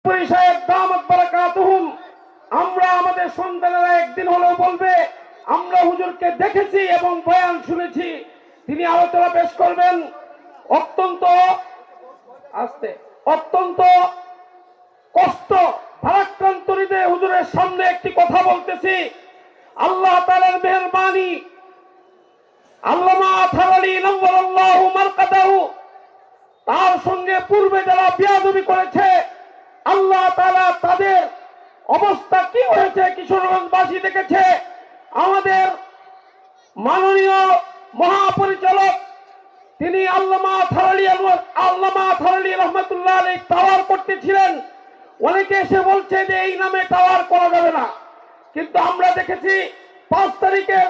সাহেব দামাত বারাকাতুহুম, আমরা আমাদের সন্তানেরা একদিন হলেও বলবে আমরা হুজুরকে দেখেছি এবং বয়ান শুনেছি। তিনি আলোচনা পেশ করবেন। অত্যন্ত অত্যন্ত কষ্ট ভারাক্রান্ত হৃদয়ে হুজুরের সামনে একটি কথা বলতেছি। আল্লাহ তাআলার মেহেরবানি, আল্লামা আতহার আলী নওয়ারাল্লাহু মারকাদাহু, তার সঙ্গে পূর্বে যারা বিয়াদবি করেছে আল্লাহ তাআলা তাদের অবস্থা কি হয়েছে কিশোরগঞ্জবাসী দেখেছে। আমাদের মাননীয় মহাপরিচালক তিনি আল্লামা আতহার আলী রহমতুল্লাহ আলাইহি টাওয়ার করতেছিলেন। অনেকে এসে বলছে যে এই নামে টাওয়ার করা যাবে না, কিন্তু আমরা দেখেছি 5 তারিখের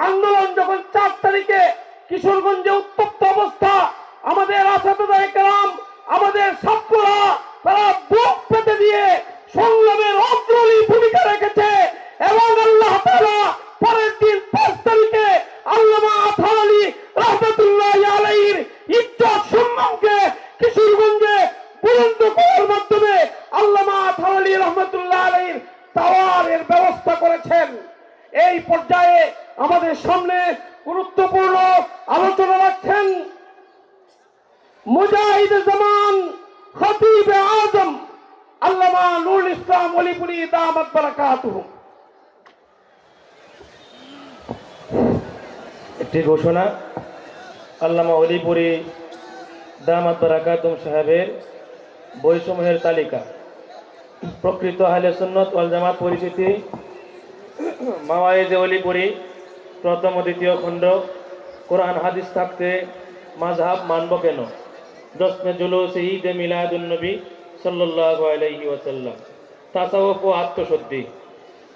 আন্দোলন যখন 4 তারিখে কিশোরগঞ্জে উত্তপ্ত অবস্থা, আমাদের আসাদুদায়ে কেরাম, আমাদের ছাত্ররা তারা বুক পেতে দিয়ে সংগ্রামের অগ্রণী ভূমিকা রেখেছে এবং আল্লাহ তাআলা পরের দিন 5 তারিখে আল্লামা আতহার আলী রহমতুল্লাহ আলাইহির ইজ্জত সম্মানকে কিশোরগঞ্জে বুলন্দ করার মাধ্যমে আল্লামা আতহার আলী রহমতুল্লাহ আলাইহির টাওয়ারের ব্যবস্থা করেছেন। এই পর্যায়ে আমাদের সামনে গুরুত্বপূর্ণ আলোচনা রাখছেন মুজাহিদ জামান খতিব আজম আল্লামা নুরুল ইসলাম ওলিপুরি দামাত বারাকাতুহু। একটি ঘোষণা, আল্লামা ওলিপুরি দামাত বারাকাতুহু সাহেবের বইসমূহের তালিকা। প্রকৃত আহলে সুন্নাত ওয়াল জামাত পরিচিতি, মাওয়াইজে ওলিপুরি, প্রথম ও দ্বিতীয় খণ্ড, কোরআন হাদিস থাকতে মাযহাব মানব কেন, জশ্নে জুলুস ঈদে মিলাদুন নবী সাল্লাল্লাহু আলাইহি ওয়াসাল্লাম, তাসাউফ ও আত্মশুদ্ধি।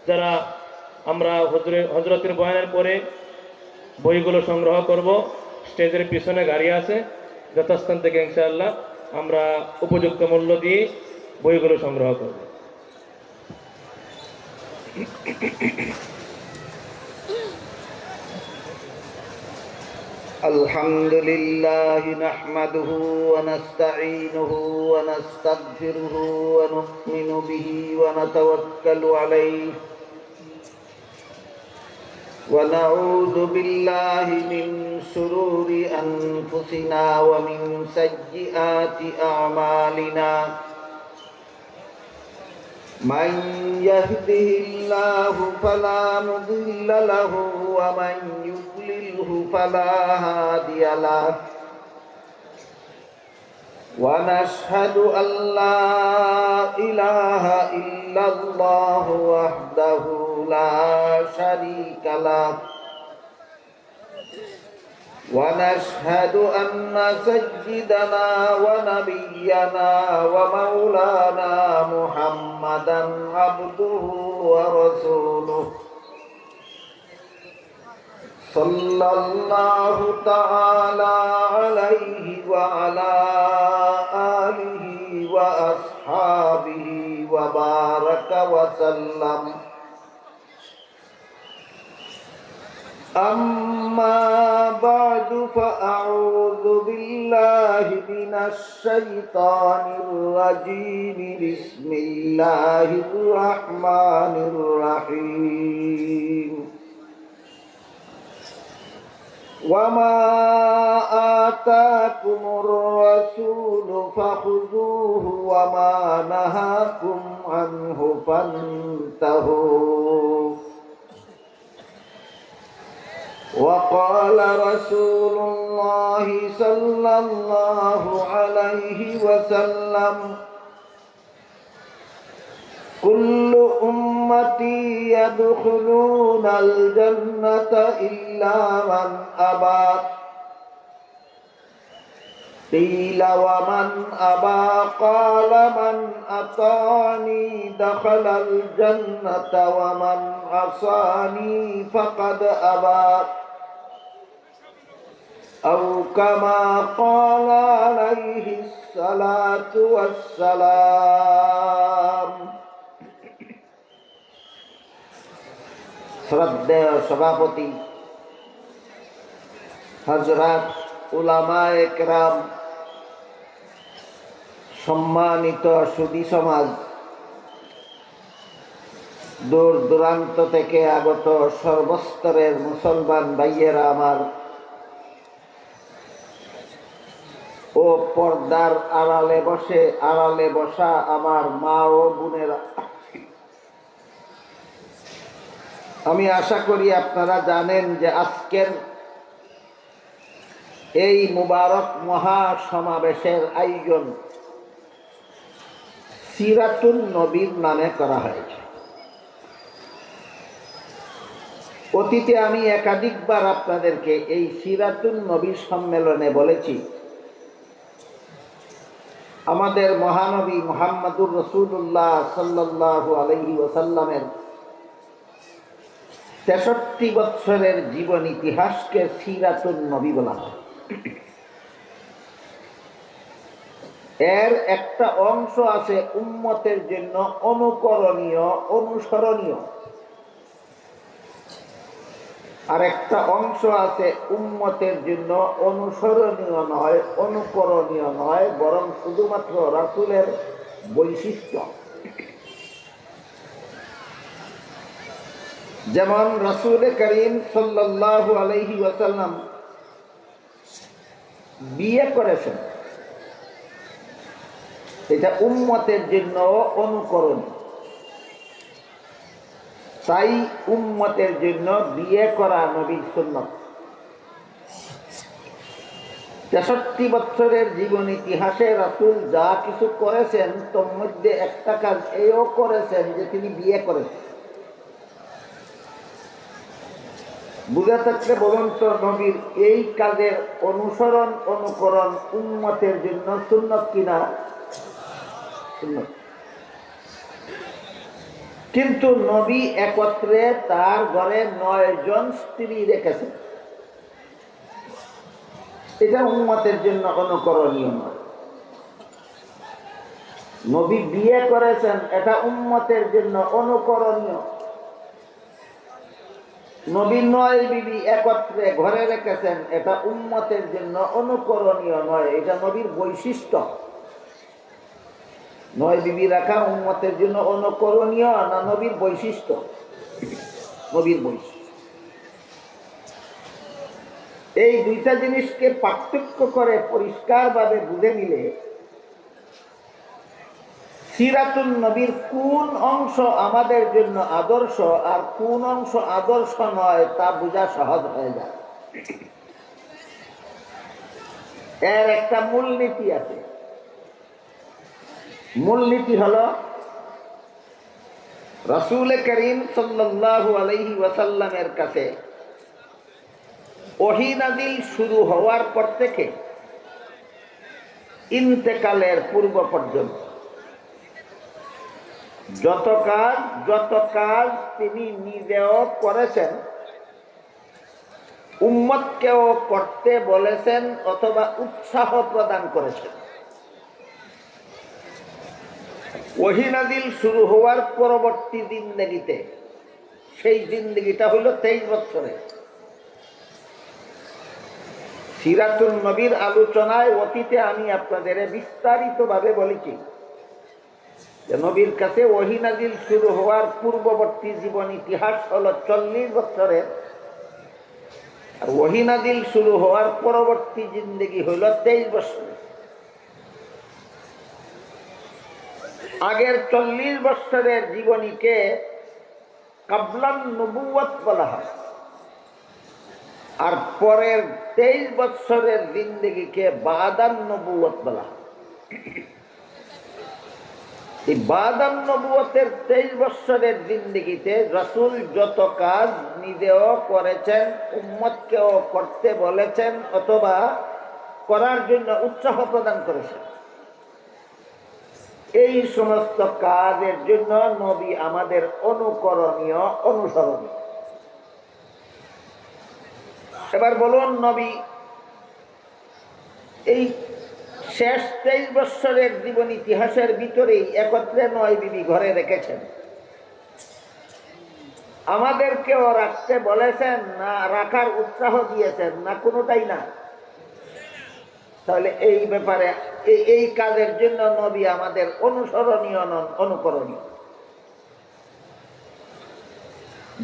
যারা আমরা হযরতের বয়ানের পরে বইগুলো সংগ্রহ করব, স্টেজের পিছনে গাড়ি আছে, যথাস্থান থেকে ইনশাআল্লাহ আমরা উপযুক্ত মূল্য দিয়ে বইগুলো সংগ্রহ করব। আলহামদুলিল্লাহি নাহমাদুহু ওয়া নাস্তাঈনুহু ওয়া নাস্তাগফিরুহু ওয়া নু'মিনু বিহি ওয়া নাতাওয়াক্কালু আলাইহি ওয়া নাউযু বিল্লাহি মিন শুরুরি আনফুসিনা ওয়া মিন সাইয়্যিআতি আ'মালিনা। من يهده الله فلا مضل له ومن يضلله فلا هادي له ونشهد أن لا إله إلا الله وحده لا شريك له ونشهد أن سيدنا ونبينا ومولانا محمدا عبده ورسوله صلى الله تعالى عليه وعلى آله وأصحابه وبارك وسلم. أما بعد فأعوذ بالله من الشيطان الرجيم. بسم الله الرحمن الرحيم. وما آتاكم الرسول فخذوه وما نهاكم عنه فانتهوا. وقال رسول الله صلى الله عليه وسلم: كل أمتي يدخلون الجنة إلا من أبى. قيل ومن أبى؟ قال من أطاعني دخل الجنة ومن عصاني فقد أبى، أو كما قال عليه الصلاة والسلام. শ্রদ্ধেয় সভাপতি হযরত উলামায়ে কেরাম, সম্মানিত সুধী সমাজ, দূর দূরান্ত থেকে আগত সর্বস্তরের মুসলমান ভাইয়েরা আমার ও পর্দার আড়ালে বসা আমার মা ও বোনেরা, আমি আশা করি আপনারা জানেন যে আজকের এই মুবারক মহা সমাবেশের আয়োজন সিরাতুন নবীর নামে করা হয়েছে। অতীতে আমি একাধিকবার আপনাদেরকে এই সিরাতুন নবী সম্মেলনে বলেছি, আমাদের মহানবী মুহাম্মদুর রাসূলুল্লাহ সাল্লাল্লাহু আলাইহি ওয়াসাল্লামের 63 বছরের জীবন ইতিহাসকে সিরাতুন নবী বলা হয়। এর একটা অংশ আছে উম্মতের জন্য অনুকরণীয়, অনুসরণীয়, আর একটা অংশ আছে উম্মতের জন্য অনুসরণীয় নয়, অনুকরণীয় নয়, বরং শুধুমাত্র রাসূলের বৈশিষ্ট্য। যেমন রাসূল করিম সাল্লাল্লাহু আলাইহি ওয়াসাল্লাম বিয়ে করেছেন, এটা উম্মতের জন্য অনুকরণীয়। তাই উম্মতের জন্য বিয়ে করা নবীর সুন্নাত। 63 বছরের জীবন ইতিহাসে রাসূল যা কিছু করেছেন তোর মধ্যে একটা কাজ এও করেছেন যে তিনি বিয়ে করেছেন। বুঝে থাকলে বলুন তো, নবীর এই কাজের অনুসরণ, অনুকরণ উম্মতের জন্য সুন্নাত কিনা? সুন্নাত। কিন্তু নবী একত্রে তার ঘরে 9 জন স্ত্রী রেখেছেন, এটা উম্মতের জন্য অনুকরণীয় নয়। নবী বিয়ে করেছেন, এটা উম্মতের জন্য অনুকরণীয়। নবী 9 বিবি একত্রে ঘরে রেখেছেন, এটা উম্মতের জন্য অনুকরণীয় নয়, এটা নবীর বৈশিষ্ট্য। 9 বিবি রাখা উম্মতের জন্য অনুকরণীয় না নবীর বৈশিষ্ট্য? নবীর বৈশিষ্ট্য। এই দুইটা জিনিসকে পার্থক্য করে পরিষ্কারভাবে বুঝে নিলে সিরাতুন নবীর কোন অংশ আমাদের জন্য আদর্শ আর কোন অংশ আদর্শ নয় তা বোঝা সহজ হয়ে যায়। এর একটা মূলনীতি আছে। মূলনীতি হলো রাসূল করিম সাল্লাল্লাহু আলাইহি ওয়াসাল্লামের কাছে ওহী নাযিল শুরু হওয়ার পর থেকে ইন্তেকালের পূর্ব পর্যন্ত যত কাজ তিনি নিজেও করেছেন, উম্মতকেও করতে বলেছেন অথবা উৎসাহ প্রদান করেছেন। ওহী নাযিল শুরু হওয়ার পরবর্তী জিন্দেগিতে, সেই জিন্দেগিটা হইল 23 বছরে। সিরাতুন নবীর আলোচনায় অতীতে আমি আপনাদের বিস্তারিতভাবে বলেছি যে নবীর কাছে ওহী নাযিল শুরু হওয়ার পূর্ববর্তী জীবন ইতিহাস হলো 40 বছরের, আর ওহী নাযিল শুরু হওয়ার পরবর্তী জিন্দেগি হইল 23 বছর। আগের 40 বছরের জীবনীকে কাবলান নবুয়ত বলা হয়, আর পরের 23 বছরের জিন্দেগিকে বাদান নবুয়ত বলা হয়। এই বাদান নবুয়তের 23 বছরের জিন্দেগিতে রাসূল যত কাজ নিজেও করেছেন, উম্মতকেও করতে বলেছেন অথবা করার জন্য উৎসাহ প্রদান করেছেন, এই সমস্ত কাজের জন্য নবী আমাদের অনুকরণীয়, অনুসরণীয়। এবার বলুন, নবী এই শেষ 23 বছরের জীবন ইতিহাসের ভিতরেই একত্রে 9 বিবি ঘরে রেখেছেন, আমাদেরকেও রাখতে বলেছেন না রাখার উৎসাহ দিয়েছেন? না কোনোটাই না। তাহলে এই ব্যাপারে এই কাজের জন্য নবী আমাদের অনুসরণীয় নন, অনুকরণীয়।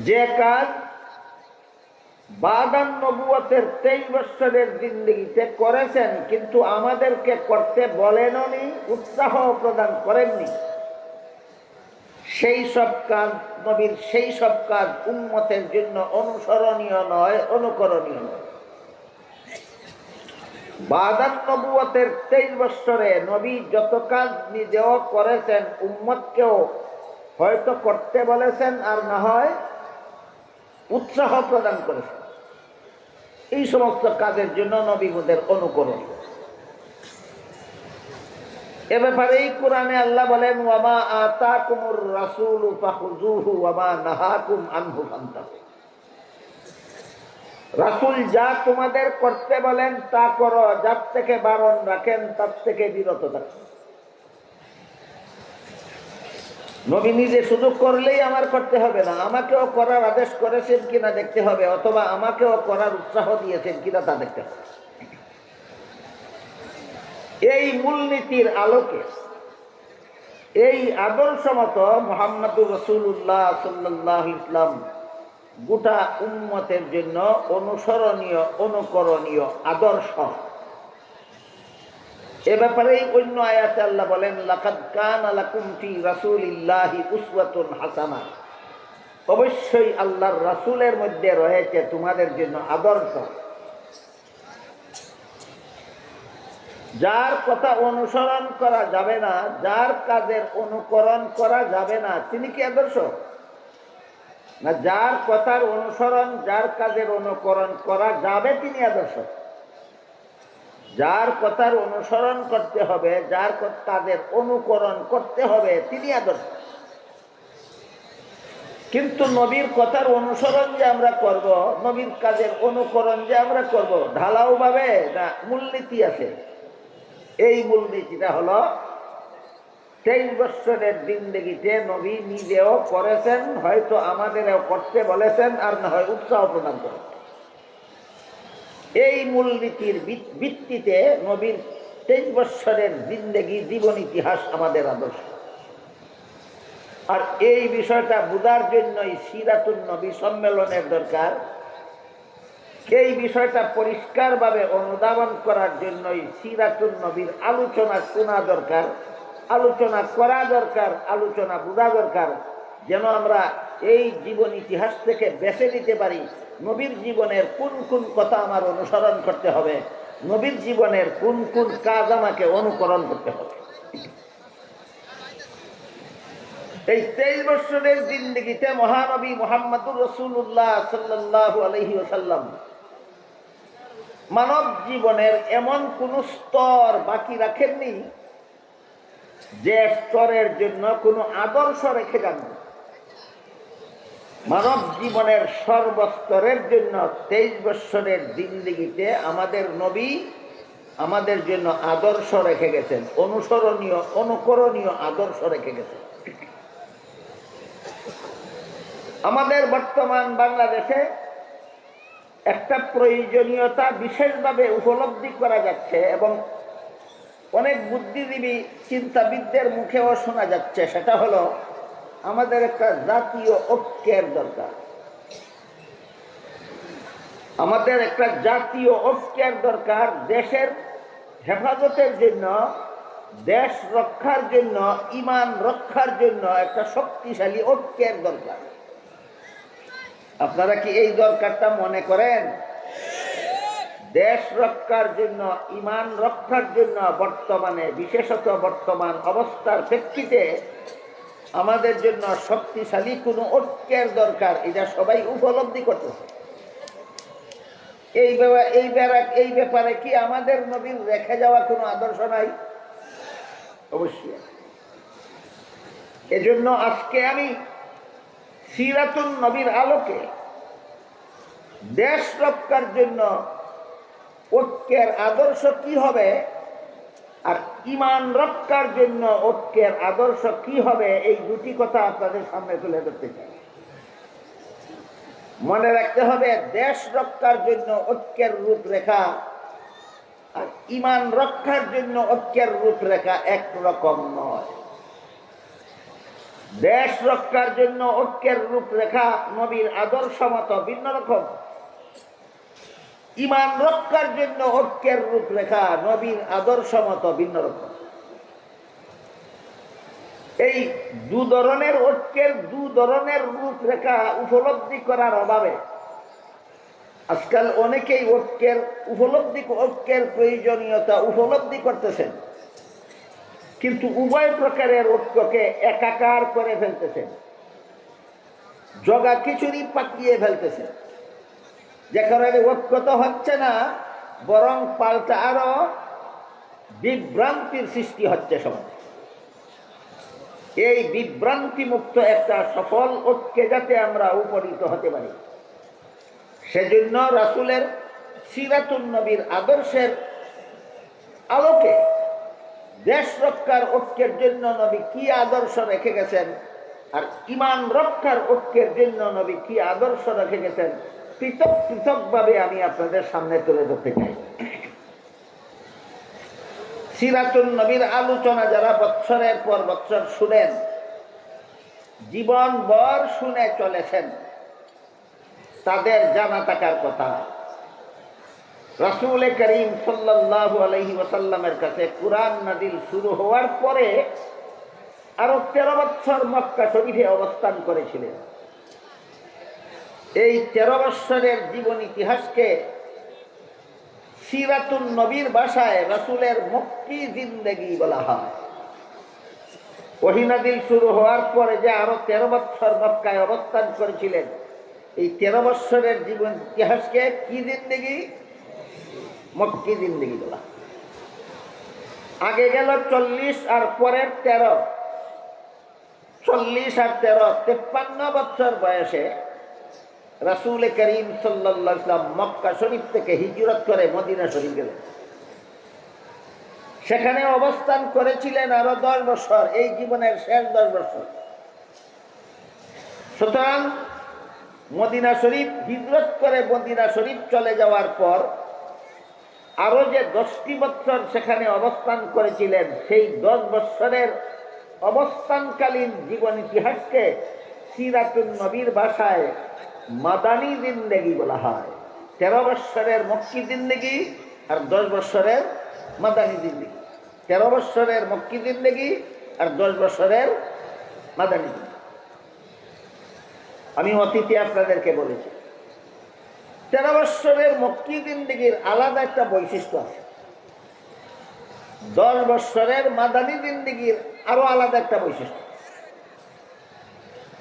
যে কাজ বাদান নবুয়তের 23 বছরের জিন্দেগিতে করেছেন, কিন্তু আমাদেরকে করতে বলেননি, উৎসাহ প্রদান করেননি, সেই সব কাজ নবীর, সেই সব কাজ উম্মতের জন্য অনুসরণীয় নয়, অনুকরণীয় নয়। বাদান নবুয়তের 23 বছরে নবী যত কাজ নিজেও করেছেন, উম্মতকেও হয়তো করতে বলেছেন, আর না হয় উৎসাহ প্রদান করেছেন। এই সমস্ত কাজের জন্য নবীদের অনুকরণ। এ ব্যাপারেই কোরআনে আল্লাহ বলেন, ওয়ামা আতাকুমুর রাসূলু ফাখুযুহু ওয়ামা নাহাকুম আনহু ফান্তাহু। রাসূল যা তোমাদের করতে বলেন তা করো, যার থেকে বারণ রাখেন তার থেকে বিরত থাকো। নবী নিজে শুধু করলেই আমার করতে হবে না, আমাকেও করার আদেশ করেছেন কিনা দেখতে হবে, অথবা আমাকেও করার উৎসাহ দিয়েছেন কিনা তা দেখতে হবে। এই মূলনীতির আলোকে, এই আদর্শ মতো মুহাম্মদুর রাসূলুল্লাহ সাল্লাল্লাহু আলাইহি ওয়াসাল্লাম গোটা উম্মতের জন্য অনুসরণীয়, অনুকরণীয় আদর্শ। এ ব্যাপারেই অন্য আয়াতে আল্লাহ বলেন, লাকাদ কানা লাকুম ফি রাসূলিল্লাহি উসওয়াতুন হাসানাহ। অবশ্যই আল্লাহর রাসূলের মধ্যে রয়েছে তোমাদের জন্য আদর্শ। যার কথা অনুসরণ করা যাবে না, যার কাজের অনুকরণ করা যাবে না, তিনি কি আদর্শ? না, যার কথার অনুসরণ, যার কাজের অনুকরণ করা যাবে তিনি আদর্শ। যার কথার অনুসরণ করতে হবে, যার কাজের অনুকরণ করতে হবে, তিনি আদর্শ। কিন্তু নবীর কথার অনুসরণ যে আমরা করব, নবীর কাজের অনুকরণ যে আমরা করব, ঢালাও ভাবে না মূলনীতি আছে। এই মূলনীতিটা হলো 23 বছরের জিন্দেগিতে নবী নিজেও করেছেন, হয়তো আমাদেরও করতে বলেছেন, আর না হয় উৎসাহ প্রদান করেছেন। এই মূলনীতির ভিত্তিতে নবীর 23 বছরের জিন্দেগি, জীবন ইতিহাস আমাদের আদর্শ। আর এই বিষয়টা বোঝার জন্যই সিরাতুন নবী সম্মেলনের দরকার। এই বিষয়টা পরিষ্কারভাবে অনুধাবন করার জন্যই সিরাতুন নবীর আলোচনা শোনা দরকার, আলোচনা করা দরকার, আলোচনা বোঝা দরকার, যেন আমরা এই জীবন ইতিহাস থেকে বেছে নিতে পারি নবীর জীবনের কোন কোন কথা আমার অনুসরণ করতে হবে, নবীর জীবনের কোন কোন কাজ আমাকে অনুকরণ করতে হবে। এই 23 বছরের জিন্দেগিতে মহানবী মুহাম্মদুর রাসূলুল্লাহ সাল্লাল্লাহু আলাইহি ওয়াসাল্লাম মানব জীবনের এমন কোন স্তর বাকি রাখেননি যে স্তরের জন্য কোনো আদর্শ রেখে যান। মানব জীবনের সর্বস্তরের জন্য 23 বছরের জিন্দেগিতে আমাদের নবী আমাদের জন্য আদর্শ রেখে গেছেন, অনুসরণীয়, অনুকরণীয় আদর্শ রেখে গেছেন। আমাদের বর্তমান বাংলাদেশে একটা প্রয়োজনীয়তা বিশেষভাবে উপলব্ধি করা যাচ্ছে এবং অনেক বুদ্ধিজীবী চিন্তাবিদদের মুখেও শোনা যাচ্ছে, সেটা হলো আমাদের একটা জাতীয় ঐক্যের দরকার। আমাদের একটা জাতীয় ঐক্যের দরকার, দেশের হেফাজতের জন্য, দেশ রক্ষার জন্য, ঈমান রক্ষার জন্য একটা শক্তিশালী ঐক্যের দরকার। আপনারা কি এই দরকারটা মনে করেন? দেশ রক্ষার জন্য, ঈমান রক্ষার জন্য বর্তমানে, বিশেষত বর্তমান অবস্থার প্রেক্ষিতে আমাদের জন্য শক্তিশালী কোনো ঐক্যের দরকার, এটা সবাই উপলব্ধি করতেছে। এই ব্যাপারে কি আমাদের নবীর রেখে যাওয়া কোনো আদর্শ নাই? অবশ্যই। এজন্য আজকে আমি সিরাতুন নবীর আলোকে দেশ রক্ষার জন্য ঐক্যের আদর্শ কি হবে আর ঈমান রক্ষার জন্য ঐক্যের আদর্শ কি হবে, এই দুটি কথা আপনাদের সামনে তুলে ধরতে চাই। মনে রাখতে হবে, দেশ রক্ষার জন্য ঐক্যের রূপরেখা আর ইমান রক্ষার জন্য ঐক্যের রূপরেখা একরকম নয়। দেশ রক্ষার জন্য ঐক্যের রূপরেখা নবীর আদর্শ মতো ভিন্ন রকম। ইমান রক্ষার জন্য ঐক্যের রূপরেখা নবীর আদর্শ মতো ভিন্ন রকম। এই দু ধরনের ঐক্যের দু ধরনের রূপরেখা উপলব্ধি করার অভাবে আজকাল অনেকেই ঐক্যের প্রয়োজনীয়তা উপলব্ধি করতেছেন, কিন্তু উভয় প্রকারের ঐক্যকে একাকার করে ফেলতেছেন, জগা খিচুড়ি পাকিয়ে ফেলতেছেন, যে কারণে ঐক্য তো হচ্ছে না, বরং পাল্টা আরো বিভ্রান্তির সৃষ্টি হচ্ছে সমাজে। এই বিভ্রান্তি মুক্ত একটা সফল ঐক্যে যাতে আমরা উপনীত হতে পারি, সেজন্য রাসূলের সিরাতুন নবীর আদর্শের আলোকে দেশ রক্ষার ঐক্যের জন্য নবী কি আদর্শ রেখে গেছেন, আর ইমান রক্ষার ঐক্যের জন্য নবী কি আদর্শ রেখে গেছেন, পৃথক পৃথক ভাবে আমি আপনাদের সামনে তুলে ধরতে চাই। সিরাতুন নবীর আলোচনা যারা বৎসরের পর বৎসর শুনেন, জীবনভর শুনে চলেছেন, তাদের জানা থাকার কথা রাসূল করিম সাল্লাল্লাহু আলাইহি ওয়াসাল্লামের কাছে কুরআন নাযিল শুরু হওয়ার পরে আরো 13 বছর মক্কা শরীফে অবস্থান করেছিলেন। এই 13 বছরের জীবন ইতিহাসকে সিরাতুন নবীর ভাষায় রাসূলের মক্কি জিন্দেগি বলা হয়। ওহী নাযিল শুরু হওয়ার পরে যে আরো 13 বছর মক্কায় অবস্থান করেছিলেন, এই 13 বছরের জীবন ইতিহাসকে কি জিন্দেগি? মক্কি জিন্দেগি বলা। আগে গেল 40 আর পরের 13, 40 আর 13, 53 বছর বয়সে রাসূল করিম সাল্লাল্লাহু আলাইহি ওয়াসাল্লাম মক্কা শরীফ থেকে হিজরত করে মদিনা শরীফ গেলেন। সেখানে অবস্থান করেছিলেন আরো 10 বছর, এই জীবনের শেষ 10 বছর। সুতরাং মদিনা শরীফ হিজরত করে মদিনা শরীফ চলে যাওয়ার পর আরো যে 10টি বছর সেখানে অবস্থান করেছিলেন, সেই 10 বছরের অবস্থানকালীন জীবন ইতিহাসকে সিরাতুন নবীর ভাষায় মাদানী জিন্দেগি বলা হয়। 13 বছরের মক্কি জিন্দেগি আর 10 বছরের মাদানী জিন্দেগি। 13 বছরের মক্কি জিন্দেগি আর 10 বছরের মাদানী জিন্দেগি। আমি অতীতে আপনাদেরকে বলেছি, 13 বছরের মক্কি জিন্দেগির আলাদা একটা বৈশিষ্ট্য আছে, 10 বছরের মাদানী জিন্দেগির আরো আলাদা একটা বৈশিষ্ট্য।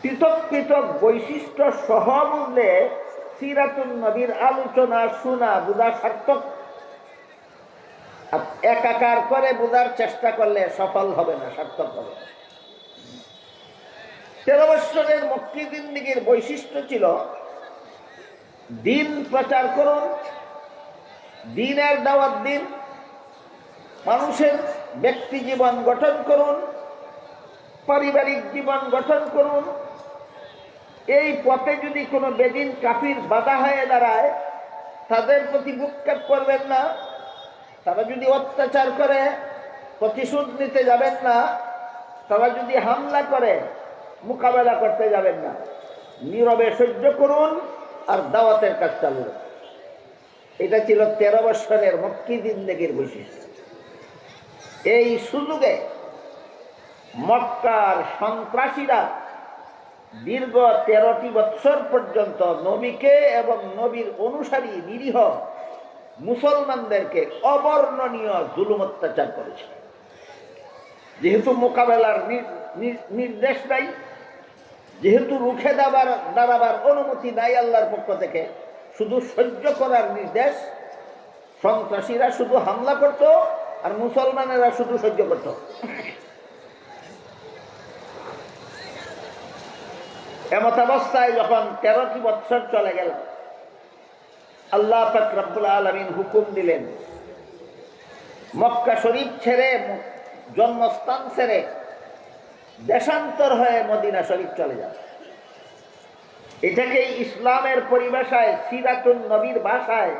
পৃথক পৃথক বৈশিষ্ট্য সহ বুঝলে সিরাতুন নবীর আলোচনা শোনা বোঝা সার্থক। একাকার করে বোঝার চেষ্টা করলে সফল হবে না, সার্থক হবে না। 13 বছরের মক্কি জিন্দেগির বৈশিষ্ট্য ছিল দিন প্রচার করুন, দিনের দাওয়াত দিন, মানুষের ব্যক্তি জীবন গঠন করুন, পারিবারিক জীবন গঠন করুন। এই পথে যদি কোনো বেদিন কাফির বাধা হয়ে দাঁড়ায়, তাদের প্রতি ভ্রুক্ষেপ করবেন না। তারা যদি অত্যাচার করে, প্রতিশোধ নিতে যাবেন না। তারা যদি হামলা করে, মোকাবেলা করতে যাবেন না। নীরবে সহ্য করুন আর দাওয়াতের কাজ চালু রাখুন। এটা ছিল 13 বছরের মক্কি জিন্দেগির বৈশিষ্ট্য। এই সুযোগে মক্কার সন্ত্রাসীরা দীর্ঘ 13টি বছর পর্যন্ত নবীকে এবং নবীর অনুসারী নিরীহ মুসলমানদেরকে অবর্ণনীয় জুলুম অত্যাচার করেছে। যেহেতু মোকাবেলার নির্দেশ নাই, যেহেতু রুখে দাঁড়াবার অনুমতি নাই আল্লাহর পক্ষ থেকে, শুধু সহ্য করার নির্দেশ, সন্ত্রাসীরা শুধু হামলা করত আর মুসলমানেরা শুধু সহ্য করত। এমত অবস্থায় যখন 13টি বছর চলে গেল, আল্লাহ পাক রব্বুল আলামিন হুকুম দিলেন মক্কা শরীফ ছেড়ে, জন্মস্থান ছেড়ে দেশান্তর হয়ে মদিনা শরীফ চলে যান। এটাকেই ইসলামের পরিভাষায়, সিরাতুন নবীর ভাষায়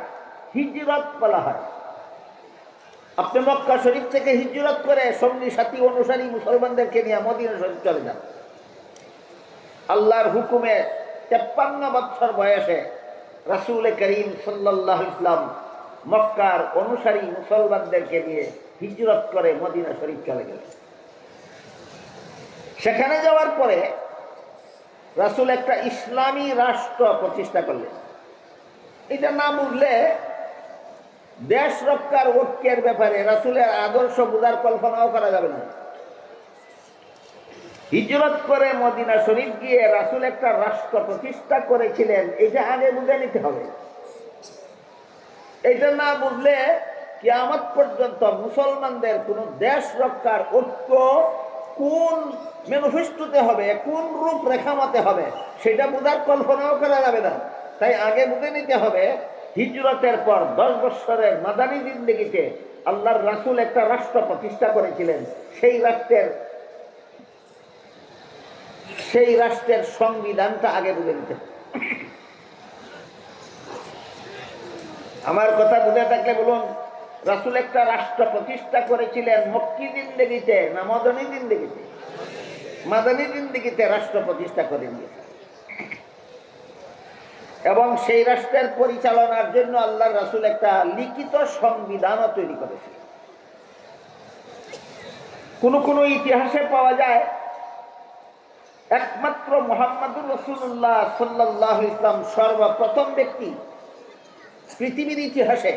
হিজরত বলা হয়। আপনি মক্কা শরীফ থেকে হিজরত করে সঙ্গী সাথী অনুসারী মুসলমানদেরকে নিয়ে মদিনা শরীফ চলে যান। আল্লাহর হুকুমে 53 বছর বয়সে রাসূল করিম সাল্লাল্লাহু আলাইহি ওয়াসাল্লাম মক্কার অনুসারী মুসলমানদেরকে নিয়ে হিজরত করে মদিনা শরীফ চলে গেলেন। সেখানে যাওয়ার পরে রাসূল একটা ইসলামী রাষ্ট্র প্রতিষ্ঠা করলেন। এটা না বুঝলে দেশ রক্ষার ঐক্যের ব্যাপারে রাসূলের আদর্শ বোঝার কল্পনাও করা যাবে না। হিজরত করে মদিনা শরীফ গিয়ে রাসূল একটা রাষ্ট্র প্রতিষ্ঠা করেছিলেন, এটা আগে বুঝে নিতে হবে। এটা না বুঝলে কিয়ামত পর্যন্ত মুসলমানদের কোন দেশ রক্ষার ঐক্য কোন ম্যানিফেস্টোতে হবে, কোন রূপরেখা মতে হবে, সেটা বোঝার কল্পনাও করা যাবে না। তাই আগে বুঝে নিতে হবে হিজরতের পর 10 বছরের মাদানী জিন্দেগিতে আল্লাহর রাসূল একটা রাষ্ট্র প্রতিষ্ঠা করেছিলেন। সেই রাষ্ট্রের সংবিধানটা আগে বুঝে নিতে হবে। আমার কথা বুঝে থাকলে বলুন, রাসূল একটা রাষ্ট্র প্রতিষ্ঠা করেছিলেন মক্কি জিন্দেগিতে না মদনী জিন্দেগিতে? মাদানী জিন্দেগিতে রাষ্ট্র প্রতিষ্ঠা করে দিয়েছে এবং সেই রাষ্ট্রের পরিচালনার জন্য আল্লাহর রাসূল একটা লিখিত সংবিধানও তৈরি করেছে। কোন ইতিহাসে পাওয়া যায় একমাত্র মুহাম্মদুর রাসূলুল্লাহ সাল্লাল্লাহু আলাইহি ওয়াসাল্লাম সর্বপ্রথম ব্যক্তি পৃথিবীর ইতিহাসে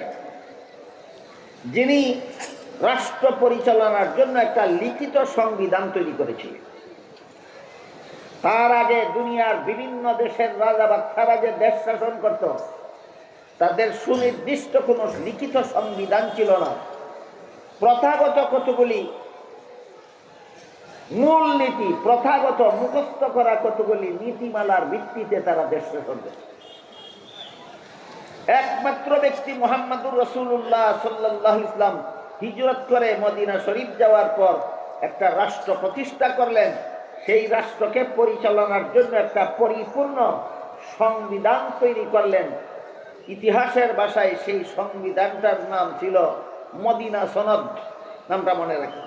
যিনি রাষ্ট্র পরিচালনার জন্য একটা লিখিত সংবিধান তৈরি করেছিলেন। তার আগে দুনিয়ার বিভিন্ন দেশের রাজা বাদশারা যে দেশ শাসন করত, তাদের সুনির্দিষ্ট কোনো লিখিত সংবিধান ছিল না। প্রথাগত কতগুলি মূল নীতি, প্রথাগত মুখস্থ করা কতগুলি নীতিমালার ভিত্তিতে তারা দেশ শাসন করত। একমাত্র ব্যক্তি মুহাম্মদুর রাসূলুল্লাহ সাল্লাল্লাহু আলাইহি ওয়াসাল্লাম হিজরত করে মদিনা শরীফ যাওয়ার পর একটা রাষ্ট্র প্রতিষ্ঠা করলেন। সেই রাষ্ট্রকে পরিচালনার জন্য একটা পরিপূর্ণ সংবিধান তৈরি করলেন। ইতিহাসের ভাষায় সেই সংবিধানটার নাম ছিল মদিনা সনদ। নামটা মনে রাখেন।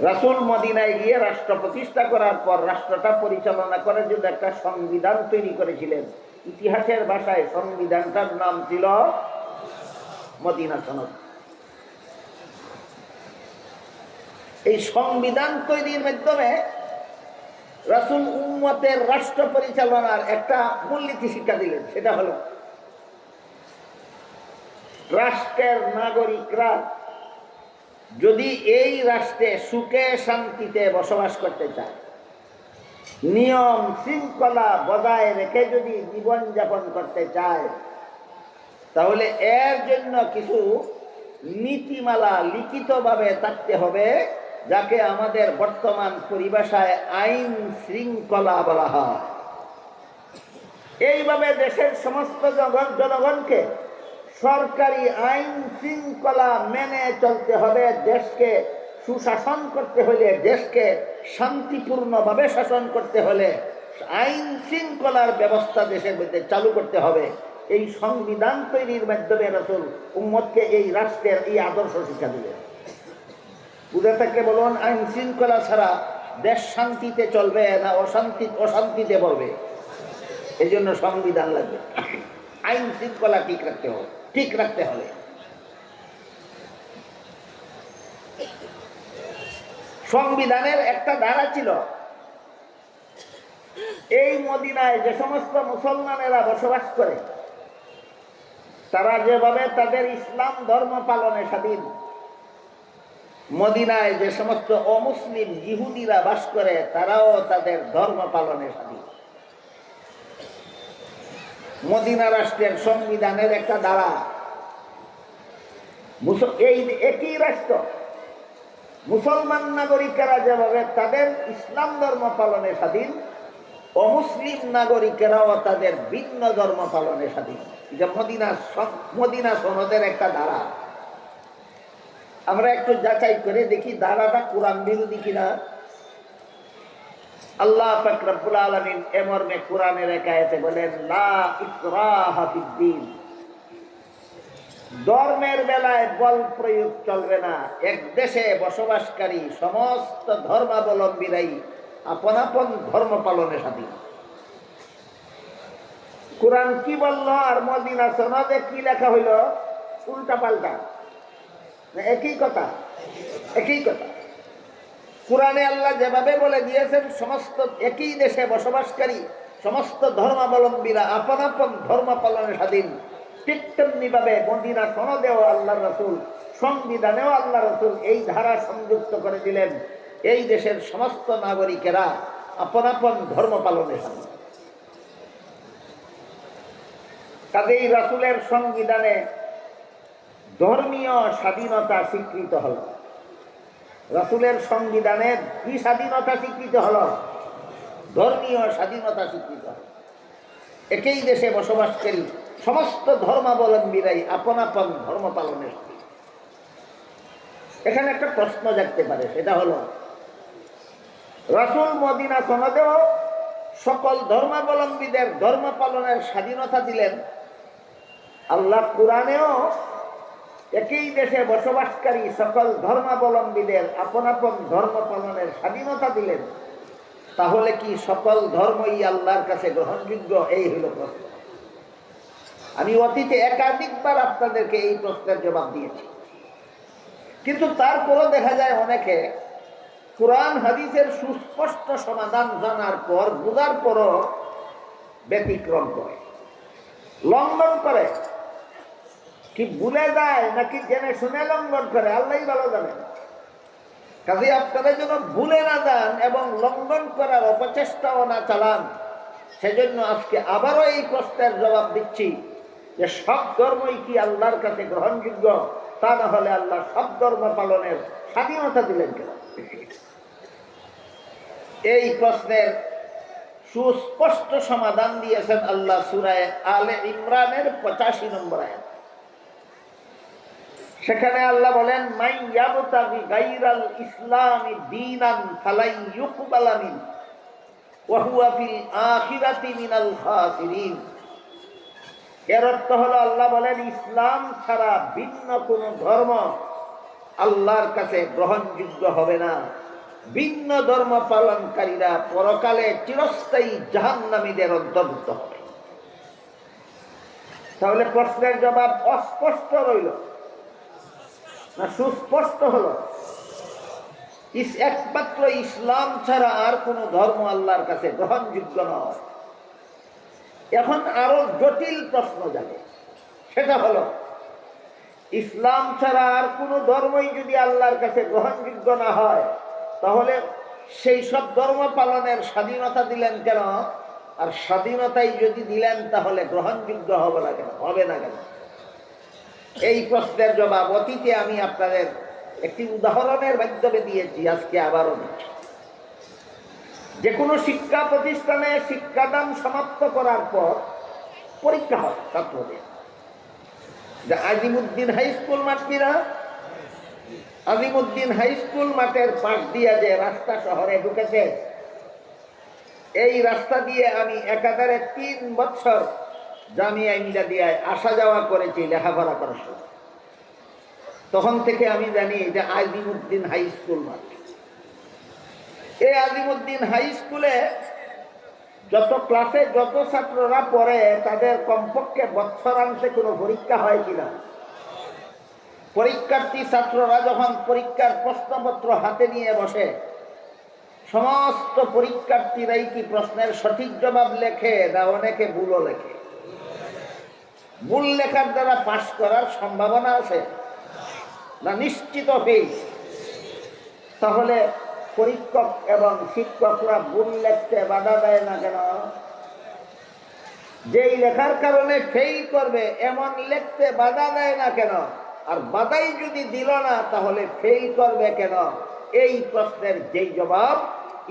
রাসূল মদিনায় গিয়ে রাষ্ট্র প্রতিষ্ঠা করার পর রাষ্ট্রটা পরিচালনা করার জন্য একটা সংবিধান তৈরি করেছিলেন। ইতিহাসের ভাষায় সংবিধানটার নাম ছিল মদিনা সনদ। এই সংবিধান তৈরির মাধ্যমে রাসূল উম্মতের রাষ্ট্র পরিচালনার একটা মূলনীতি শিক্ষা দিলেন। সেটা হলো রাষ্ট্রের নাগরিকরা যদি এই রাষ্ট্রে সুখে শান্তিতে বসবাস করতে চায়, নিয়ম শৃঙ্খলা বজায় রেখে যদি জীবনযাপন করতে চায়, তাহলে এর জন্য কিছু নীতিমালা লিখিতভাবে থাকতে হবে, যাকে আমাদের বর্তমান পরিভাষায় আইন শৃঙ্খলা বলা হয়। এইভাবে দেশের সমস্ত জনগণকে সরকারি আইন শৃঙ্খলা মেনে চলতে হবে। দেশকে সুশাসন করতে হলে, দেশকে শান্তিপূর্ণভাবে শাসন করতে হলে আইন শৃঙ্খলার ব্যবস্থা দেশের মধ্যে চালু করতে হবে। এই সংবিধান তৈরির মাধ্যমে রাসূল উম্মতকে এই রাষ্ট্রের এই আদর্শ শিক্ষা দিলেন। বুঝে থাকলে বলুন, আইন শৃঙ্খলা ছাড়া দেশ শান্তিতে চলবে না অশান্তিতে পড়বে? এই জন্য সংবিধান লাগবে। আইন শৃঙ্খলা ঠিক রাখতে হবে। সংবিধানের একটা ধারা ছিল, এই মদিনায় যে সমস্ত মুসলমানেরা বসবাস করে তারা যেভাবে তাদের ইসলাম ধর্ম পালনে স্বাধীন, মদিনায় যে সমস্ত অমুসলিম ইহুদিরা বাস করে তারাও তাদের ধর্ম পালনে স্বাধীন। মদিনা রাষ্ট্রের সংবিধানের একটা ধারা, এই একই রাষ্ট্র মুসলমান নাগরিকেরা যেভাবে তাদের ইসলাম ধর্ম পালনে স্বাধীন, অমুসলিম নাগরিকেরাও তাদের ভিন্ন ধর্ম পালনে স্বাধীন। এটা মদিনা সনদের একটা ধারা। আমরা একটু যাচাই করে দেখি ধারাটা কোরআন বিরোধী কিনা। আল্লাহ পাক রব্বুল আলামিন এ মর্মে কোরআনের এক আয়াতে বলেন, লা ইকরাহা ফিদ্দীন, ধর্মের বেলায় বল প্রয়োগ চলবে না। এক দেশে বসবাসকারী সমস্ত ধর্মাবলম্বীরাই আপন আপন ধর্ম পালনে স্বাধীন। কোরআন কি বলল আর মদিনা সনদে কি লেখা হইল উল্টা পাল্টা? একই কথা, একই কথা। কোরআনে আল্লাহ যেভাবে বলে দিয়েছেন সমস্ত একই দেশে বসবাসকারী সমস্ত ধর্মাবলম্বীরা আপন আপন ধর্ম পালনে স্বাধীন, ঠিক তেমনি ভাবে মদিনা সনদেও আল্লাহ রসুল, সংবিধানেও আল্লাহ রসুল এই ধারা সংযুক্ত করে দিলেন, এই দেশের সমস্ত নাগরিকেরা আপন আপন ধর্ম পালনে স্বাধীন। কাজেই রাসূলের সংবিধানে ধর্মীয় স্বাধীনতা স্বীকৃত হল। রাসূলের সংবিধানে কি স্বাধীনতা স্বীকৃত হল? ধর্মীয় স্বাধীনতা স্বীকৃত হল। একই দেশে বসবাসকারী সমস্ত ধর্মাবলম্বীরাই আপন আপন ধর্ম পালনে স্বাধীন। এখানে একটা প্রশ্ন জাগতে পারে, সেটা হলো রাসূল মদিনা সনদেও সকল ধর্মাবলম্বীদের ধর্ম পালনের স্বাধীনতা দিলেন, আল্লাহ কোরআনেও একই দেশে বসবাসকারী সকল ধর্মাবলম্বীদের আপন আপন ধর্ম পালনের স্বাধীনতা দিলেন, তাহলে কি সকল ধর্মই আল্লাহর কাছে গ্রহণযোগ্য? এই হলো প্রশ্ন। আমি অতীতে একাধিকবার আপনাদেরকে এই প্রশ্নের জবাব দিয়েছি, কিন্তু তারপরও দেখা যায় অনেকে কোরআন হাদিসের সুস্পষ্ট সমাধান জানার পর, বুঝার পরও ব্যতিক্রম করে, লঙ্ঘন করে। কি ভুলে যায় নাকি জেনে শুনে লঙ্ঘন করে, আল্লাহই ভালো জানেন। কাজে আপনারা যেন ভুলে না যান এবং লঙ্ঘন করার অপচেষ্টাও না চালান, সেজন্য আজকে আবারও এই প্রশ্নের জবাব দিচ্ছি যে সব ধর্মই কি আল্লাহর কাছে গ্রহণযোগ্য? তা না হলে আল্লাহ সব ধর্ম পালনের স্বাধীনতা দিলেন কেন? এই প্রশ্নের সুস্পষ্ট সমাধান দিয়েছেন আল্লাহ সূরা আলে ইমরানের 85 নম্বর আয়াত। সেখানে আল্লাহ বলেন, মাই ইয়াবতাগি গায়রাল ইসলামি দীনান ফালাই ইউকবালা মিন ওয়া হুয়া ফিল আখিরাতি মিনাল খাসিরিন। এর অর্থ হলো, আল্লাহ বলেন ইসলাম ছাড়া ভিন্ন কোনো ধর্ম আল্লাহর কাছে গ্রহণযোগ্য হবে না, ভিন্ন ধর্ম পালনকারীরা পরকালে চিরস্থায়ী জাহান্নামীদের অন্তর্ভুক্ত হবে। তাহলে প্রশ্নের জবাব অস্পষ্ট রইল না সুস্পষ্ট হলো? একমাত্র ইসলাম ছাড়া আর কোন ধর্ম আল্লাহর কাছে গ্রহণযোগ্য নয়। এখন আরো জটিল প্রশ্ন যাবে, সেটা হলো ইসলাম ছাড়া আর কোন ধর্মই যদি আল্লাহর কাছে গ্রহণযোগ্য না হয়, তাহলে সেই সব ধর্ম পালনের স্বাধীনতা দিলেন কেন? আর স্বাধীনতাই যদি দিলেন তাহলে গ্রহণযোগ্য হবে না কেন? এই প্রশ্নের জবাব অতীতে আমি আপনাদের একটি উদাহরণের মাধ্যমে দিয়েছি, আজকে আবারও দিচ্ছি। যে কোনো শিক্ষা প্রতিষ্ঠানে শিক্ষাদান সমাপ্ত করার পর পরীক্ষা হয় ছাত্রদের। যে আজিমউদ্দিন হাই স্কুল মাঠ কিনা, আজিমউদ্দিন হাই স্কুল মাঠের পাশ দিয়ে যে রাস্তা শহরে ঢুকেছে, এই রাস্তা দিয়ে আমি একাধারে 3 বছর জামিয়া মিলাদিয়ায় আসা যাওয়া করেছি লেখাপড়া করার সময়। তখন থেকে আমি জানি যে আজিমউদ্দিন হাই স্কুল মাঠ, এই আজিমউদ্দিন হাই স্কুলে যত ক্লাসে যত ছাত্ররা পড়ে তাদের কমপক্ষে বৎসরাংশে কোনো পরীক্ষা হয় কিনা? পরীক্ষার্থী ছাত্ররা যখন পরীক্ষার প্রশ্নপত্র হাতে নিয়ে বসে, সমস্ত পরীক্ষার্থীরাই কি প্রশ্নের সঠিক জবাব লেখে না অনেকে ভুলও লেখে? ভুল লেখার দ্বারা পাশ করার সম্ভাবনা আছে না নিশ্চিত ফেল? তাহলে পরীক্ষক এবং শিক্ষকরা ভুল লিখতে বাধা দেয় না কেন? যেই লেখার কারণে ফেল করবে এমন লিখতে বাধা দেয় না কেন? আর বাধাই যদি দিল না তাহলে ফেল করবে কেন? এই প্রশ্নের যেই জবাব,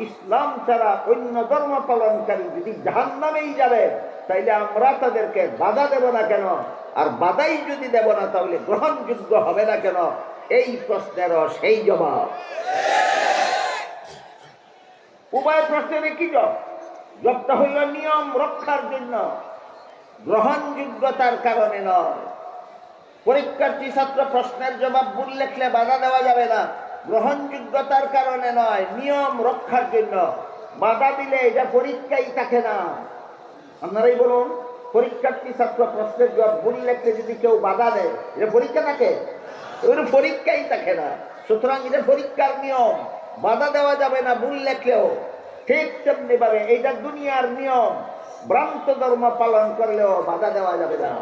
ইসলাম ছাড়া অন্য ধর্ম পালনকারী যদি জাহান্নামেই যাবে, তাইলে আমরা তাদেরকে বাধা দেব না কেন? আর বাধাই যদি দেব না তাহলে গ্রহণযোগ্য হবে না কেন? এই প্রশ্নেরও সেই জবাব। উভয় প্রশ্নের কি জবাব? জবটা হইল নিয়ম রক্ষার জন্য, গ্রহণযোগ্যতার কারণে নয়। পরীক্ষার্থী ছাত্র প্রশ্নের জবাব ভুল লিখলে বাধা দেওয়া যাবে না, গ্রহণযোগ্যতার কারণে নয়, নিয়ম রক্ষার জন্য। বাধা দিলে এটা পরীক্ষাই থাকে না। আপনারাই বলুন, পরীক্ষার্থী ছাত্র প্রশ্নের জবাব ভুল লিখলে যদি কেউ বাধা দেয়, এটা পরীক্ষা থাকে? ওটা পরীক্ষাই থাকে না। সুতরাং এটা পরীক্ষার নিয়ম, বাধা দেওয়া যাবে না ভুল লেখলেও। ঠিক তেমনি ভাবে এইটা দুনিয়ার নিয়ম, ভ্রান্ত ধর্ম পালন করলেও বাধা দেওয়া যাবে না।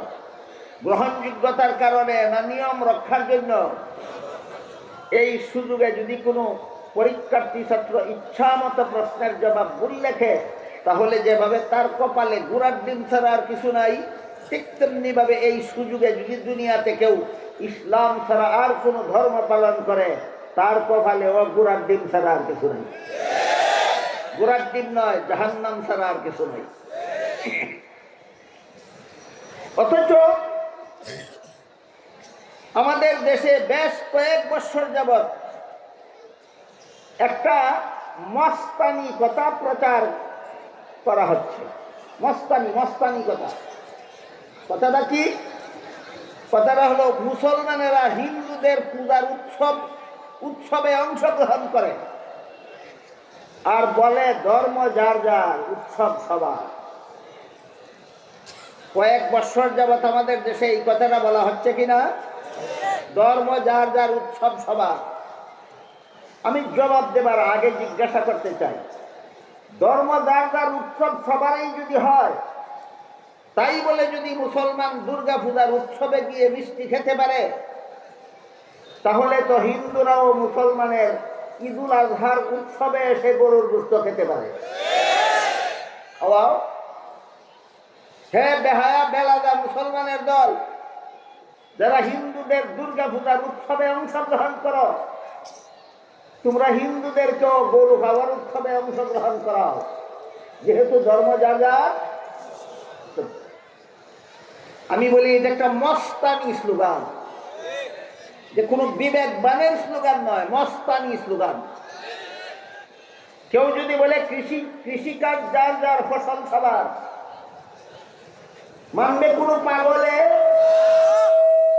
গ্রহণযোগ্যতার কারণে না নিয়ম রক্ষার জন্য। এই সুযোগে যদি কোনো পরীক্ষার্থী ছাত্র ইচ্ছা মতো প্রশ্নের জবাব ভুল লেখে, তাহলে যেভাবে তার কপালে গুড়ার ডিম ছাড়া আর কিছু নাই, ঠিক তেমনি ভাবে এই সুযোগে যদি দুনিয়াতে কেউ ইসলাম ছাড়া আর কোনো ধর্ম পালন করে, তার কপালে ও গুড়ার ডিম ছাড়া আর কিছু নাই। গুড়ার ডিম নয়, জাহান্নাম ছাড়া আর কিছু নাই। অথচ আমাদের দেশে বেশ কয়েক বছর যাবৎ একটা মস্তানি কথা প্রচার করা হচ্ছে। মস্তানি কথা। কথাটা কি? কথাটা হলো, মুসলমানেরা হিন্দুদের পূজার উৎসবে অংশগ্রহণ করে আর বলে ধর্ম যার যার, উৎসব সবার। কয়েক বছর যাবৎ আমাদের দেশে এই কথাটা বলা হচ্ছে কিনা? ধর্ম যার যার, উৎসব সবার। আমি জবাব দেবার আগে জিজ্ঞাসা করতে চাই, ধর্ম যার যার, উৎসব সবারই যদি হয়, তাই বলে যদি মুসলমান দুর্গা পূজার উৎসবে গিয়ে মিষ্টি খেতে পারে, তাহলে তো হিন্দুরাও মুসলমানের ঈদুল আজহার উৎসবে এসে গরুর গোশত খেতে পারে। হে বেহায়া বেলাদা মুসলমানের দল, যারা হিন্দুদের দুর্গা পূজার উৎসবে অংশগ্রহণ করো, তোমরা হিন্দুদেরকেও গরু খাওয়ার উৎসবে অংশগ্রহণ করাও, যেহেতু ধর্ম যার যার। আমি বলি এটা একটা মস্তানি স্লোগান, যে কোনো বিবেকবানের স্লোগান নয়, মস্তানি স্লোগান। কেউ যদি বলে কৃষিকাজ যার যার, ফসল সবার, মানবে কোনো পাগলে?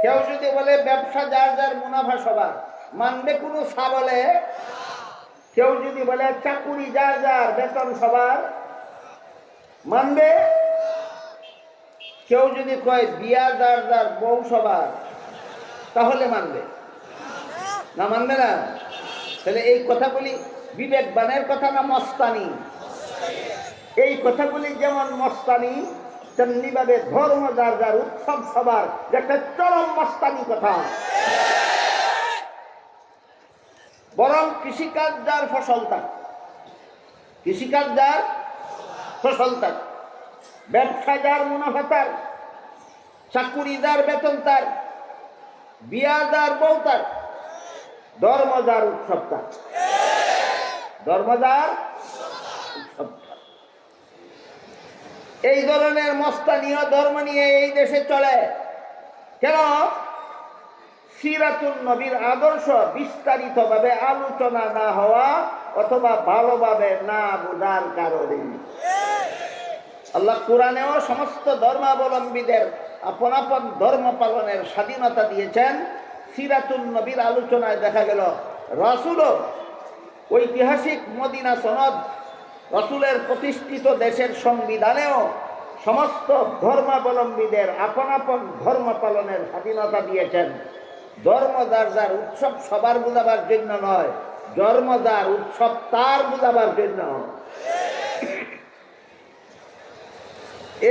কেউ যদি বলে ব্যবসা যার যার, মুনাফা সবার, মানবে কোনো ছাগলে? কেউ যদি বলে চাকুরি যার যার, বেতন সবার, মানবে? কেউ যদি কয় বিয়া যার যার, বউ সবার, তাহলে মানবে? না, মানবে না। তাহলে এই কথাগুলি বিবেকবানের কথা না মস্তানি? এই কথাগুলি যেমন মস্তানি, তেমনি ভাবে ধর্ম যার যার, উৎসব সবার, একটা চরম মস্তানি কথা। বরং কৃষিকাজ যার, ফসল তার, কৃষিকাজ যার, ফসল তার, ব্যবসা যার, মুনাফা তার, চাকুরি যার, বেতন তার, বিয়া যার, বউ তার, ধর্ম যার, উৎসব তার। ধর্ম যার, উৎসব তার। এই ধরনের মস্তানীয় ধর্ম নিয়ে এই দেশে চলে কেন? সিরাতুন নবীর আদর্শ বিস্তারিত ভাবে আলোচনা না হওয়া অথবা ভালোভাবে না বোঝার কারণে। আল্লাহ কোরআনেও সমস্ত ধর্মাবলম্বীদের আপন আপন ধর্ম পালনের স্বাধীনতা দিয়েছেন। সিরাতুন নবীর আলোচনায় দেখা গেল রাসূলও ঐতিহাসিক মদিনা সনদ, রাসূলের প্রতিষ্ঠিত দেশের সংবিধানেও সমস্ত ধর্মাবলম্বীদের আপন আপন ধর্ম পালনের স্বাধীনতা দিয়েছেন। ধর্ম যার যার, উৎসব সবার বুঝাবার জন্য নয়, ধর্ম যার, উৎসব তার বুঝাবার জন্য।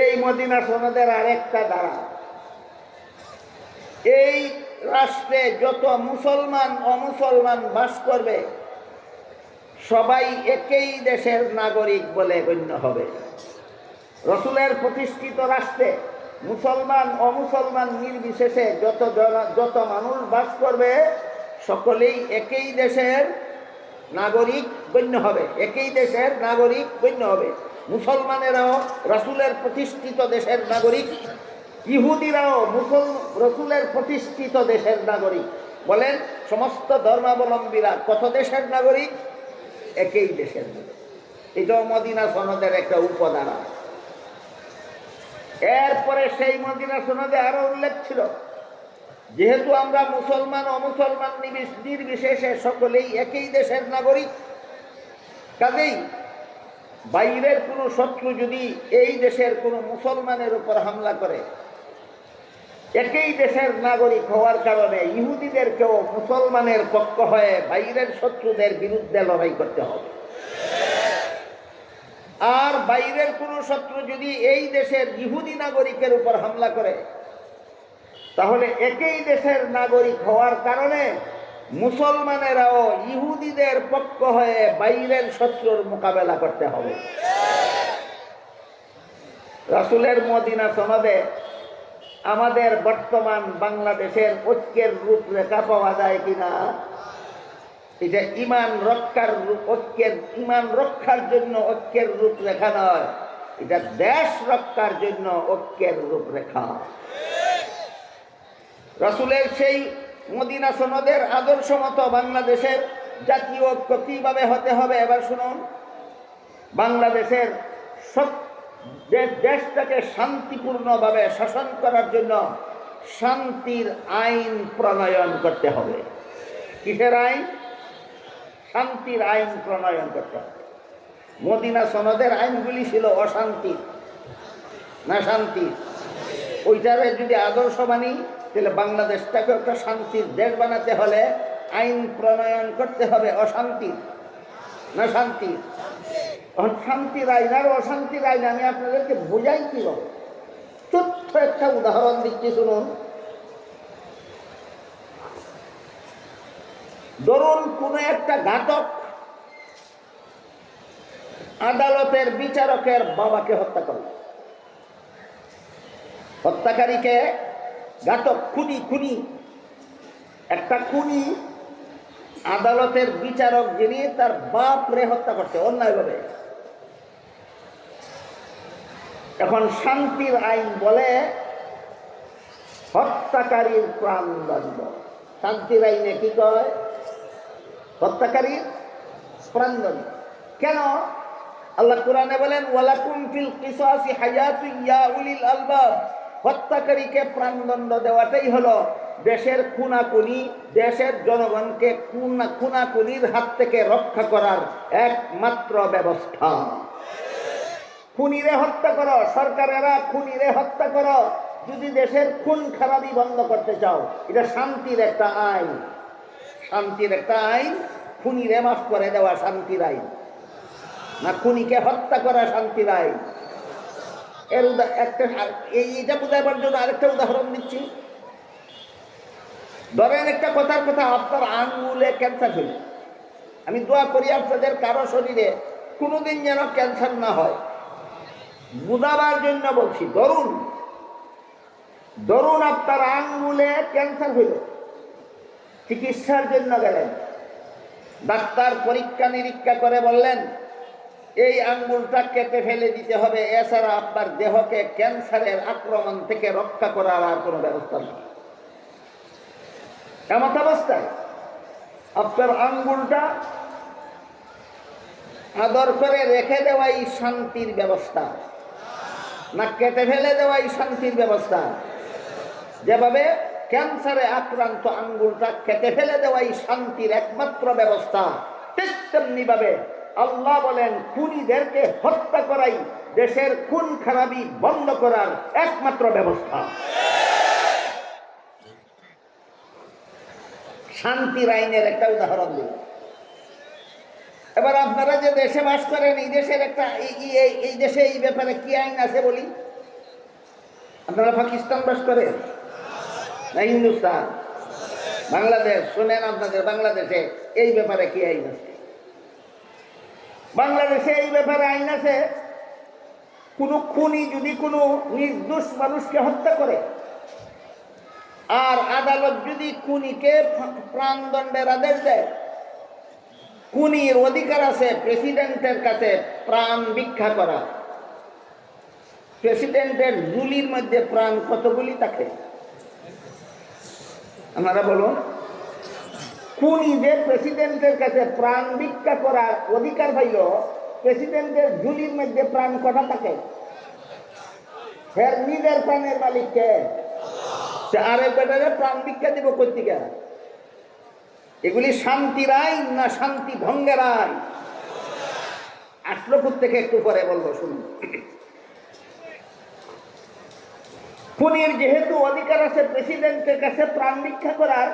এই মদিনা সনদের আরেকটা ধারা, এই রাষ্ট্রে যত মুসলমান অমুসলমান বাস করবে, সবাই একই দেশের নাগরিক বলে গণ্য হবে। রাসূলের প্রতিষ্ঠিত রাষ্ট্রে মুসলমান অমুসলমান নির্বিশেষে যত মানুষ বাস করবে, সকলেই একই দেশের নাগরিক গণ্য হবে, একই দেশের নাগরিক গণ্য হবে। মুসলমানেরাও রাসূলের প্রতিষ্ঠিত দেশের নাগরিক, ইহুদিরাও রাসূলের প্রতিষ্ঠিত দেশের নাগরিক। বলেন, সমস্ত ধর্মাবলম্বীরা কত দেশের নাগরিক? একই দেশের নাগরিক। এটাও মদিনা সনদের একটা উপধারা। এরপরে সেই মদিনা সনদে আরো উল্লেখ ছিল, যেহেতু আমরা মুসলমান অমুসলমান নির্বিশেষে সকলেই একই দেশের নাগরিক, কাজেই বাইরের কোনো শত্রু যদি এই দেশের কোনো মুসলমানের উপর হামলা করে, একই দেশের নাগরিক হওয়ার কারণে ইহুদিদেরকেও মুসলমানের পক্ষ হয়ে বাইরের শত্রুদের বিরুদ্ধে লড়াই করতে হবে। আর বাইরের কোনো শত্রু যদি এই দেশের ইহুদি নাগরিকের উপর হামলা করে, তাহলে একই দেশের নাগরিক হওয়ার কারণে মুসলমানেরাও ইহুদিদের পক্ষ হয়ে বাইরের শত্রুর মোকাবেলা করতে হবে। রাসূলের মদিনা সনদে আমাদের বর্তমান বাংলাদেশের ঐক্যের রূপরেখা পাওয়া যায় কিনা? এটা ইমান রক্ষার জন্য ঐক্যের রূপরেখা নয়, এটা দেশ রক্ষার জন্য ঐক্যের রূপরেখা। রাসূলের সেই মদিনা সনদের আদর্শ মতো বাংলাদেশের জাতীয় ঐক্য কিভাবে হতে হবে এবার শুনুন। বাংলাদেশের দেশটাকে শান্তিপূর্ণভাবে শাসন করার জন্য শান্তির আইন প্রণয়ন করতে হবে। কিসের আইন? শান্তির আইন প্রণয়ন করতে হবে। মদিনা সনদের আইনগুলি ছিল অশান্তি না শান্তি? ওইটারে যদি আদর্শ মানি, তাহলে বাংলাদেশটাকে একটা শান্তির দেশ বানাতে হলে আইন প্রণয়ন করতে হবে অশান্তি না শান্তি? শান্তির আইন আর অশান্তির আইন আমি আপনাদেরকে বোঝাই কি হবে। ছোট্ট একটা উদাহরণ দিচ্ছি শুনুন। ধরুন কোন একটা ঘাতক আদালতের বিচারকের বাবাকে হত্যা করল। হত্যাকারীকে ঘাতক খুনি একটা খুনি আদালতের বিচারক যিনি তার বাপ রে হত্যা করছে অন্যায়ভাবে। এখন শান্তির আইন বলে হত্যাকারীর প্রাণদণ্ড। শান্তির আইনে কি কয়? হত্যাকারীর প্রাণদণ্ড। কেন? আল্লাহ কোরআনে বলেন ওয়ালাকুম ফিল কিসাসি হায়াতুন ইয়া উলিল আলবাব। হত্যাকারীকে প্রাণদণ্ড দেওয়াটাই হলো দেশের খুনাখুনি, দেশের জনগণকে খুনাখুনির হাত থেকে রক্ষা করার একমাত্র ব্যবস্থা। খুনিরে হত্যা করো, সরকারেরা খুনিরে হত্যা করো যদি দেশের খুন খারাপি বন্ধ করতে চাও। এটা শান্তির একটা আইন। শান্তির একটা আইন। খুনিরে মাফ করে দেওয়া শান্তির আইন না খুনিকে হত্যা করা শান্তির আইন? এর এইটা বোঝাবার জন্য আরেকটা উদাহরণ দিচ্ছি। ধরেন একটা কথার কথা, আপনার আঙ্গুলে ক্যান্সার হইল। আমি দোয়া করি আপনাদের কারো শরীরে কোনোদিন যেন ক্যান্সার না হয়, বুঝাবার জন্য বলছি। ধরুন আপনার আঙ্গুলে ক্যান্সার হইল, চিকিৎসার জন্য গেলেন, ডাক্তার পরীক্ষা নিরীক্ষা করে বললেন এই আঙ্গুলটা কেটে ফেলে দিতে হবে, এছাড়া আপনার দেহকে ক্যান্সারের আক্রমণ থেকে রক্ষা করার আর কোনো ব্যবস্থা নেই। এমন অবস্থায় আপনার আঙ্গুলটা আদর করে রেখে দেওয়াই শান্তির ব্যবস্থা না কেটে ফেলে দেওয়াই শান্তির ব্যবস্থা? যেভাবে ক্যান্সারে আক্রান্ত আঙ্গুলটা কেটে ফেলে দেওয়াই শান্তির একমাত্র ব্যবস্থা, ঠিক তেমনি ভাবে আল্লাহ বলেন খুনিদেরকে হত্যা করাই দেশের খুন খারাপি বন্ধ করার একমাত্র ব্যবস্থা। শান্তির আইনের একটা উদাহরণ দিই। এবার আপনারা যে দেশে বাস করেন, এই দেশের একটা এই দেশে এই ব্যাপারে কি আইন আছে বলি? আপনারা পাকিস্তান বাস করেন না হিন্দুস্তান? বাংলাদেশ শোনেন, আপনাদের বাংলাদেশে এই ব্যাপারে কি আইন আছে? বাংলাদেশে এই ব্যাপারে আইন আছে, কোন খুনি যদি কোনো নির্দোষ মানুষকে হত্যা করে আর আদালত যদি খুনিকে প্রাণদণ্ডের আদেশ দেয়, খুনির অধিকার আছে প্রেসিডেন্টের কাছে প্রাণ ভিক্ষা করা। প্রেসিডেন্টের ঝুলির মধ্যে প্রাণ কতগুলি থাকে আপনারা বলুন? খুনি যে প্রেসিডেন্টের কাছে প্রাণ ভিক্ষা করার অধিকার পাইল, প্রেসিডেন্টের ঝুলির মধ্যে প্রাণ কটা থাকে? নিজের প্রাণের মালিককে আরেক বেটারে প্রাণ ভিক্ষা দিব কর্তিকা? এগুলি শান্তির আইন না শান্তি ভঙ্গের আইন? আসলো থেকে একটু পরে বলবো, শুনুন। খুনির যেহেতু অধিকার আছে প্রেসিডেন্টের কাছে প্রাণ ভিক্ষা করার,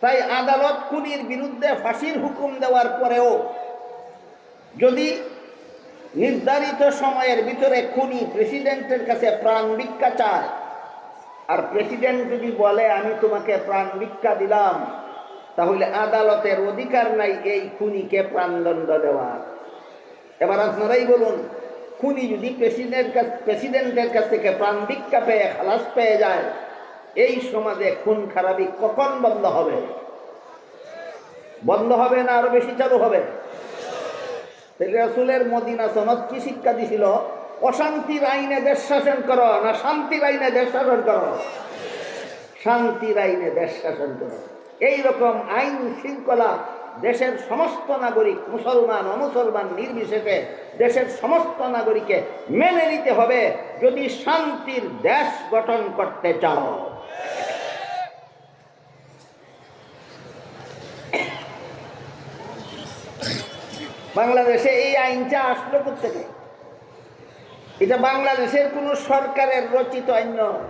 তাই আদালত খুনির বিরুদ্ধে ফাঁসির হুকুম দেওয়ার পরেও যদি নির্ধারিত সময়ের ভিতরে খুনি প্রেসিডেন্টের কাছে প্রাণ ভিক্ষা চায়, আর প্রেসিডেন্ট যদি বলে আমি তোমাকে প্রাণ ভিক্ষা দিলাম, তাহলে আদালতের অধিকার নাই এই খুনিকে প্রাণদণ্ড দেওয়ার। এবার আপনারাই বলুন, খুনি যদি প্রেসিডেন্টের কাছ থেকে প্রাণ ভিক্ষা পেয়ে খালাস পেয়ে যায়, এই সমাজে খুন খারাপি কখন বন্ধ হবে? বন্ধ হবে না আরো বেশি চালু হবে? রাসূলের মদিনা সনদ কি শিক্ষা দিছিল? অশান্তির আইনে দেশ শাসন করো না শান্তির আইনে দেশ শাসন করো? শান্তির আইনে দেশ শাসন করো। এইরকম আইন শৃঙ্খলা দেশের সমস্ত নাগরিক, মুসলমান অমুসলমান নির্বিশেষে দেশের সমস্ত নাগরিককে মেনে নিতে হবে যদি শান্তির দেশ গঠন করতে চাও। বাংলাদেশে এই আইনটা আসলো কোথেকে? এটা বাংলাদেশের কোন সরকারের রচিত আইন নয়।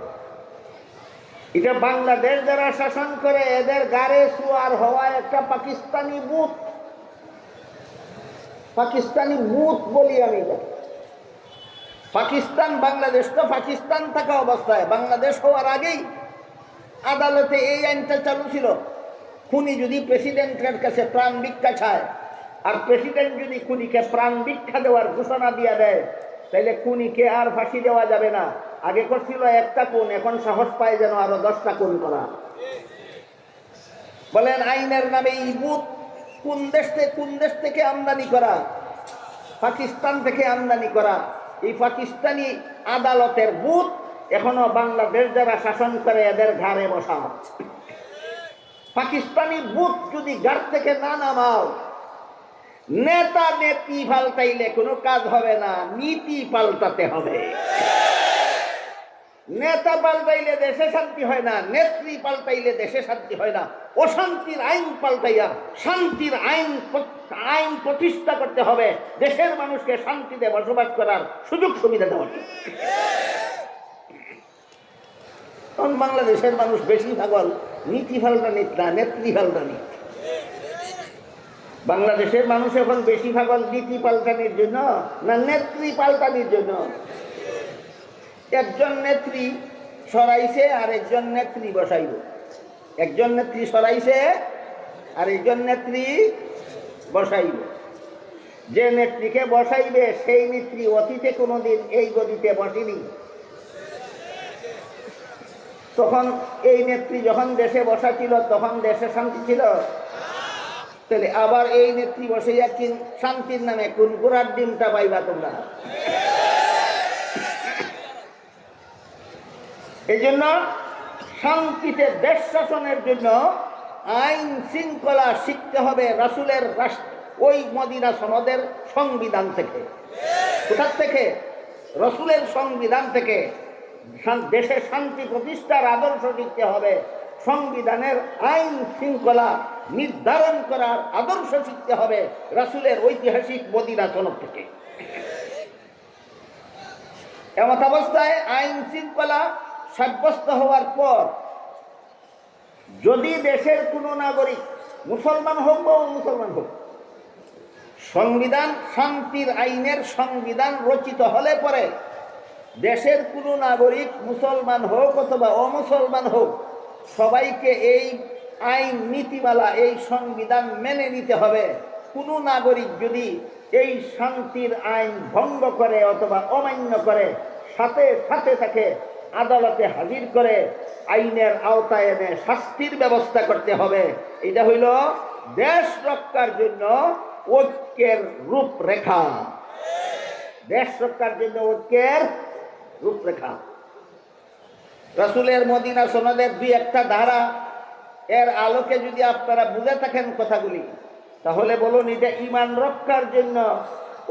এটা বাংলাদেশ যারা শাসন করে এদের গাড়ে সুয়ার হওয়া একটা পাকিস্তানি বুথ। পাকিস্তানি বুথ বলি আমি। পাকিস্তান, বাংলাদেশ তো পাকিস্তান থাকা অবস্থায়, বাংলাদেশ হওয়ার আগেই আদালতে এই আইনটা চালু ছিল। খুনি যদি প্রেসিডেন্টের কাছে প্রাণ ভিক্ষা চায়, আর প্রেসিডেন্ট যদি খুনিকে প্রাণ ভিক্ষা দেওয়ার ঘোষণা দিয়ে দেয়, তাহলে খুনিকে আর ফাঁসি দেওয়া যাবে না। আগে করছিল একটা খুন, এখন সাহস পায় যেন আরো 10টা খুন করা। বলেন আইনের নামে এই বুথ কোন দেশ থেকে আমদানি করা? পাকিস্তান থেকে আমদানি করা। এই পাকিস্তানি আদালতের বুথ এখনো বাংলাদেশ যারা শাসন করে এদের ঘাড়ে বসা। পাকিস্তানি বুথ যদি ঘাট থেকে না নামাও, নেতা নেত্রী পাল্টাইলে কোনো কাজ হবে না, নীতি পাল্টাতে হবে। নেতা পাল্টাইলে দেশে শান্তি হয় না, নেত্রী পাল্টাইলে দেশে শান্তি হয় না। অশান্তির আইন পাল্টাইয়া শান্তির আইন প্রতিষ্ঠা করতে হবে, দেশের মানুষকে শান্তিতে বসবাস করার সুযোগ সুবিধা দেওয়া। কারণ বাংলাদেশের মানুষ বেশি ভাগল নীতি পাল্টানি না নেত্রী পাল্টানি। বাংলাদেশের মানুষ এখন বেশি ভাগল নীতি পাল্টানির জন্য না নেত্রী পাল্টানির জন্য। একজন নেত্রী সরাইছে আর একজন নেত্রী বসাইব। একজন নেত্রী সরাইছে আর একজন নেত্রী বসাইব। যে নেত্রীকে বসাইবে সেই নেত্রী অতীতে কোনোদিন এই গদিতে বসেনি। তখন এই নেত্রী যখন দেশে বসা ছিল তখন দেশে শান্তি ছিল? তাহলে আবার এই নেত্রী বসে যাচ্ছি শান্তির নামে কোন গোড়ার ডিমটা পাইবা তোমরা? এই জন্য শান্তিতে দেশ শাসনের জন্য আইন শৃঙ্খলা শিখতে হবে রাসূলের ওই মদিনা সনদের সংবিধান থেকে। কোথার থেকে? রাসূলের সংবিধান থেকে। দেশে শান্তি প্রতিষ্ঠার আদর্শ শিখতে হবে, সংবিধানের আইন শৃঙ্খলা নির্ধারণ করার আদর্শ শিখতে হবে রাসূলের ঐতিহাসিক মদিনা সনদ থেকে। এমত অবস্থায় আইন শৃঙ্খলা সাব্যস্ত হওয়ার পর যদি দেশের কোন নাগরিক মুসলমান হোক বা মুসলমান হোক, সংবিধান শান্তির আইনের সংবিধান রচিত হলে পরে দেশের কোন নাগরিক মুসলমান হোক অথবা অমুসলমান হোক, সবাইকে এই আইন নীতিমালা এই সংবিধান মেনে নিতে হবে। কোন নাগরিক যদি এই শান্তির আইন ভঙ্গ করে অথবা অমান্য করে, সাথে সাথে তাকে আদালতে হাজির করে আইনের আওতায় এনে শাস্তির ব্যবস্থা করতে হবে। এটা হইল দেশ রক্ষার জন্য ঐক্যের রূপরেখা। দেশ রক্ষার জন্য ঐক্যের রূপরেখা। রাসূলের মদিনা সনদের 2-1টা ধারা এর আলোকে যদি আপনারা বুঝে থাকেন কথাগুলি, তাহলে বলুন এটা ঈমান রক্ষার জন্য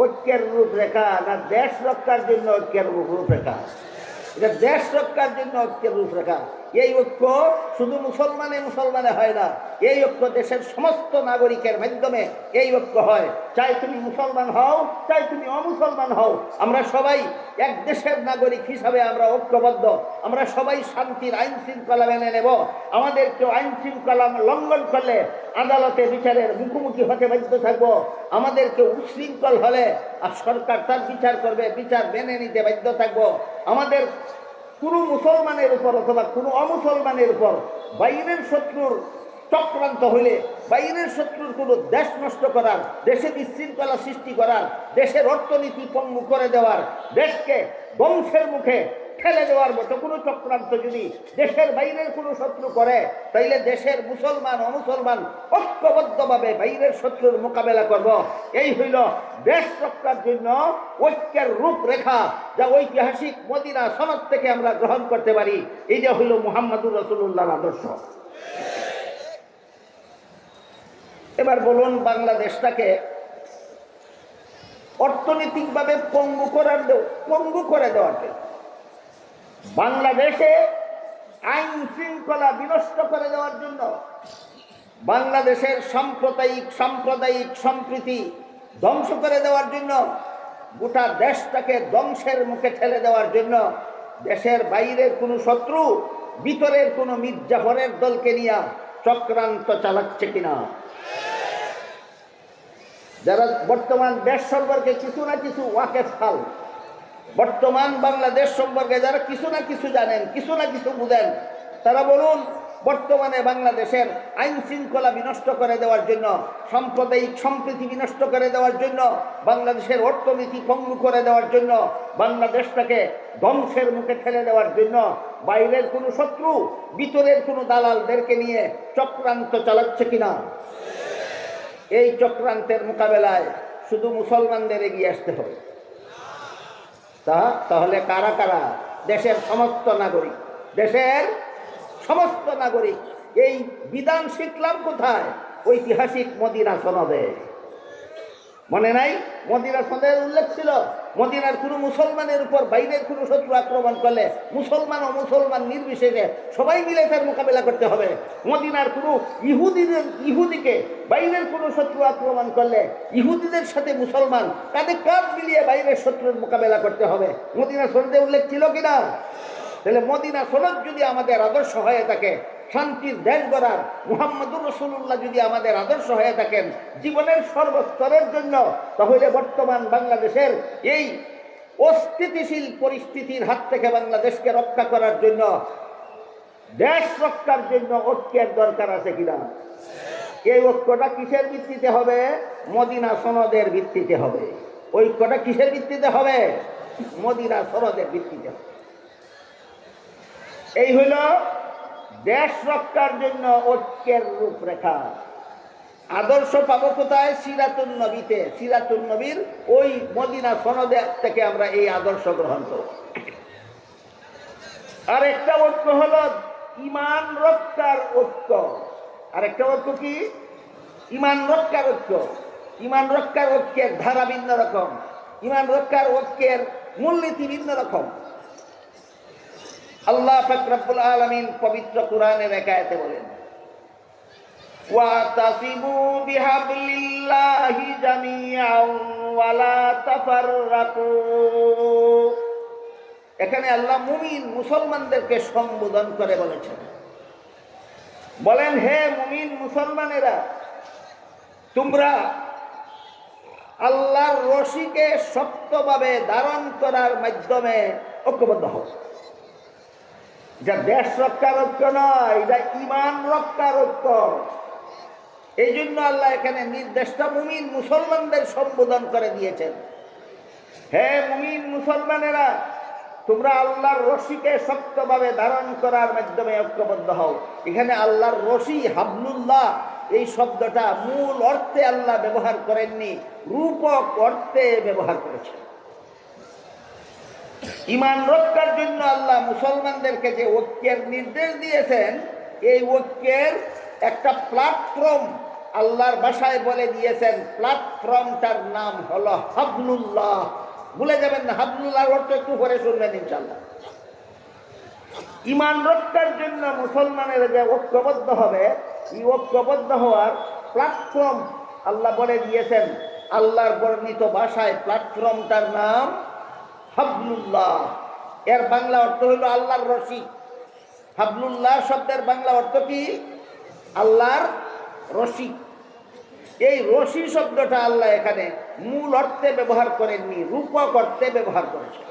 ঐক্যের রূপরেখা না দেশ রক্ষার জন্য ঐক্যের রূপরেখা? এটা দেশ রক্ষার জন্য ঐক্যের রূপরেখা। এই ঐক্য শুধু মুসলমানে মুসলমানে হয় না, এই ঐক্য দেশের সমস্ত নাগরিকের মাধ্যমে এই ঐক্য হয়। চাই তুমি মুসলমান হও, চাই তুমি অমুসলমান হও, আমরা সবাই এক দেশের নাগরিক হিসাবে আমরা ঐক্যবদ্ধ। আমরা সবাই শান্তির আইন শৃঙ্খলা মেনে নেব। আমাদের কেউ আইন শৃঙ্খলা লঙ্ঘন করলে আদালতে বিচারের মুখোমুখি হতে বাধ্য থাকবো। আমাদের কেউ উশৃঙ্খল হলে আর সরকার তার বিচার করবে, বিচার মেনে নিতে বাধ্য থাকবো। আমাদের কোনো মুসলমানের উপর অথবা কোনো অমুসলমানের উপর বাইরের শত্রুর চক্রান্ত হইলে, বাইরের শত্রুর কোনো দেশ নষ্ট করার, দেশে বিশৃঙ্খলা সৃষ্টি করার, দেশের অর্থনীতি পঙ্গু করে দেওয়ার, দেশকে ধ্বংসের মুখে ঠেলে দেওয়ার মতো কোনো চক্রান্ত যদি দেশের বাইরের কোনো শত্রু করে, তাইলে দেশের মুসলমান অমুসলমান ঐক্যবদ্ধভাবে বাইরের শত্রুর মোকাবেলা করব। এই হইল দেশ রক্ষার জন্য ঐক্যের রূপরেখা, যা ঐতিহাসিক মদিনা সনদ থেকে আমরা গ্রহণ করতে পারি। এই যে হইল মুহাম্মদুর রাসূলুল্লাহর আদর্শ। এবার বলুন, বাংলাদেশটাকে অর্থনৈতিকভাবে পঙ্গু করে দেওয়ার, বাংলাদেশে আইন শৃঙ্খলা বিনষ্ট করে দেওয়ার জন্য, বাংলাদেশের সাম্প্রদায়িক সম্প্রীতি ধ্বংস করে দেওয়ার জন্য, গোটা দেশটাকে ধ্বংসের মুখে ঠেলে দেওয়ার জন্য দেশের বাইরের কোনো শত্রু ভিতরের কোনো মির্জাফরের দলকে নিয়ে চক্রান্ত চালাচ্ছে কিনা? যারা বর্তমান দেশ সম্পর্কে কিছু না কিছু ওয়াকেফাল, বর্তমান বাংলাদেশ সম্পর্কে যারা কিছু না কিছু জানেন, কিছু না কিছু বুঝেন, তারা বলুন, বর্তমানে বাংলাদেশের আইন শৃঙ্খলা বিনষ্ট করে দেওয়ার জন্য, সাম্প্রদায়িক সম্প্রীতি বিনষ্ট করে দেওয়ার জন্য, বাংলাদেশের অর্থনীতি পঙ্গু করে দেওয়ার জন্য, বাংলাদেশটাকে ধ্বংসের মুখে ঠেলে দেওয়ার জন্য বাইরের কোনো শত্রু ভিতরের কোনো দালালদেরকে নিয়ে চক্রান্ত চালাচ্ছে কিনা? এই চক্রান্তের মোকাবেলায় শুধু মুসলমানদের এগিয়ে আসতে হবে। তাহলে কারা কারা? দেশের সমস্ত নাগরিক, দেশের সমস্ত নাগরিক। এই বিধান শিখলাম কোথায়? ঐতিহাসিক মদিনা সনদে। মনে নাই? মদিনা সনদের উল্লেখ ছিল, মদিনার কোনো মুসলমানের উপর বাইরের কোনো শত্রু আক্রমণ করলে মুসলমান ও মুসলমান নির্বিশেষে সবাই মিলে তার মোকাবেলা করতে হবে। মদিনার কোনো ইহুদিকে বাইরের কোনো শত্রু আক্রমণ করলে ইহুদিদের সাথে মুসলমান কাঁধে কাঁধ মিলিয়ে বাইরের শত্রুর মোকাবেলা করতে হবে। মদিনা সনদে উল্লেখ ছিল কিনা? তাহলে মদিনা সনদ যদি আমাদের আদর্শ হয়ে থাকে, শান্তির দেশ গড়ার মুহাম্মদুর রাসূলুল্লাহ যদি আমাদের আদর্শ হয়ে থাকেন জীবনের সর্বস্তরের জন্য, তাহলে বর্তমান বাংলাদেশের এই অস্থিতিশীল পরিস্থিতির হাত থেকে বাংলাদেশকে রক্ষা করার জন্য, দেশ রক্ষার জন্য ঐক্যের দরকার আছে কিনা? এই ঐক্যটা কিসের ভিত্তিতে হবে? মদিনা সনদের ভিত্তিতে হবে। ঐক্যটা কিসের ভিত্তিতে হবে? মদিনা সনদের ভিত্তিতে হবে। এই হইল দেশ রক্ষার জন্য ঐক্যের রূপরেখা। আদর্শ পাবো কোথায়? সিরাতুন নবীতে। সিরাতুন নবীর ওই মদিনা সনদে থেকে আমরা এই আদর্শ গ্রহণ করব। আর একটা ঐক্য হলো ঈমান রক্ষার ঐক্য। আর একটা ঐক্য কি? ঈমান রক্ষার ঐক্য। ঈমান রক্ষার ঐক্যের ধারা ভিন্ন রকম, ঈমান রক্ষার ঐক্যের মূলনীতি ভিন্ন রকম। আল্লাহ পাক রব্বুল আলামিন পবিত্র কোরআনের এক আয়াতে বলেন, ওয়াতাসিমু বিহাবলিল্লাহি জামিআন ওয়া লা তাফাররাকু। এখানে আল্লাহ মুমিন মুসলমানদেরকে সম্বোধন করে বলেছেন, বলেন, হে মুমিন মুসলমানেরা, তোমরা আল্লাহর রশিকে শক্তভাবে ধারণ করার মাধ্যমে ঐক্যবদ্ধ হও। যা দেশ রক্ষার ঐক্য নয়, এটা ঈমান রক্ষার ঐক্য। এই জন্য আল্লাহ এখানে নির্দেশটা মুমিন মুসলমানদের সম্বোধন করে দিয়েছেন। হে মুমিন মুসলমানেরা, তোমরা আল্লাহর রশিকে শক্তভাবে ধারণ করার মাধ্যমে ঐক্যবদ্ধ হও। এখানে আল্লাহর রশি, হাবলুল্লাহ, এই শব্দটা মূল অর্থে আল্লাহ ব্যবহার করেননি, রূপক অর্থে ব্যবহার করেছেন। ঈমান রক্ষার জন্য আল্লাহ মুসলমানদেরকে যে ঐক্যের নির্দেশ দিয়েছেন, এই ঐক্যের একটা প্ল্যাটফর্ম আল্লাহর ভাষায় বলে দিয়েছেন। প্ল্যাটফর্মটার নাম হলো হাবলুল্লাহ। ভুলে যাবেন না, হাবলুল্লাহর অর্থ একটু পরে শুনবেন ইনশাআল্লাহ। ইমান রক্ষার জন্য মুসলমানের যে ঐক্যবদ্ধ হবে, এই ঐক্যবদ্ধ হওয়ার প্ল্যাটফর্ম আল্লাহ বলে দিয়েছেন। আল্লাহর বর্ণিত ভাষায় প্ল্যাটফর্মটার নাম হাবলুল্লাহ। এর বাংলা অর্থ হইল আল্লাহর রশি। হাবলুল্লাহ শব্দের বাংলা অর্থ কি? আল্লাহর রশি। এই রশি শব্দটা আল্লাহ এখানে মূল অর্থে ব্যবহার করেননি, রূপক অর্থে ব্যবহার করেছেন।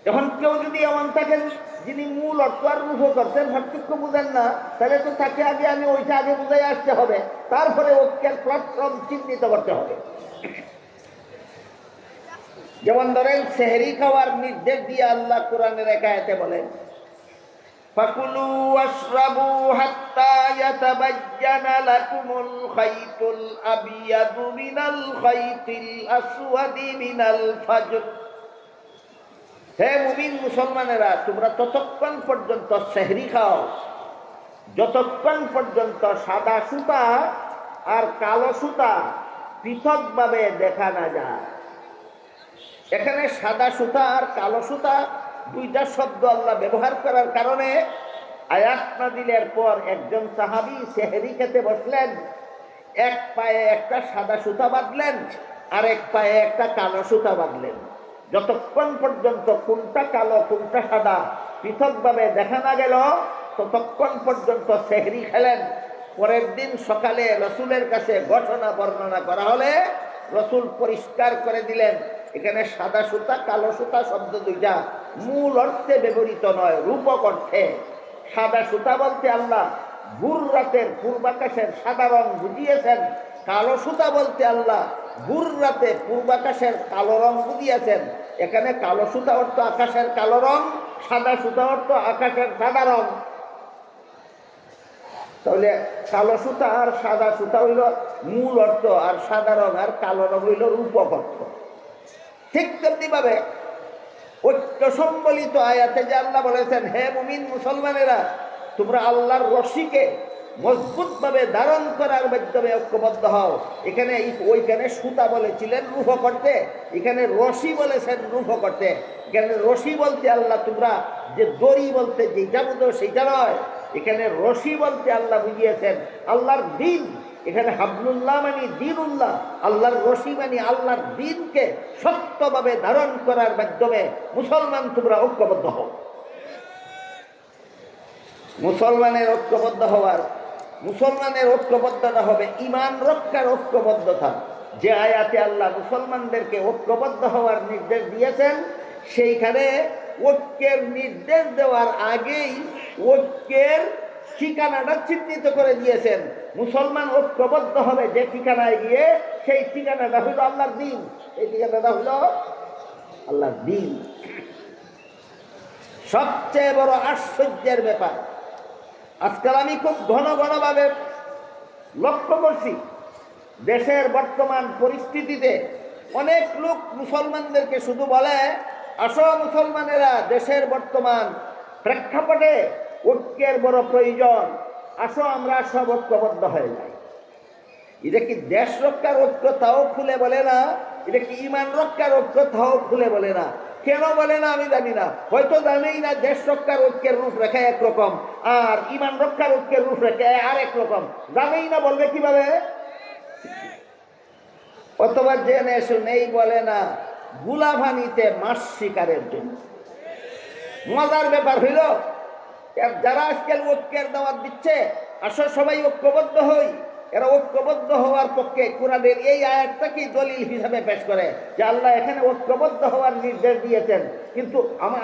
যখন কেউ যদি এমন থাকেন যিনি মূল অর্থ আর রূপক অর্থের পার্থক্য বুঝেন না, তাহলে তো তাকে আগে আমি ওইটা আগে বুঝাই আসতে হবে, তারপরে ঐক্যের প্ল্যাটফর্ম চিহ্নিত করতে হবে। যেমন ধরেন সেহরি খাওয়ার নির্দেশ দিয়ে আল্লাহ কোরআনের এক আয়াতে বলেন, ফাকুলু ওয়াশরাবু হাত্তা ইয়াতাবায়্যানা লাকুমুল খাইতুল আবিয়াদু মিনাল খাইতিল আসওয়াদি মিনাল ফাজর। হে মুমিন মুসলমানেরা, তোমরা ততক্ষণ পর্যন্ত সেহরি খাও যতক্ষণ পর্যন্ত সাদা সুতা আর কালো সুতা পৃথকভাবে দেখা না যায়। এখানে সাদা সুতা আর কালো সুতা দুইটা শব্দ আল্লাহ ব্যবহার করার কারণে আয়াত নাযিলের পর একজন সাহাবী সেহরি খেতে বসলেন, এক পায়ে একটা সাদা সুতা বাঁধলেন আর এক পায়ে একটা কালো সুতা বাঁধলেন। যতক্ষণ পর্যন্ত কোনটা কালো কোনটা সাদা পৃথকভাবে দেখা না গেল ততক্ষণ পর্যন্ত সেহরি খেলেন। পরের দিন সকালে রসুলের কাছে ঘটনা বর্ণনা করা হলে রসুল পরিষ্কার করে দিলেন, এখানে সাদা সুতা কালো সুতা শব্দ দুইটা মূল অর্থে ব্যবহৃত নয়, রূপক অর্থে। সাদা সুতা বলতে আল্লাহ ভোর রাতের পূর্বাকাশের সাদা রং বুঝিয়েছেন, কালো সুতা বলতে আল্লাহ ভোর রাতে পূর্বাকাশের কালো রং বুঝিয়েছেন। এখানে কালো সুতা অর্থ আকাশের কালো রং, সাদা সুতা অর্থ আকাশের সাদা রং। তাহলে কালো সুতা আর সাদা সুতা হইল মূল অর্থ, আর সাদা রং আর কালো রং হইল রূপক অর্থ। ঠিক তেমনি ভাবে ঐক্য সম্বলিত আয়াতে যে আল্লাহ বলেছেন, হে মুমিন মুসলমানেরা, তোমরা আল্লাহর রশিকে মজবুত ভাবে ধারণ করার মাধ্যমে ঐক্যবদ্ধ হও। এখানে ওইখানে সুতা বলেছিলেন রূহ করতে, এখানে রশি বলেছেন রূহ করতে। এখানে রশি বলতে আল্লাহ তোমরা যে দড়ি বলতে যেটা বুঝো সেইটা নয়, এখানে রশি বলতে আল্লাহ বুঝিয়েছেন আল্লাহর দিন। এখানে হাবলুল্লাহ মানে দিনুল্লাহ, আল্লাহর রশি মানে আল্লাহর দিনকে সত্যভাবে ধারণ করার মাধ্যমে মুসলমান তোমরা ঐক্যবদ্ধ হও। মুসলমানের ঐক্যবদ্ধতা হবে ইমান রক্ষার ঐক্যবদ্ধতা। যে আয়াতে আল্লাহ মুসলমানদেরকে ঐক্যবদ্ধ হওয়ার নির্দেশ দিয়েছেন, সেইখানে ঐক্যের নির্দেশ দেওয়ার আগেই ঐক্যের ঠিকানাটা চিহ্নিত করে দিয়েছেন। মুসলমান ঐক্যবদ্ধ হবে যে ঠিকানায় গিয়ে, সেই ঠিকানাটা হইল আল্লাহর দিন। এই ঠিকানাটা হইল আল্লাহর দিন। সবচেয়ে বড় আশ্চর্যের ব্যাপার, আজকাল আমি খুব ঘন ভাবে লক্ষ্য করছি, দেশের বর্তমান পরিস্থিতিতে অনেক লোক মুসলমানদেরকে শুধু বলে, আসো মুসলমানেরা, দেশের বর্তমান প্রেক্ষাপটে ঐক্যের বড় প্রয়োজন, আসো আমরা সব ঐক্যবদ্ধ হয়ে যাই। এটা কি দেশ রক্ষার ঐক্য তাও খুলে বলে না, এটা কি ইমান রক্ষার ঐক্য তাও খুলে বলে না। কেন বলে না আমি জানি না, হয়তো জানেই না দেশ রক্ষার ঐক্যের রূপরেখা একরকম আর ইমান রক্ষার ঐক্যের রূপরেখা আর এক রকম, জানেই না, বলবে কিভাবে? অথবা জেনে শুনেই বলে না, গুলাভানিতে মাছ শিকারের জন্য। মজার ব্যাপার হইল, যারা আজকাল ঐক্যের দাওয়াত দিচ্ছে, আসো সবাই ঐক্যবদ্ধ হই, এরা ঐক্যবদ্ধ হওয়ার পক্ষে কোরআনের এই আয়াতটাকেই দলিল হিসাবে পেশ করে যে আল্লাহ এখানে ঐক্যবদ্ধ হওয়ার নির্দেশ দিয়েছেন। কিন্তু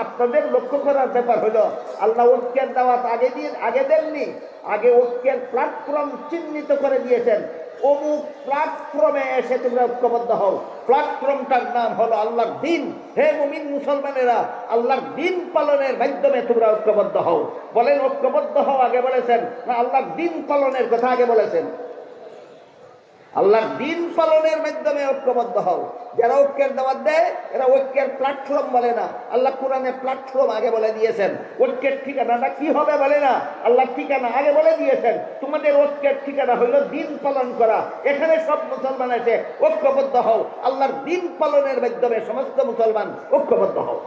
আপনাদের লক্ষ্য করার ব্যাপার হলো, আল্লাহ ঐক্যের দাওয়াত আগে দেননি, আগে ঐক্যের প্ল্যাটফর্ম চিহ্নিত করে দিয়েছেন। অমুক প্ল্যাটফর্মে এসে তোমরা ঐক্যবদ্ধ হও। প্ল্যাটফর্মটার নাম হলো আল্লাহর দিন। হে মুমিন মুসলমানেরা, আল্লাহর দিন পালনের মাধ্যমে তোমরা ঐক্যবদ্ধ হও। বলেন ঐক্যবদ্ধ হও আগে বলেছেন না আল্লাহর দিন পালনের কথা আগে বলেছেন? আল্লাহর দিন পালনের মাধ্যমে ঐক্যবদ্ধ হও। যারা ঐক্যের দাওয়াত দেয় এরা ঐক্যের প্ল্যাটফর্ম বলে না, আল্লাহ কোরআনে প্ল্যাটফর্ম আগে বলে দিয়েছেন। ঐক্যের ঠিকানাটা কি হবে বলে না, আল্লাহ ঠিকানা আগে বলে দিয়েছেন। তোমাদের ঐক্যের ঠিকানা হইল দিন পালন করা। এখানে সব মুসলমান এসে ঐক্যবদ্ধ হও, আল্লাহর দিন পালনের মাধ্যমে সমস্ত মুসলমান ঐক্যবদ্ধ হও।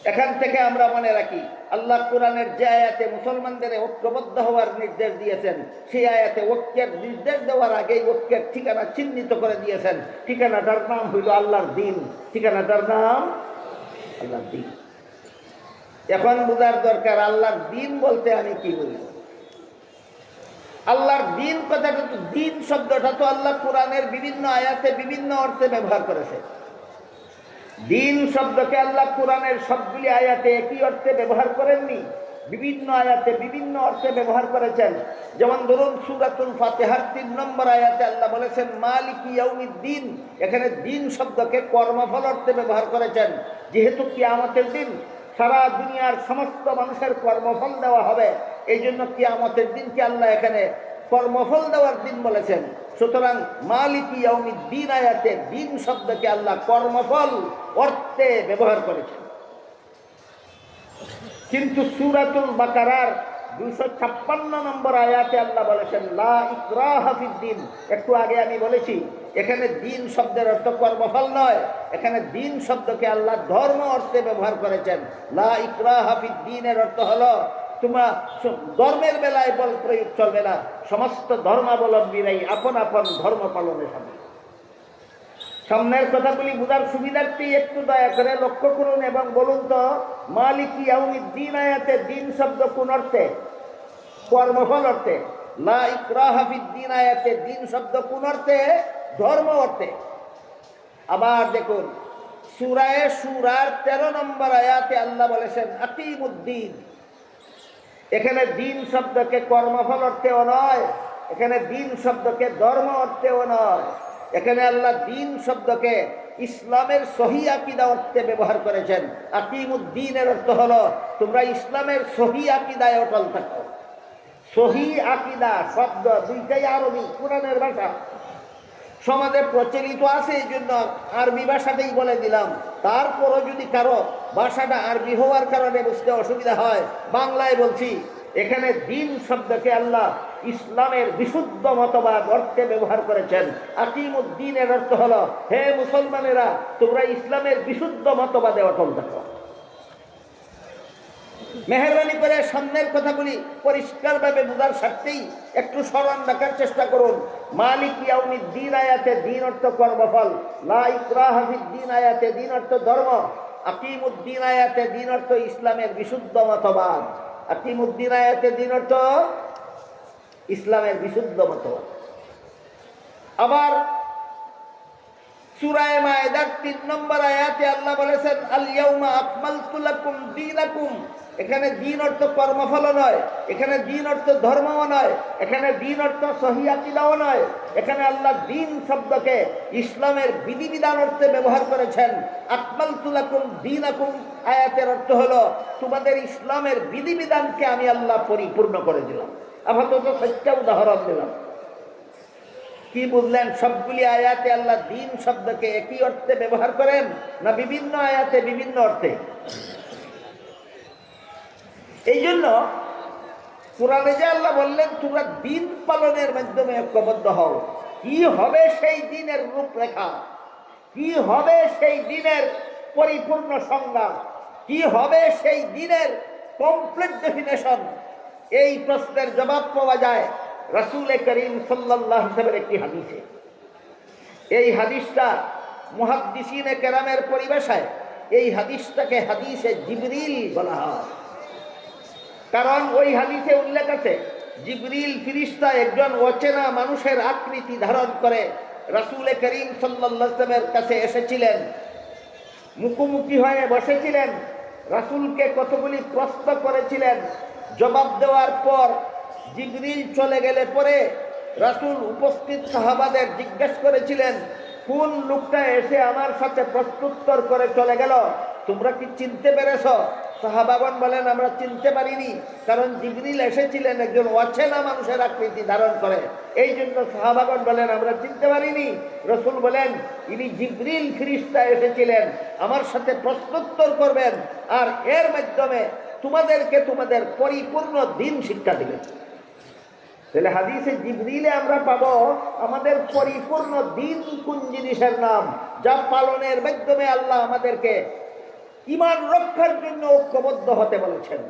এখান থেকে আমরা মনে রাখি আল্লাহ কোরআনের যে আয়াতে মুসলমানদের ঐক্যবদ্ধ হওয়ার নির্দেশ দিয়েছেন, সেই আয়াতে ঐক্যের নির্দেশ দেওয়ার আগেই ঐক্যের ঠিকানা চিহ্নিত করে দিয়েছেন। ঠিকানাটার নাম হইল আল্লাহর দিন। ঠিকানাটার নাম আল্লাহর দিন। এখন বোঝার দরকার আল্লাহর দিন বলতে আমি কি বলি। আল্লাহর দিন কথাটা তো, দিন শব্দটা তো আল্লাহ কোরআনের বিভিন্ন আয়াতে বিভিন্ন অর্থে ব্যবহার করেছে। দিন শব্দকে আল্লাহ কোরআনের সবগুলি আয়াতে একই অর্থে ব্যবহার করেননি, বিভিন্ন আয়াতে বিভিন্ন অর্থে ব্যবহার করেছেন। যেমন ধরুন সূরাতুল ফাতিহার 3 নম্বর আয়াতে আল্লাহ বলেছেন মালিকি ইয়াউমিদ্দিন। এখানে দিন শব্দকে কর্মফল অর্থে ব্যবহার করেছেন। যেহেতু কিয়ামতের দিন সারা দুনিয়ার সমস্ত মানুষের কর্মফল দেওয়া হবে, এই জন্য কিয়ামতের দিনকে আল্লাহ এখানে কর্মফল দেওয়ার দিন বলেছেন। সুতরাং মালিকি ইয়াউমিদ্দিন আয়াতে দিন শব্দকে আল্লাহ কর্মফল অর্থে ব্যবহার করেছেন। কিন্তু সূরাতুল বাকারার 256 নম্বর আয়াতে আল্লাহ বলেছেন লা ইকরাহা ফিদ্দিন। একটু আগে আমি বলেছি এখানে দিন শব্দের অর্থ কর্মফল নয়, এখানে দিন শব্দকে আল্লাহ ধর্ম অর্থে ব্যবহার করেছেন। লা ইকরাহা ফিদ্দিনের অর্থ হলো তোমরা ধর্মের বেলায় বল প্রয়োগ চলবে না, সমস্ত ধর্মাবলম্বীরাই আপন আপন ধর্ম পালনে সামিল। সামনের কথাগুলি বোঝার সুবিধার্থে একটু দয়া করে লক্ষ্য করুন এবং বলুন তো মালিকি ইয়াউমিদ্দিন আয়াতে দিন শব্দ কোন অর্থে? কর্মফল অর্থে। লা ইকরাহা ফিদ্দিন আয়াতে দিন শব্দ কোন অর্থে? ধর্ম অর্থে। আবার দেখুন সূরা শুরার 13 নম্বর আয়াতে আল্লাহ বলেছেন আকিমুদ্দিন। এখানে দিন শব্দকে কর্মফল অর্থেও নয়, এখানে দিন শব্দকে ধর্ম অর্থেও নয়, এখানে আল্লাহ দিন শব্দকে ইসলামের সহি আকীদা অর্থে ব্যবহার করেছেন। আকিমুদ্দিনের অর্থ হলো তোমরা ইসলামের সহি আকীদায় অটল থাকো। সহি আকীদা শব্দ দুইটাই আরবি, কোরআনের ভাষা, সমাজে প্রচলিত আছে, এই জন্য আরবি ভাষাতেই বলে দিলাম। তারপরও যদি কারো ভাষাটা আরবি হওয়ার কারণে বুঝতে অসুবিধা হয়, বাংলায় বলছি। এখানে দিন শব্দকে আল্লাহ ইসলামের বিশুদ্ধ মতবাদ অর্থে ব্যবহার করেছেন। আকিমুদ্দিনের অর্থ হলো হে মুসলমানেরা তোমরা ইসলামের বিশুদ্ধ মতবাদে অটল থাকো। মেহরবানি করে সামনের কথাগুলি পরিষ্কারভাবে বোঝার স্বার্থেই একটু স্মরণ রাখার চেষ্টা করুন। মালিক ইয়াউমিদ্দিন আয়াতে দিন অর্থ কর্মফল, লা ইকরাহা ফিদ্দিন আয়াতে দিন অর্থ ধর্ম, আকিমুদ্দিন আয়াতে দিন অর্থ ইসলামের বিশুদ্ধ মতবাদ। আকিমুদ্দিন আয়াতে দিন অর্থ ইসলামের বিশুদ্ধ মতবাদ। আবার সূরা মায়েদার 3 নম্বর আয়াতে আল্লাহ বলেছেন আল ইয়াউমা আকমালতু লাকুম দীনাকুম। এখানে দিন অর্থ কর্মফল নয়, এখানে দিন অর্থ ধর্মও নয়, এখানে দিন অর্থ সহি আকীদাও নয়, এখানে আল্লাহ দিন শব্দকে ইসলামের বিধিবিধান অর্থে ব্যবহার করেছেন। আকমালতু লাকুম দীনাকুম আয়াতের অর্থ হলো তোমাদের ইসলামের বিধিবিধানকে আমি আল্লাহ পরিপূর্ণ করে দিলাম। আপাতত 4টা উদাহরণ দিলাম। কি বুঝলেন? সবগুলি আয়াতে আল্লাহ দিন শব্দকে একই অর্থে ব্যবহার করেন না বিভিন্ন আয়াতে বিভিন্ন অর্থে? এই জন্য কোরআনে যে আল্লাহ বললেন তোমরা দিন পালনের মাধ্যমে ঐক্যবদ্ধ হও, কি হবে সেই দিনের রূপরেখা, কি হবে সেই দিনের পরিপূর্ণ সংজ্ঞা, কি হবে সেই দিনের কমপ্লিট ডেফিনেশন, এই প্রশ্নের জবাব পাওয়া যায় রাসূল করিম সাল্লাল্লাহু আলাইহি ওয়াসাল্লামের একটি হাদিসে। এই হাদিসটা মুহাদ্দিসিনে কেরামের পরিভাষায় এই হাদিসটাকে হাদিসে জিবরিল বলা হয়। কারণ ওই হাদিসে উল্লেখ আছে জিবরিল ফেরেশতা একজন অচেনা মানুষের আকৃতি ধারণ করে রাসূল করিম সাল্লাল্লাহু আলাইহি ওয়াসাল্লামের কাছে এসেছিলেন, মুখোমুখি হয়ে বসেছিলেন, রাসূলকে কতগুলি প্রশ্ন করেছিলেন। জবাব দেওয়ার পর জিবরিল চলে গেলে পরে রাসূল উপস্থিত সাহাবাদের জিজ্ঞেস করেছিলেন কোন লোকটা এসে আমার সাথে প্রশ্নোত্তর করে চলে গেল, তোমরা কি চিনতে পেরেছ? সাহাবাগণ বলেন আমরা চিনতে পারিনি, কারণ জিবরিল এসেছিলেন একজন অচেনা মানুষের আকৃতি ধারণ করে, এই জন্য সাহাবাগণ বলেন আমরা চিনতে পারিনি। রাসূল বলেন ইনি জিবরিল ফেরেশতা এসেছিলেন আমার সাথে প্রশ্নোত্তর করবেন, আর এর মাধ্যমে তোমাদেরকে তোমাদের পরিপূর্ণ দিন শিক্ষা দিবেন। তাহলে হাদিসে জিবরিলে আমরা পাবো আমাদের পরিপূর্ণ দিন কোন জিনিসের নাম, যা পালনের মাধ্যমে আল্লাহ আমাদেরকে ইমান রক্ষার জন্য ঐক্যবদ্ধ হতে বলেছেন।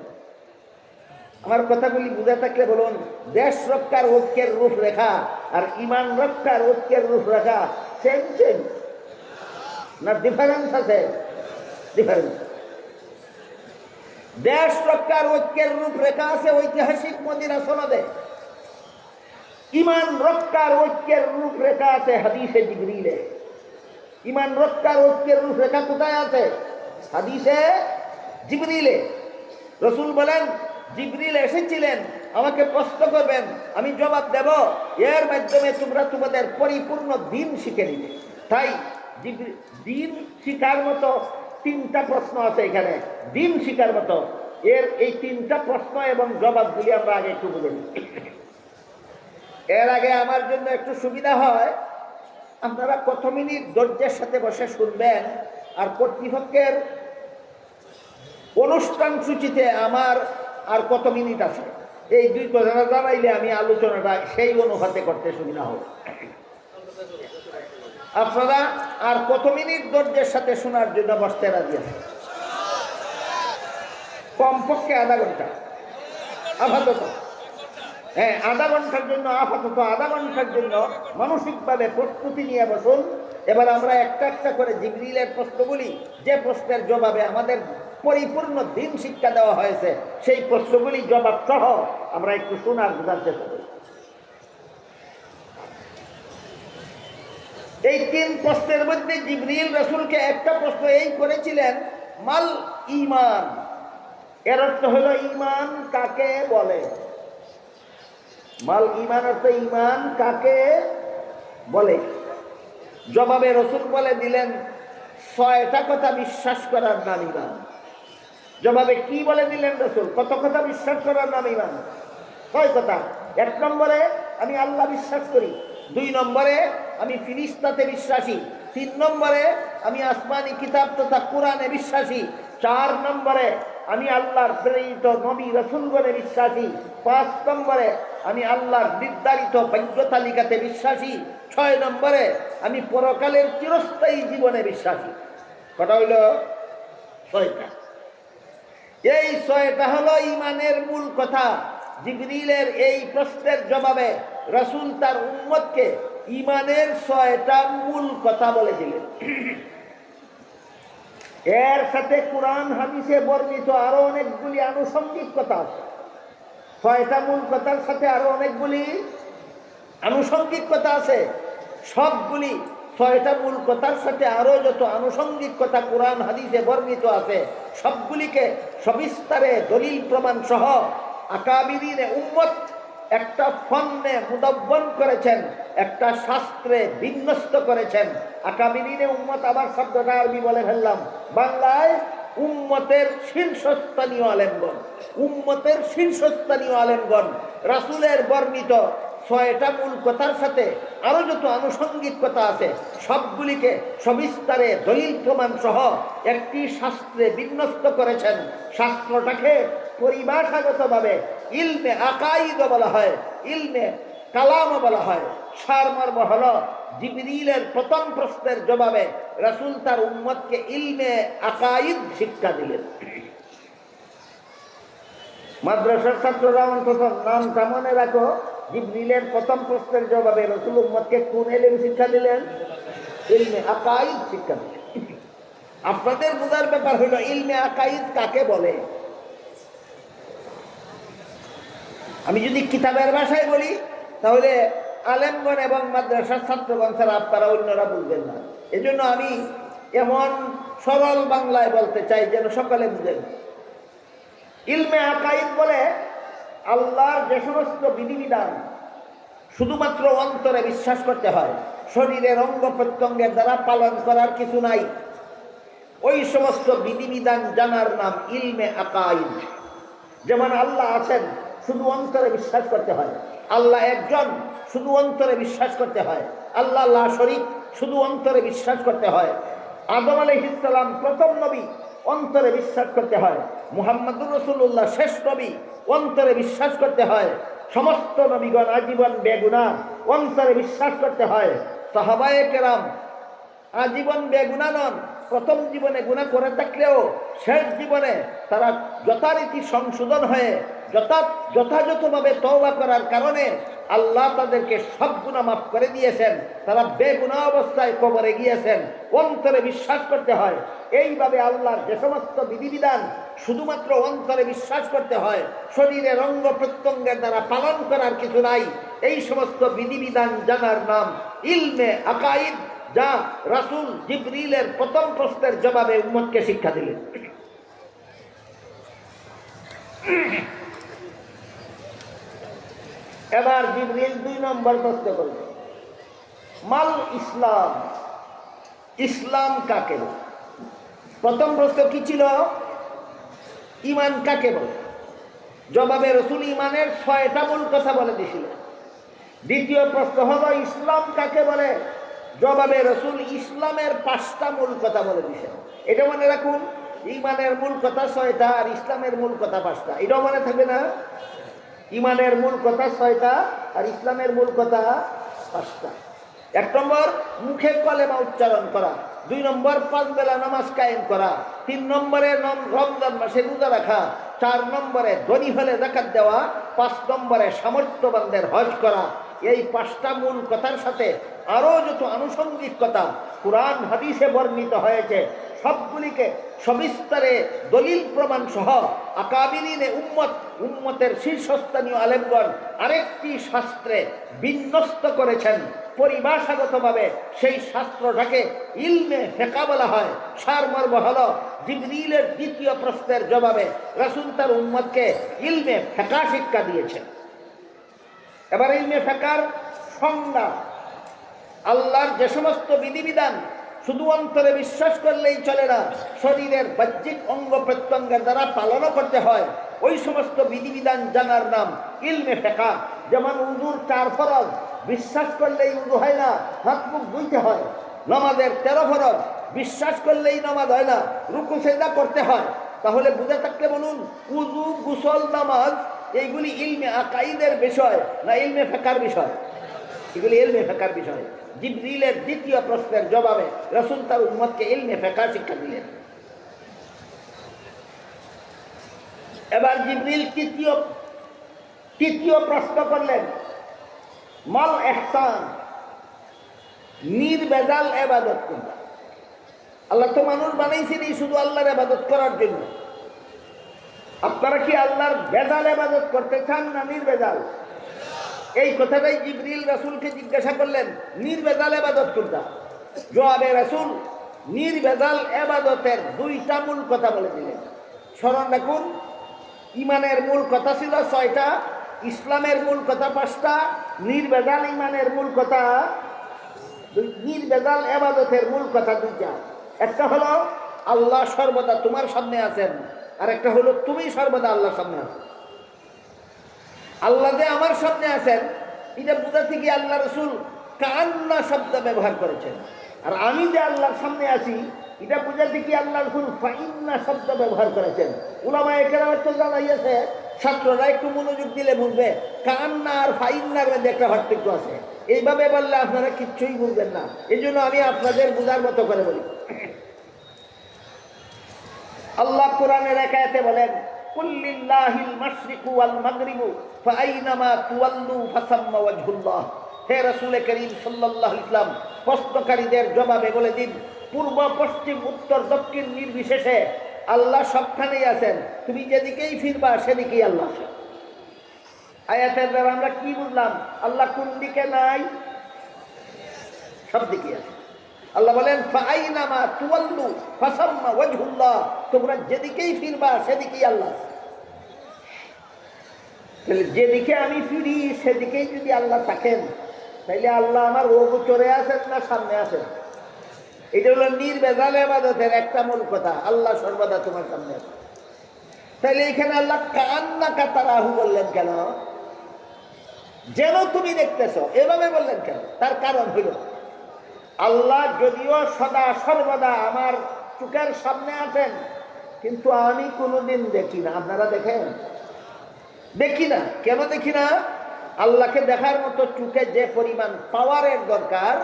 আমার কথাগুলি বুঝে থাকলে বলুন, দেশ রক্ষার ঐক্যের রূপরেখা আর ইমান রক্ষার ঐক্যের রূপরেখা সেম সেম না ডিফারেন্স আছে? ডিফারেন্স। দেশ রক্ষার ঐক্যের রূপরেখা আছে ঐতিহাসিক মদিনা সনদে, ইমান রক্ষার ঐক্যের রূপরেখা আছে হাদিসে জিবরিলে। ইমান রক্ষার ঐক্যের রূপরেখা কোথায় আছে? হাদিসে জিবরিলে। রসুল বলেন, জিবরিল এসেছিলেন, আমাকে প্রশ্ন করবেন, আমি জবাব দেব, এর মাধ্যমে তোমরা তোমাদের পরিপূর্ণ দিন শিখে নিবে। তাই দিন শিখার মতো তিনটা প্রশ্ন আছে এখানে, দিন শিখার মতো। এই তিনটা প্রশ্ন এবং জবাবগুলি আমরা আগে একটু বুঝে নিই। এর আগে আমার জন্য একটু সুবিধা হয়, আপনারা কত মিনিট ধৈর্যের সাথে বসে শুনবেন, আর কর্তৃপক্ষের অনুষ্ঠান সূচিতে আমার আর কত মিনিট আছে, এই দুই কথা জানাইলে আমি আলোচনাটা সেই অনুপাতে করতে সুবিধা হবে। আপনারা আর কত মিনিট ধৈর্যের সাথে শোনার জন্য বসতে রাজি আছে? কমপক্ষে আধা ঘন্টা আপাতত। হ্যাঁ, আধা ঘন্টার জন্য আপাতত আধা ঘন্টার জন্য মানসিকভাবে প্রস্তুতি নিয়ে বসুন। এবার আমরা একটা একটা করে জিবরিলের প্রশ্নগুলি, যে প্রশ্নের জবাবে আমাদের পরিপূর্ণ দিন শিক্ষা দেওয়া হয়েছে, সেই প্রশ্নগুলি জবাব সহ আমরা একটু শোনার বোঝার চেষ্টা করি। এই তিন প্রশ্নের মধ্যে জিবরিল রাসূলকে একটা প্রশ্ন এই করেছিলেন, মাল ঈমান। এর অর্থ হলো ঈমান কাকে বলে? মাল ঈমান অর্থ ঈমান কাকে বলে? জবাবে রসুল বলে দিলেন, 6টা কথা বিশ্বাস করার নাম ঈমান। জবাবে কি বলে দিলেন রসুল? কত কথা বিশ্বাস করার নাম ঈমান? 6 কথা। 1 নম্বরে আমি আল্লাহ বিশ্বাস করি, 2 নম্বরে আমি ফিরিস্তাতে বিশ্বাসী, 3 নম্বরে আমি আসমানি কিতাব তথা কোরআনে বিশ্বাসী, 4 নম্বরে আমি আল্লাহর প্রেরিত নবী রাসূলগণে বিশ্বাসী, 5 নম্বরে আমি আল্লাহর নির্ধারিত ভাগ্য তালিকাতে বিশ্বাসী, 6 নম্বরে আমি পরকালের চিরস্থায়ী জীবনে বিশ্বাসী। কটা হইল? 6টা। এই 6টা হলো ঈমানের মূল কথা। জিবরিলের এই প্রশ্নের জবাবে রাসূল তার উম্মতকে ঈমানের 6টা মূল কথা বলে দিলেন। এর সাথে কোরআন হাদিসে বর্ণিত আরো অনেকগুলি আনুষঙ্গিক কথা আছে। 6টা মূল কথার সাথে আরো অনেকগুলি আনুষঙ্গিক কথা আছে। সবগুলি 6টা মূল কথার সাথে আরো যত আনুষঙ্গিক কথা কোরআন হাদিসে বর্ণিত আছে, সবগুলিকে সবিস্তারে দলিল প্রমাণ সহ আকাবিরিনে উম্মত একটা ফন্নে মুদাব্বন করেছেন, একটা শাস্ত্রে বিন্যস্ত করেছেন। আকাবিরিনে উম্মত, আবার শব্দটা আরবি বলে ফেললাম, বাংলায় উম্মতের শীর্ষস্থানীয় আলেমগণ। উম্মতের শীর্ষস্থানীয় আলেমগণ রাসূলের বর্ণিত 6টা মূল কথার সাথে আরো যত আনুষঙ্গিক কথা আছে, সবগুলিকে সবিস্তারে দলিল প্রমাণ সহ একটি শাস্ত্রে বিন্যস্ত করেছেন। শাস্ত্রটাকে পরিভাষাগতভাবে ইলমে আকাইদ বলা হয়, ইলমে কালামও বলা হয়। সারমর্ম হলো, জিবরিলের প্রথম প্রশ্নের জবাবে রাসূল তার উম্মতকে ইলমে আকাইদ শিক্ষা দিলেন। মাদ্রাসার ছাত্ররা অন্তত নামটা মনে রাখো, জিবরিলের প্রথম প্রশ্নের জবাবে রাসূল উম্মতকে কোন ইলম শিক্ষা দিলেন? ইলমে আকাইদ শিক্ষা দিলেন। আপনাদের বোঝার ব্যাপার হলো ইলমে আকাইদ কাকে বলে। আমি যদি কিতাবের ভাষায় বলি তাহলে আলেমগণ এবং মাদ্রাসার ছাত্রগণ ছাড়া আপনারা অন্যরা বুঝবেন না। এজন্য আমি এমন সরল বাংলায় বলতে চাই যেন সকলে বুঝেন। ইলমে আকাইদ বলে আল্লাহর যে সমস্ত বিধিবিধান শুধুমাত্র অন্তরে বিশ্বাস করতে হয়, শরীরের অঙ্গ প্রত্যঙ্গের দ্বারা পালন করার কিছু নাই, ওই সমস্ত বিধিবিধান জানার নাম ইলমে আকাইদ। যেমন আল্লাহ আছেন, শুধু অন্তরে বিশ্বাস করতে হয়। আল্লাহ একজন, শুধু অন্তরে বিশ্বাস করতে হয়। আল্লাহ লা শরীক, শুধু অন্তরে বিশ্বাস করতে হয়। আদম আলাইহিস সালাম প্রথম নবী, অন্তরে বিশ্বাস করতে হয়। মুহাম্মদুর রাসূলুল্লাহ শেষ নবী, অন্তরে বিশ্বাস করতে হয়। সমস্ত নবীগণ আজীবন বেগুনাহ, অন্তরে বিশ্বাস করতে হয়। সাহাবায়ে কেরাম আজীবন বেগুনাহ নন, প্রথম জীবনে গুনাহ করে থাকলেও শেষ জীবনে তারা যথারীতি সংশোধন হয়ে যথাযথভাবে তওবা করার কারণে আল্লাহ তাদেরকে সব গুনাহ মাফ করে দিয়েছেন। তারা বেগুনাহ অবস্থায় কবরে গিয়েছেন। অন্তরে বিশ্বাস করতে হয়। এইভাবে আল্লাহর যে সমস্ত বিধিবিধান শুধুমাত্র অন্তরে বিশ্বাস করতে হয়, শরীরের অঙ্গ প্রত্যঙ্গের দ্বারা পালন করার কিছু নাই। এই সমস্ত বিধিবিধান জানার নাম ইলমে আকাইদ, যা রাসূল জিবরিলের প্রথম প্রশ্নের জবাবে উম্মতকে শিক্ষা দিলেন। এবার জিবরিল 2 নম্বর প্রশ্ন করলেন, মাল ইসলাম, ইসলাম কাকে বলে? প্রথম প্রশ্ন কি ছিল? ঈমান কাকে বলে? জবাবে রাসূল ঈমানের 6টা মূল কথা বলে দিয়েছিলেন। দ্বিতীয় প্রশ্ন হলো ইসলাম কাকে বলে? জবাবে রাসূল ইসলামের 5টা মূল কথা বলে দিয়েছেন। এটা মনে রাখুন, ঈমানের মূল কথা 6টা আর ইসলামের মূল কথা 5টা। এটাও মনে থাকবে না? ঈমানের মূল কথা 6টা আর ইসলামের মূল কথা 5টা। 1 নম্বর মুখে কলেমা উচ্চারণ করা, 2 নম্বর 5 বেলা নামাজ কায়েম করা, 3 নম্বরে রমজান মাসে রোজা রাখা, 4 নম্বরে ধনী হলে যাকাত দেওয়া, 5 নম্বরে সামর্থ্যবানদের হজ করা। এই 5টা মূল কথার সাথে আরো যত আনুষঙ্গিক কথা কুরআন হাদিসে বর্ণিত হয়েছে, সবগুলিকে সবিস্তারে দলিল প্রমাণ সহ আকাবিরিনে উম্মতের শীর্ষস্থানীয় আলেমগণ আরেকটি শাস্ত্রে বিন্যস্ত করেছেন। পরিভাষাগতভাবে সেই শাস্ত্রটাকে ইলমে ফিকহ বলা হয়। সারমর্ম হলো জিবরিলের 2য় প্রশ্নের জবাবে রাসূল তার উম্মতকে ইলমে ফিকহ শিক্ষা দিয়েছেন। এবার ইলমে ফিকহর সংজ্ঞা, আল্লাহর যে সমস্ত বিধিবিধান শুধু অন্তরে বিশ্বাস করলেই চলে না, শরীরের বাহ্যিক অঙ্গ প্রত্যঙ্গের দ্বারা পালনও করতে হয়। ওই সমস্ত বিধিবিধান জানার নাম ইলমে ফিকহ। যেমন উযুর 4 ফরজ, বিশ্বাস করলেই উযু হয় না, হাত মুখ ধুইতে হয়। নামাজের 13 ফরজ, বিশ্বাস করলেই নামাজ হয় না, রুকু সিজদা করতে হয়। তাহলে বুঝে থাকলে বলুন, উযু, গোসল, নামাজ এইগুলি ইলমে আকাইদের বিষয় না ইলমে ফিকহর বিষয়? এগুলি ইলমে ফিকহর বিষয়। জিবরিলের 2য় প্রশ্নের জবাবে রাসূল তার উম্মতকে ইলমে ফিকহ শিক্ষা দিলেন। এবার জিবরিল 3য় প্রশ্ন করলেন, মাল ইহসান, নির্ভেজাল ইবাদত কোনটা? আল্লাহ তো মানুষ বানাইছেন শুধু আল্লাহর ইবাদত করার জন্য। আপনারা কি আল্লাহর ভেজাল ইবাদত করতে চান না নির্ভেজাল? এই কথাটাই জিবরিল রাসূলকে জিজ্ঞাসা করলেন, নির্ভেজাল ইবাদত কোনটা? জবাবে রাসূল নির্ভেজাল ইবাদতের 2টা মূল কথা বলে দিলেন। স্মরণ রাখুন, ঈমানের মূল কথা ছিল 6টা, ইসলামের মূল কথা 5টা, নির্ভেজাল ঈমানের মূল কথা, নির্ভেজাল ইবাদতের মূল কথা 2টা। একটা হলো আল্লাহ সর্বদা তোমার সামনে আছেন, আর একটা হলো তুমি সর্বদা আল্লাহর সামনে আছো। আল্লাহ যে আমার সামনে আছেন এটা বুঝাতে গিয়ে আল্লাহ রাসূল কান্না শব্দ ব্যবহার করেছেন। আর আমি যে আল্লাহর সামনে আছি এটা বুঝাতে গিয়ে আল্লাহ রাসূল ফাইন্না শব্দ ব্যবহার করেছেন। উলামায়ে কেরাম তো জানাইছে, ছাত্ররা একটু মনোযোগ দিলে বুঝবে কান্না আর ফাইন্নার মধ্যে একটা পার্থক্য আছে। এইভাবে বললে আপনারা কিচ্ছুই বুঝবেন না, এই জন্য আমি আপনাদের বোঝার মতো করে বলি। আল্লাহ কোরআনের এক আয়াতে বলেন, কুল্লিল্লাহিল মাশরিকু ওয়াল মাগরিবু ফাআইনামা তুওয়াল্লু ফাসাম্মা ওয়াজহুল্লাহ। হে রাসূল করিম সাল্লাল্লাহু আলাইহি ওয়াসাল্লাম, প্রশ্নকারীদের জবাবে বলে দিন, পূর্ব পশ্চিম উত্তর দক্ষিণ নির্বিশেষে আল্লাহ সবখানেই আছেন। তুমি যেদিকেই ফিরবা সেদিকেই আল্লাহ আছেন। আয়াতের দ্বারা আমরা কি বুঝলাম? আল্লাহ কোন দিকে নাই? সব দিকে আছে। আল্লাহ বলেন ফাআইনামা তুওয়াল্লু ফাসাম্মা ওয়াজহুল্লাহ, তোমরা যেদিকেই ফিরবা সেদিকেই আল্লাহ। তাহলে যেদিকে আমি ফিরি সেদিকেই যদি আল্লাহ থাকেন, তাইলে আল্লাহ আমার গোচরে আছেন না সামনে আছেন? এটা হলো নির্ভেজাল ইবাদতের একটা মূল কথা, আল্লাহ সর্বদা তোমার সামনে আছে। তাইলে এখানে আল্লাহ কান্নাকা তারাহু বললেন কেন? যেন তুমি দেখতেছো এভাবে বললেন কেন? তার কারণ হইল আল্লাহ যদিও সদা সর্বদা আমার চোখের সামনে আছেন, কিন্তু আমি কোনোদিন দেখি না। আপনারা দেখেন? দেখি না। কেন দেখি না? আল্লাহকে দেখার মতো চোখে যে পরিমাণ পাওয়ারের দরকার,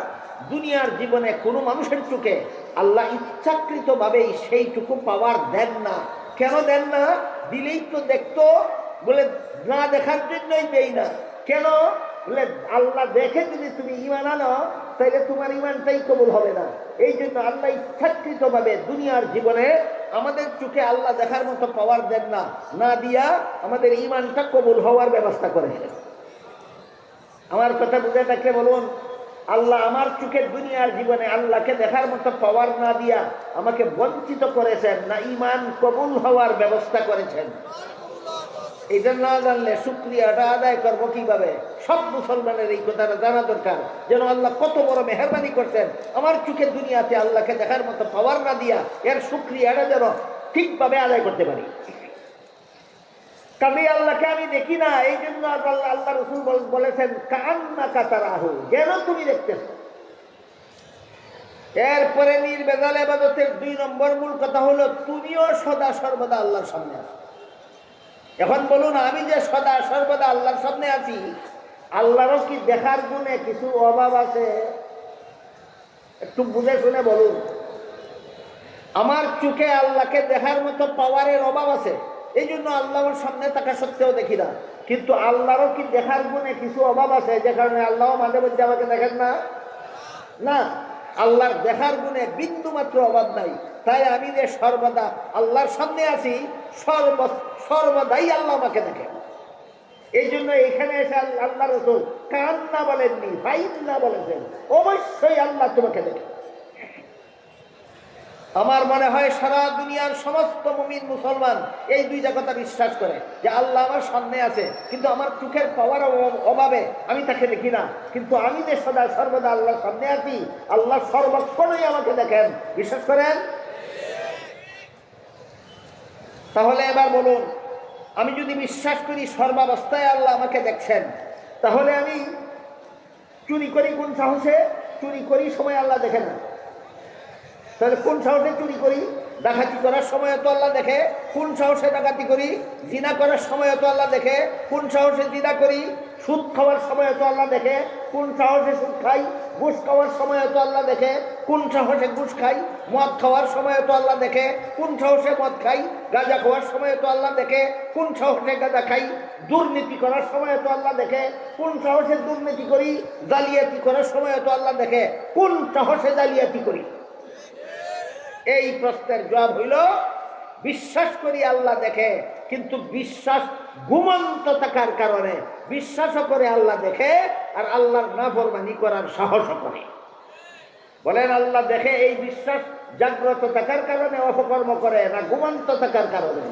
দুনিয়ার জীবনে কোনো মানুষের চোখে আল্লাহ ইচ্ছাকৃত ভাবেই সেইটুকু পাওয়ার দেন না। কেন দেন না? দিলেই তো দেখতো, বলে না দেখার জন্যই দেই না। কেন? বলে আল্লাহ দেখে যদি তুমি ঈমান আনো তাহলে তোমার ঈমানটাই কবুল হবে না। এই জন্য আল্লাহ ইচ্ছাকৃত ভাবে দুনিয়ার জীবনে আমাদের চোখে আল্লাহ দেখার মতো পাওয়ার দেন না, না দিয়া আমাদের ঈমানটা কবুল হওয়ার ব্যবস্থা করেছেন। আমার কথা বুঝে থাকলে বলুন, আল্লাহ আমার চোখের দুনিয়ার জীবনে আল্লাহকে দেখার মতো পাওয়ার না দিয়া আমাকে বঞ্চিত করেছেন, না ঈমান কবুল হওয়ার ব্যবস্থা করেছেন। এটা না জানলে শুকরিয়াটা আদায় করবো কিভাবে? সব মুসলমানের এই কথাটা জানা দরকার, যেন আল্লাহ কত বড় মেহেরবানি করছেন আমার চোখের দুনিয়াতে আল্লাহকে দেখার মতো পাওয়ার না দিয়া এর শুকরিয়াটা যেন ঠিকভাবে আদায় করতে পারি। কাজে আল্লাহকে আমি দেখি না, এই জন্য আল্লাহ রসুল বলেছেন কান্না কাতারাহু, যেন তুমি দেখতেছ। এরপরে নির্বেজাল ইবাদতের 2 নম্বর মূল কথা হলো তুমিও সদা সর্বদা আল্লাহর সামনে আছো। এখন বলুন, আমি যে সদা সর্বদা আল্লাহর সামনে আছি, আল্লাহরও কি দেখার গুণে কিছু অভাব আছে? একটু বুঝে শুনে বলুন। আমার চোখে আল্লাহকে দেখার মতো পাওয়ারের অভাব আছে, এই জন্য আল্লাহর সামনে থাকা সত্ত্বেও দেখি না। কিন্তু আল্লাহরও কি দেখার গুণে কিছু অভাব আছে, যে কারণে আল্লাহ মাঝে মধ্যে আমাকে দেখেন না? না, আল্লাহর দেখার গুণে বিন্দু মাত্র অভাব নাই। তাই আমি যে সর্বদা আল্লাহর সামনে আছি, সর্বদাই আল্লাহ আমাকে দেখেন। এই জন্য এখানে এসে আল্লাহ রসুল কান্না বলেননি, ফাইন্না বলেছেন, অবশ্যই আল্লাহ তোমাকে দেখেন। আমার মনে হয় সারা দুনিয়ার সমস্ত মুমিন মুসলমান এই 2টা কথা বিশ্বাস করে যে আল্লাহ আমার সামনে আছে, কিন্তু আমার চোখের পাওয়ার অভাবে আমি তাকে দেখি না। কিন্তু আমি যে সদা সর্বদা আল্লাহর সামনে আছি, আল্লাহ সর্বক্ষণই আমাকে দেখেন। বিশ্বাস করেন? তাহলে এবার বলুন, আমি যদি বিশ্বাস করি সর্বাবস্থায় আল্লাহ আমাকে দেখছেন, তাহলে আমি চুরি করি কোন সাহসে? চুরি করি সময় আল্লাহ দেখে না। তাহলে কোন সাহসে চুরি করি? ডাকাতি করার সময় তো আল্লাহ দেখে। কোন সাহসে ডাকাতি করি? জিনা করার সময় তো আল্লাহ দেখে। কোন সাহসে জিনা করি? সুদ খাওয়ার সময় তো আল্লাহ দেখে। কোন সাহসে সুদ খাই? ঘুষ খাওয়ার সময় তো আল্লাহ দেখে। কোন সাহসে ঘুষ খাই? মদ খাওয়ার সময় তো আল্লাহ দেখে। কোন সাহসে মদ খাই? গাঁজা খাওয়ার সময় তো আল্লাহ দেখে। কোন সাহসে গাঁজা খাই? দুর্নীতি করার সময় তো আল্লাহ দেখে। কোন সাহসে দুর্নীতি করি? জালিয়াতি করার সময় তো আল্লাহ দেখে। কোন সাহসে জালিয়াতি করি? এই প্রশ্নের জবাব হইল বিশ্বাস করি আল্লাহ দেখে, কিন্তু বিশ্বাস ঘুমন্ত থাকার কারণে বিশ্বাসও করে আল্লাহ দেখে, আর আল্লাহর নাফরমানি করার সাহসও করে। বলেন, আল্লাহ দেখে এই বিশ্বাস জাগ্রত থাকার কারণে অপকর্ম করে, না ঘুমন্ত থাকার কারণে?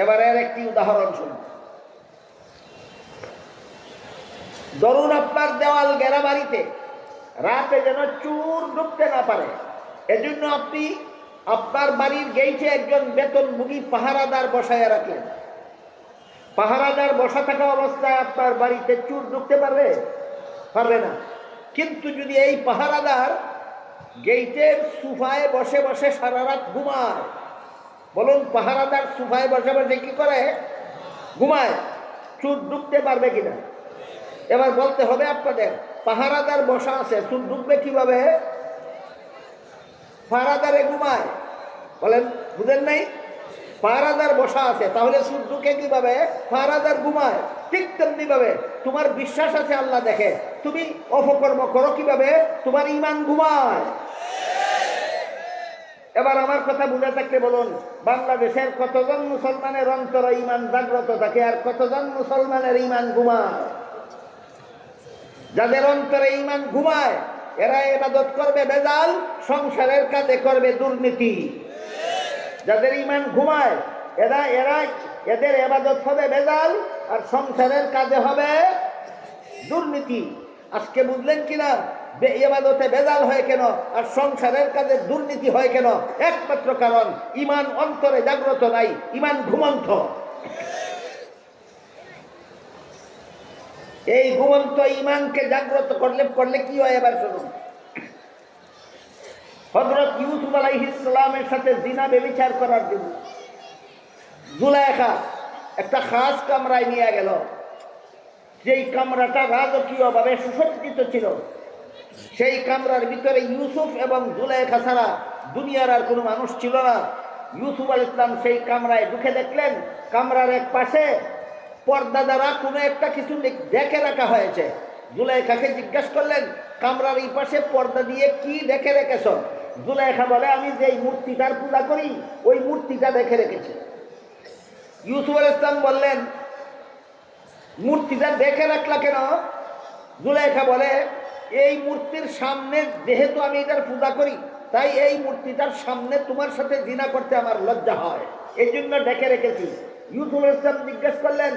এবার এর একটি উদাহরণ শুনুন। ধরুন আপনার দেওয়াল ঘেরা বাড়িতে রাতে যেন চোর ঢুকতে না পারে, এজন্য আপনি আপনার বাড়ির গেইটে একজন বেতনভোগী পাহারাদার বসায় রাখলেন। পাহারাদার বসা থাকা অবস্থায় আপনার বাড়িতে চোর ঢুকতে পারবে? পারবে না। কিন্তু যদি এই পাহারাদার গেইটের সোফায় বসে বসে সারা রাত ঘুমায়, বলুন পাহারাদার সোফায় বসে বসে কি করে? ঘুমায়। চোর ঢুকতে পারবে কিনা? এবার বলতে হবে আপনাদের, পাহারাদার বসা আছে, চোর ঢুকবে কিভাবে? পাহারাদারে ঘুমায়। বলেন, বুঝেন নাই? পাহারাদার বসা আছে, তাহলে চোর ঢুকে কিভাবে? পাহারাদার ঘুমায়। ঠিক তেমনি ভাবে তোমার বিশ্বাস আছে আল্লাহ দেখে, তুমি অপকর্ম করো কিভাবে? তোমার ঈমান ঘুমায়। এবার আমার কথা বুঝে থাকলে বলুন, বাংলাদেশের কতজন মুসলমানের অন্তরে ঈমান জাগ্রত থাকে, আর কতজন মুসলমানের ঈমান ঘুমায়? যাদের অন্তরে ঈমান ঘুমায় এরা ইবাদত করবে বেজাল, সংসারের কাজে করবে দুর্নীতি। যাদের ঈমান ঘুমায় এদের ইবাদত হবে বেজাল, আর সংসারের কাজে হবে দুর্নীতি। আজকে বুঝলেন কিনা ইবাদতে বেজাল হয় কেন আর সংসারের কাজে দুর্নীতি হয় কেন? একমাত্র কারণ ঈমান অন্তরে জাগ্রত নাই, ঈমান ঘুমন্ত। এই ঘুমন্ত ঈমানকে জাগ্রত করলে কি হয় এবার শুনুন। হযরত ইউসুফ আলাইহিস সালামের সাথে জিনা ব্যভিচার করার জন্য জুলাইখা একটা খাস কামরায় নিয়ে গেল। যেই কামরাটা রাজকীয়ভাবে সুসজ্জিত ছিল, সেই কামরার ভিতরে ইউসুফ এবং জুলাইখা ছাড়া দুনিয়ার আর কোনো মানুষ ছিল না। ইউসুফ আলাইহিস সালাম সেই কামরায় ঢুকে দেখলেন কামরার এক পাশে পর্দা দ্বারা কোনো একটা কিছু ডেকে রাখা হয়েছে। জুলাইখাকে জিজ্ঞাসা করলেন, কামরার এই পাশে পর্দা দিয়ে কি ডেকে রেখেছ? জুলাইখা বলে, আমি যেই মূর্তিটার পূজা করি ওই মূর্তিটা দেখে রেখেছি। ইউসুফ আলাইহিস সালাম বললেন, মূর্তিটা দেখে রাখলা কেন? জুলাইখা বলে, এই মূর্তির সামনে যেহেতু আমি এটার পূজা করি, তাই এই মূর্তিটার সামনে তোমার সাথে জিনা করতে আমার লজ্জা হয়, এই জন্য ডেকে রেখেছি। ইউসুফ আলাইহিস সালাম জিজ্ঞেস করলেন,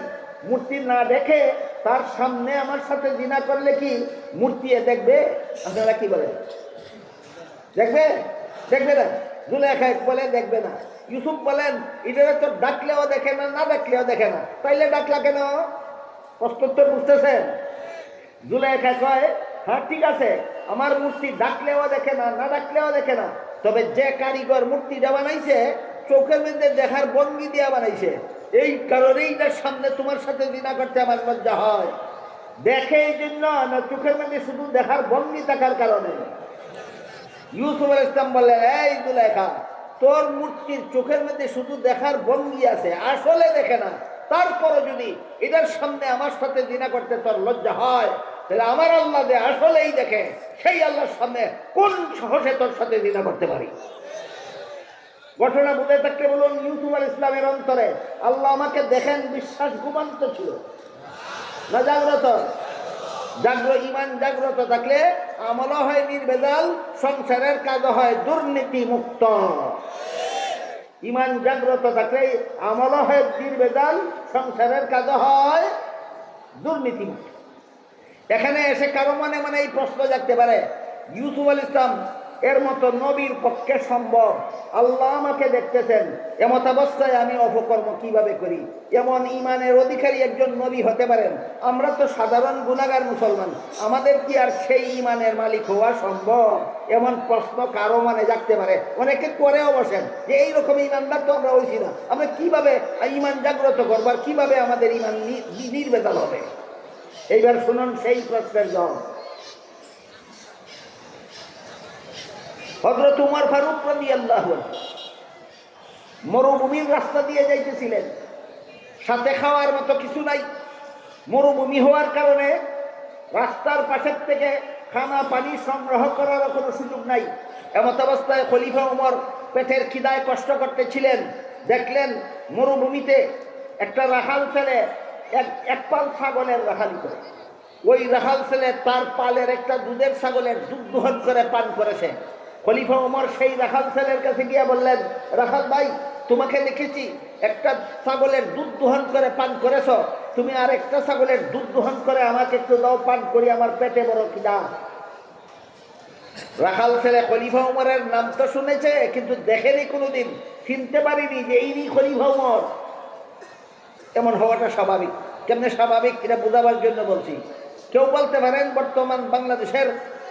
মূর্তি না দেখে তার সামনে আমার সাথে জিনা করলে কি মূর্তি দেখবে? আপনারা কি বলেন, দেখবে? দেখবে না? জুলাইখা বলে দেখবে না। ইউসুফ বলেন, এটা তো ডাকলেও দেখে না, না ডাকলেও দেখে না, তাইলে ডাকলা কেন? প্রশ্ন তো বুঝতেছেন? জুলাইখা কয়, হ্যাঁ ঠিক আছে, আমার মূর্তি ডাকলেও দেখে না, না ডাকলেও দেখে না, তবে যে কারিগর মূর্তিটা বানাইছে চোখের মধ্যে দেখার ভঙ্গি দিয়া বানাইছে, এই কারণেই তার সামনে তোমার সাথে জিনা করতে আমার লজ্জা হয়। দেখে এই জন্য না, চোখের মধ্যে শুধু দেখার ভঙ্গি থাকার কারণে? ইউসুফ আলাইহিস সালাম বললেন, এই জুলাইখা, তোর মূর্তির চোখের মধ্যে শুধু দেখার ভঙ্গি আছে, আসলে দেখে না, তারপরও যদি এটার সামনে আমার সাথে জিনা করতে তোর লজ্জা হয়, তাহলে আমার আল্লাহ যে আসলেই দেখে, সেই আল্লাহর সামনে কোন সাহসে তোর সাথে জিনা করতে পারি? ঘটনা বুঝে থাকলে বলুন, ইউসুফ আলাইহিস সালামের অন্তরে আল্লাহ আমাকে দেখেন বিশ্বাস ঘুমান্ত ছিল না জাগ্রত? ইমান জাগ্রত থাকলে আমলও হয় নির্ভেজাল, সংসারের কাজও হয় দুর্নীতি মুক্ত। ইমান জাগ্রত থাকলে আমলও হয় নির্ভেজাল, সংসারের কাজও হয় দুর্নীতি মুক্ত। এখানে এসে কারো মনে মনে এই প্রশ্ন জাগতে পারে, ইউসুফ আলাইহিস সালাম এর মতো নবীর পক্ষে সম্ভব? আল্লাহ আমাকে দেখতেছেন, এমত অবস্থায় আমি অপকর্ম কিভাবে করি? এমন ইমানের অধিকারী একজন নবী হতে পারেন? আমরা তো সাধারণ গুনাহগার মুসলমান, আমাদের কি আর সেই ইমানের মালিক হওয়া সম্ভব? এমন প্রশ্ন কারো মানে জাগতে পারে। অনেকে করেও বসেন যে এইরকম ইমানদার তো আমরা হইছি না, আমরা কিভাবে ইমান জাগ্রত করবার, কিভাবে আমাদের ইমান নির্ভেজাল হবে? এইবার শুনুন সেই প্রশ্নের জবাব। হযরত উমর ফারুক রাদিয়াল্লাহু আনহু মরুভূমির রাস্তা দিয়ে যাইতেছিলেন, সাথে খাওয়ার মতো কিছু নাই। মরুভূমি হওয়ার কারণে রাস্তার পাশের থেকে খানা পানি সংগ্রহ করার কোনো সুযোগ নাই। এমত অবস্থায় খলিফা উমর পেটের খিদায় কষ্ট করতেছিলেন। দেখলেন মরুভূমিতে একটা রাখাল ছেলে এক পাল ছাগলের রাখালি করে। ওই রাখাল ছেলে তার পালের একটা দুধের ছাগলের দুধ দোহন করে পান করেছে। খলিফা উমর সেই রাখাল ছেলের কাছে গিয়ে বললেন, রাখাল ভাই, তোমাকে দেখেছি একটা ছাগলের দুধ দোহন করে পান করেছ, তুমি আর একটা ছাগলের দুধ দোহন করে আমাকে একটু দাও, পান করি, আমার পেটে বড় খিদা। রাখাল ছেলে খলিফা উমরের নাম তো শুনেছে, কিন্তু দেখেনি কোনোদিন, চিনতে পারিনি যে ইনি খলিফা উমর। এমন হওয়াটা স্বাভাবিক। কেমনে স্বাভাবিক এটা বোঝাবার জন্য বলছি। কেউ বলতে পারেন বর্তমান বাংলাদেশের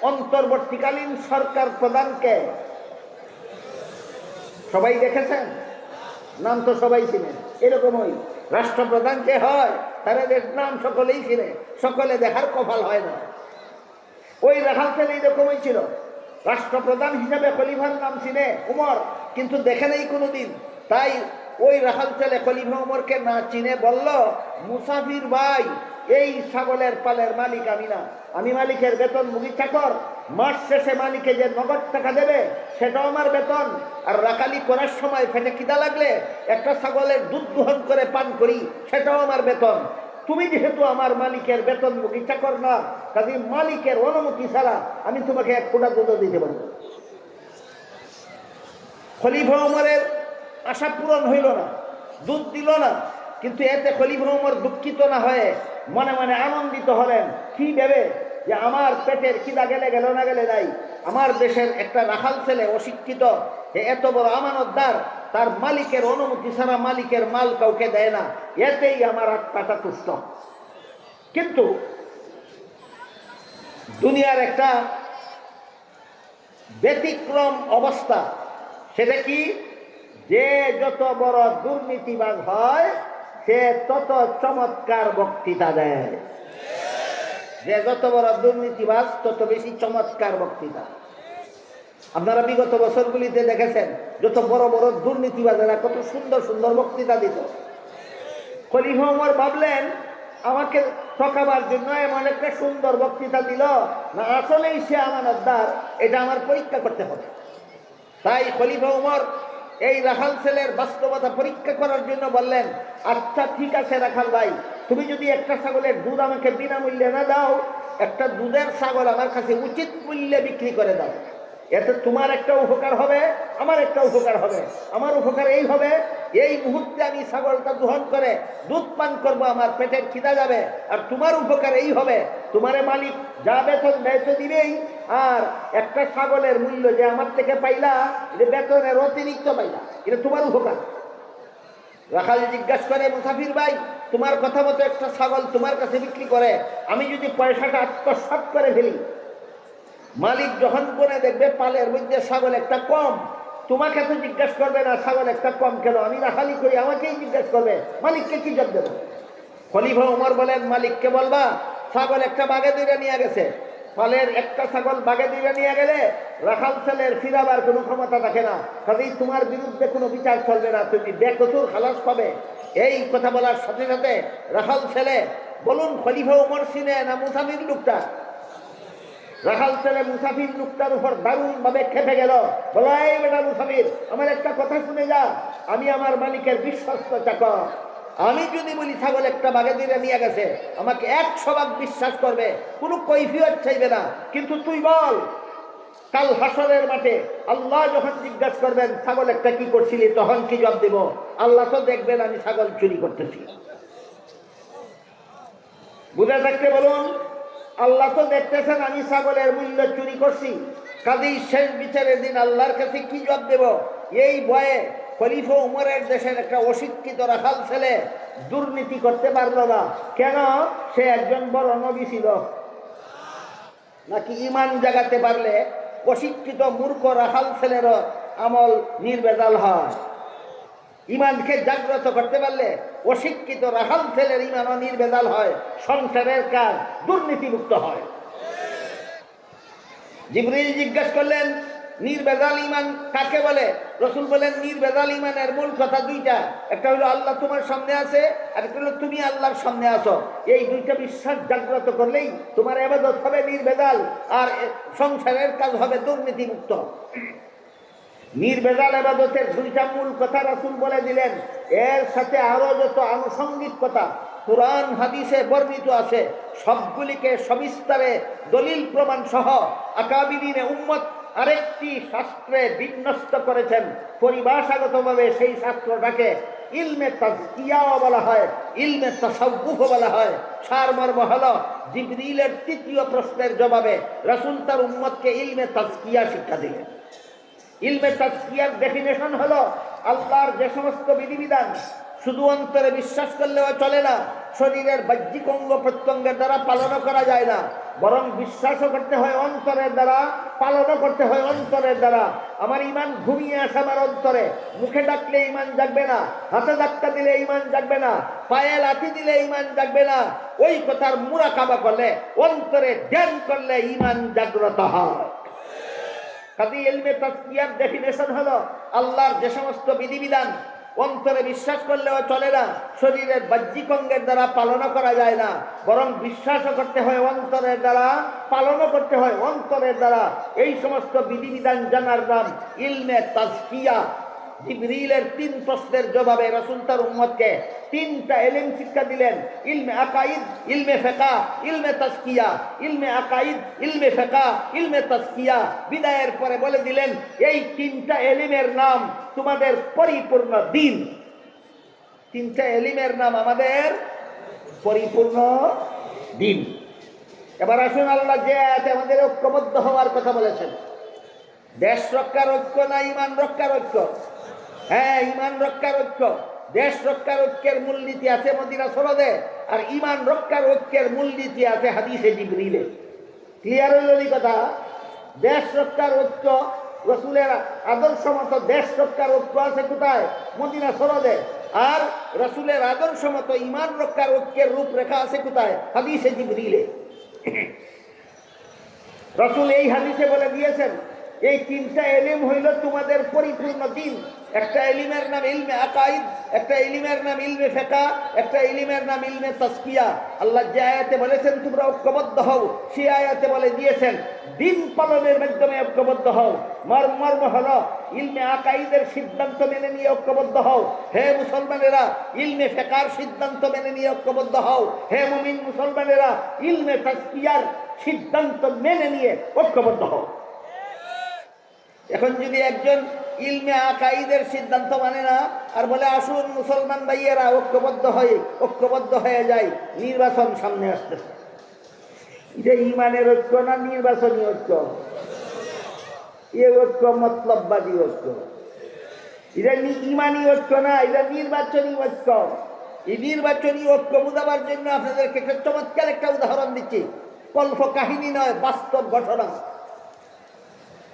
অন্তর্বর্তীকালীন সরকার প্রধানকে সবাই দেখেছেন? নাম তো সবাই চিনেন। এরকমই রাষ্ট্রপ্রধান যে হয় তাদের নাম সকলেই চিনে, সকলে দেখার কপাল হয় না। ওই রাখাল ছেলে এরকমই ছিল। রাষ্ট্রপ্রধান হিসাবে খলিফার নাম চিনে উমর, কিন্তু দেখে নেই কোনোদিন। তাই ওই রাখাল ছেলে খলিফা উমরকে না চিনে বলল, মুসাফির ভাই, এই ছাগলের পালের মালিক আমি না, আমি মালিকের বেতন মুগি চাকর। মাস শেষে মালিকে যে নগদ টাকা দেবে সেটাও আমার বেতন। আর রাখালি করার সময় পেটে খিদা লাগলে একটা ছাগলের দুধ দোহন করে পান করি, সেটাও আমার বেতন। তুমি যেহেতু আমার মালিকের বেতন মুগি চাকর না, কাজে মালিকের অনুমতি ছাড়া আমি তোমাকে এক ফোঁটা দুধ দিতে পারব। খলিফা উমরের আশা পূরণ হইল না, দুধ দিল না। কিন্তু এতে খলিফা উমর দুঃখিত না হয়ে মনে মনে আনন্দিত হলেন। কি ভেবে যে আমার পেটের খিদা গেলে গেল, না গেলে নাই, আমার দেশের একটা রাখাল ছেলে অশিক্ষিত, এত বড় আমানতদার, তার মালিকের অনুমতি ছাড়া মালিকের মাল কাউকে দেয় না, এতেই আমার আত্মাটা তুষ্ট। কিন্তু দুনিয়ার একটা ব্যতিক্রম অবস্থা, সেটা কি? যে যত বড় দুর্নীতিবাজ হয় সে তত চমৎকার বক্তৃতা দেয়। যে যত বড় দুর্নীতিবাজ তত বেশি চমৎকার বক্তৃতা। আপনারা বিগত বছরগুলিতে দেখেছেন যত বড় বড় দুর্নীতিবাজেরা কত সুন্দর সুন্দর বক্তৃতা দিত। খলিফা ওমর ভাবলেন আমাকে ঠকাবার জন্য এমন একটা সুন্দর বক্তৃতা দিল, না আসলেই সে আমানতদার, এটা আমার পরীক্ষা করতে হবে। তাই খলিফা ওমর এই রাখাল ছেলের বাস্তবতা পরীক্ষা করার জন্য বললেন, আচ্ছা ঠিক আছে রাখাল ভাই, তুমি যদি একটা ছাগলের দুধ আমাকে বিনামূল্যে না দাও, একটা দুধের ছাগল আমার কাছে উচিত মূল্যে বিক্রি করে দাও। এতে তোমার একটা উপকার হবে, আমার একটা উপকার হবে। আমার উপকার এই হবে, এই মুহূর্তে আমি ছাগলটা দহন করে দুধ পান করবো, আমার পেটের খিদা যাবে। আর তোমার উপকার এই হবে, তোমার মালিক যা বেতন দেয় তো দিবেই, আর একটা ছাগলের মূল্য যে আমার থেকে পাইলা, এটা বেতনের অতিরিক্ত পাইলা, এটা তোমার উপকার। রাখাল জিজ্ঞাসা করে, মুসাফির ভাই, তোমার কথা মতো একটা ছাগল তোমার কাছে বিক্রি করে আমি যদি পয়সাটা আত্মসাৎ করে ফেলি, মালিক যখন করে দেখবে পালের মধ্যে ছাগল একটা কম, তোমাকে তো জিজ্ঞাসা করবে না ছাগল একটা কম কেন, আমি রাখালি করি, আমাকেই জিজ্ঞাসা করবে, মালিককে কি জবাব দেবো? খলিফা ওমর বলেন, মালিককে বলবা ছাগল একটা বাগে দুইটা নিয়ে গেছে। ফলের একটা ছাগল বাগে দুইটা নিয়ে গেলে রাখাল ছেলের ফিরাবার কোনো ক্ষমতা থাকে না, কাজেই তোমার বিরুদ্ধে কোনো বিচার চলবে না, তুমি বেকসুর খালাস পাবে। এই কথা বলার সাথে সাথে রাখাল ছেলে, বলুন খলিফা ওমর সিনে না মুসাফির লোকটা? রাখাল ছেলে মুসাফির লোকটার উপর দারুণ ভাবে খেপে গেল, বলো, এই বেটা মুসাফির, আমার একটা কথা শুনে যা, আমি আমার মালিকের বিশ্বস্ত চাকর, আমি যদি বলি ছাগল একটা বাগে দিয়ে নিয়ে গেছে, আমাকে 100 ভাগ বিশ্বাস করবে, কোনো কৈফিয়ত চাইবে না। কিন্তু তুই বল, কাল হাসরের মাঠে আল্লাহ যখন জিজ্ঞাসা করবেন ছাগল একটা কি করছিলি, তখন কি জবাব দেব? আল্লাহ তো দেখবেন আমি ছাগল চুরি করতেছি। বুঝে থাকতে বলুন, আল্লাহ তো দেখতেছেন আমি ছাগলের মূল্য চুরি করছি, কাজেই শেষ বিচারের দিন আল্লাহর কাছে কি জবাব দেব? এই ভয়ে খলিফা উমরের দেশের একটা অশিক্ষিত রাখাল ছেলে দুর্নীতি করতে পারলো না। কেন? সে একজন বড় নবী ছিল। নাকি ইমান জাগাতে পারলে অশিক্ষিত মূর্খ রাখাল ছেলেরও আমল নির্ভেজাল হয়? ইমানকে জাগ্রত করতে পারলে অশিক্ষিত রাখাল ছেলের ইমানও নির্ভেজাল হয়, সংসারের কাজ দুর্নীতিমুক্ত হয়। জিবরিল জিজ্ঞাসা করলেন, নির্ভেজাল ইমান কাকে বলে? রসুল বলেন, নির্ভেজাল ইমানের মূল কথা দুইটা, একটা হলো আল্লাহ তোমার সামনে আছে, আর একটা হলো তুমি আল্লাহর সামনে আছো। এই দুইটা বিশ্বাস জাগ্রত করলেই তোমার ইবাদত হবে নির্ভেজাল, আর সংসারের কাজ হবে দুর্নীতিমুক্ত। নির্ভেজাল ইবাদতের দুইটা মূল কথা রাসূল বলে দিলেন, এর সাথে আরো যত আনুষঙ্গিক কথা কুরআন হাদিসে বর্ণিত আছে সবগুলিকে সবিস্তারে দলিল প্রমাণ সহ আকাবিরিনে উম্মত আরেকটি শাস্ত্রে বিন্যস্ত করেছেন। পরিভাষাগতভাবে সেই শাস্ত্রটাকে ইলমে তাজকিয়াও বলা হয়, ইলমে তাসাউফও বলা হয়। সারমর্ম হলো, জিবরিলের তৃতীয় প্রশ্নের জবাবে রাসূল তার উম্মতকে ইলমে তাজকিয়া শিক্ষা দিলেন। ইলমে তাজকিয়ার ডেফিনেশন হলো, আল্লাহর যে সমস্ত বিধিবিধান শুধু অন্তরে বিশ্বাস করলেও চলে না, শরীরের বাহ্যিক অঙ্গ প্রত্যঙ্গের দ্বারা পালনও করা যায় না, বরং বিশ্বাসও করতে হয় অন্তরের দ্বারা, পালনও করতে হয় অন্তরের দ্বারা। আমার ইমান ঘুমিয়ে আসে আমার অন্তরে, মুখে ডাকলে ইমান জাগবে না, হাতে ধাক্কা দিলে ইমান জাগবে না, পায়ে লাথি দিলে ইমান জাগবে না। ওই কথার মুরাকাবা করলে, অন্তরে ধ্যান করলে ইমান জাগ্রত হয়। কাজে ইলমে তাজকিয়ার ডেফিনেশন হলো, আল্লাহর যে সমস্ত বিধিবিধান অন্তরে বিশ্বাস করলেও চলে না, শরীরের বাহ্যিক অঙ্গের দ্বারা পালনও করা যায় না, বরং বিশ্বাসও করতে হয় অন্তরের দ্বারা, পালনও করতে হয় অন্তরের দ্বারা। এই সমস্ত বিধিবিধান জানার নাম ইলমে তাজকিয়া। জিবরিলের 3 প্রশ্নের জবাবে রাসূল তার উম্মতকে 3টা ইলম শিক্ষা দিলেন, ইলমে আকাইদ, ইলমে ফিকহ, ইলমে তাজকিয়া। ইলমে আকাইদ, ইলমে ফিকহ, ইলমে তাজকিয়া। বিদায়ের পরে বলে দিলেন, এই 3টা ইলমের নাম তোমাদের পরিপূর্ণ দ্বীন। 3টা ইলমের নাম আমাদের পরিপূর্ণ দ্বীন। এবার আসুন, আল্লাহ যে আয়াতে আমাদের ঐক্যবদ্ধ হওয়ার কথা বলেছেন, দেশ রক্ষার ঐক্য না ইমান রক্ষার ঐক্য? হ্যাঁ, ইমান রক্ষার ঐক্য। দেশ রক্ষার ঐক্যের মূলনীতি আছে মদিনা সনদে, আর ইমান রক্ষার ঐক্যের মূলনীতি আছে হাদিসে জিবরিলে। ক্লিয়ার হইল এই কথা? দেশ রক্ষার ঐক্য, রসুলের আদর্শ মতো দেশ রক্ষার ঐক্য আছে কোথায়? মদিনা সনদে। আর রসুলের আদর্শ মতো ইমান রক্ষার ঐক্যের রূপরেখা আছে কোথায়? হাদিসে জিবরিলে। রাসূল এই হাদিসে বলে দিয়েছেন, এই তিনটা এলিম হইল তোমাদের পরিপূর্ণ দিন। একটা এলিমের নাম ইলমে আকাইদ, একটা এলিমের নাম ইলমে ফিকহ, একটা এলিমের নাম ইলমে তাসকিয়া। আল্লাহ যে আয়াতে বলেছেন তোমরা ঐক্যবদ্ধ হও, সেই আয়াতে বলে দিয়েছেন দিন পালনের মাধ্যমে ঐক্যবদ্ধ হও। মর্ম হলো ইলমে আকাইদের সিদ্ধান্ত মেনে নিয়ে ঐক্যবদ্ধ হও। হে মুসলমানেরা, ইলমে ফিকহর সিদ্ধান্ত মেনে নিয়ে ঐক্যবদ্ধ হও। হে মুমিন মুসলমানেরা, ইলমে তাসকিয়ার সিদ্ধান্ত মেনে নিয়ে ঐক্যবদ্ধ হও। এখন যদি একজন ইলমে আকাইদের সিদ্ধান্ত মানে না আর বলে আসুন মুসলমান ভাইয়েরা ঐক্যবদ্ধ হয়ে যায়, নির্বাচন সামনে আসতেছে, এটা ইমানের ঐক্য না নির্বাচনী ঐক্য? এ ঐক্য মতলববাদী ঐক্য। এটা ইমানি ঐক্য না, এটা নির্বাচনী ঐক্য। এই নির্বাচনী ঐক্য বোঝাবার জন্য আপনাদেরকে একটা চমৎকার একটা উদাহরণ দিচ্ছি, কল্প কাহিনী নয়, বাস্তব ঘটনা।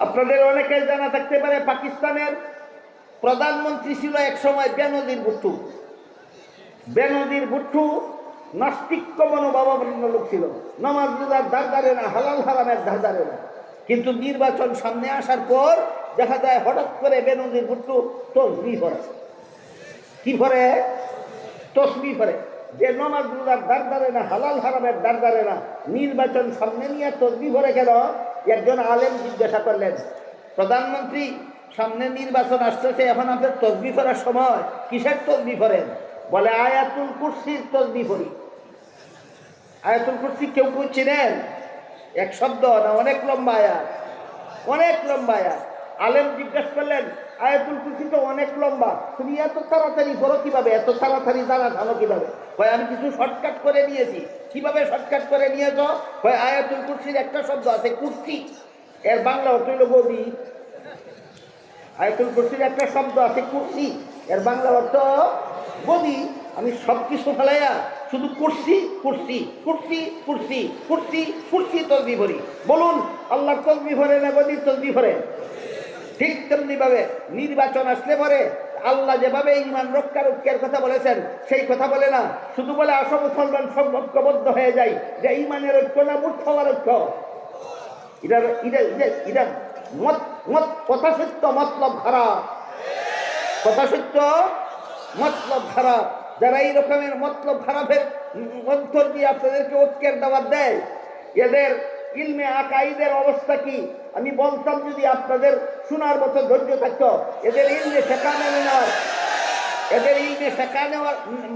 আপনাদের অনেকের জানা থাকতে পারে পাকিস্তানের প্রধানমন্ত্রী ছিল এক সময় বেনজির ভুট্টো। বেনজির ভুট্টো নাস্তিক্য মনোভাবাপন্ন লোক ছিল, নামাজ রোজার ধার ধারে না, হালাল হারামের ধার ধারে না। কিন্তু নির্বাচন সামনে আসার পর দেখা যায় হঠাৎ করে বেনজির ভুট্টো তসবিহ পড়ে। কি পড়ে? তসবিহ পড়ে। যে নামাজ রোজার ধার ধারে না, হালাল হারামের ধার ধারে না, নির্বাচন সামনে নিয়ে তসবিহ পড়ে কেন? একজন আলেম জিজ্ঞাসা করলেন, প্রধানমন্ত্রী সামনে নির্বাচন আসতেছে, এখন আপনার তসবিহ পড়ার সময়, কিসের তসবিহ পড়েন? বলে আয়াতুল কুরসির তসবিহ পড়ি। আয়াতুল কুরসি কেউ কেউ চিনেন? এক শব্দ না, অনেক লম্বা আয়াত, অনেক লম্বা আয়াত। আলেম জিজ্ঞাসা করলেন, আয়াতুল কুরসি তো অনেক লম্বা, তুমি এত তাড়াতাড়ি পড়ো কিভাবে, এত তাড়াতাড়ি জানো কিভাবে? হয় আমি কিছু শর্টকাট করে নিয়েছি। কিভাবে শর্টকাট করে নিয়েছ? হয় আয়াতুল কুরসির একটা শব্দ আছে কুরসি, এর বাংলা অর্থ হইল গদি। আয়াতুল কুরসির একটা শব্দ আছে কুরসি, এর বাংলা অর্থ গদি। আমি সব কিছু ফেলাইয়া শুধু কুরসি কুরসি কুরসি কুরসি কুরসি কুরসি তসবিহ পড়ি। বলুন আল্লাহর তসবিহ পড়ে না গদির তসবিহ পড়ে? ঠিক তেমনি ভাবে নির্বাচন আসলে পরে আল্লাহ যেভাবে ইমান রক্ষার কথা বলেছেন সেই কথা বলে না, শুধু বলে আসো মুসলমান সব ঐক্যবদ্ধ হয়ে যায়। যে ইমানের ঐক্য না মূর্খ হওয়ার ঐক্য? এটা কথা সত্য, মতলব খারাপ। কথা সত্য, মতলব খারাপ। যারা এই রকমের মতলব খারাপের অন্তর দিয়ে আপনাদেরকে ঐক্যের দাওয়াত দেয়, এদের ইলমে আকাইদের অবস্থা কি আমি বলতাম যদি আপনাদের শোনার মতো ধৈর্য থাকতো। এদের ইলমে ফিকহ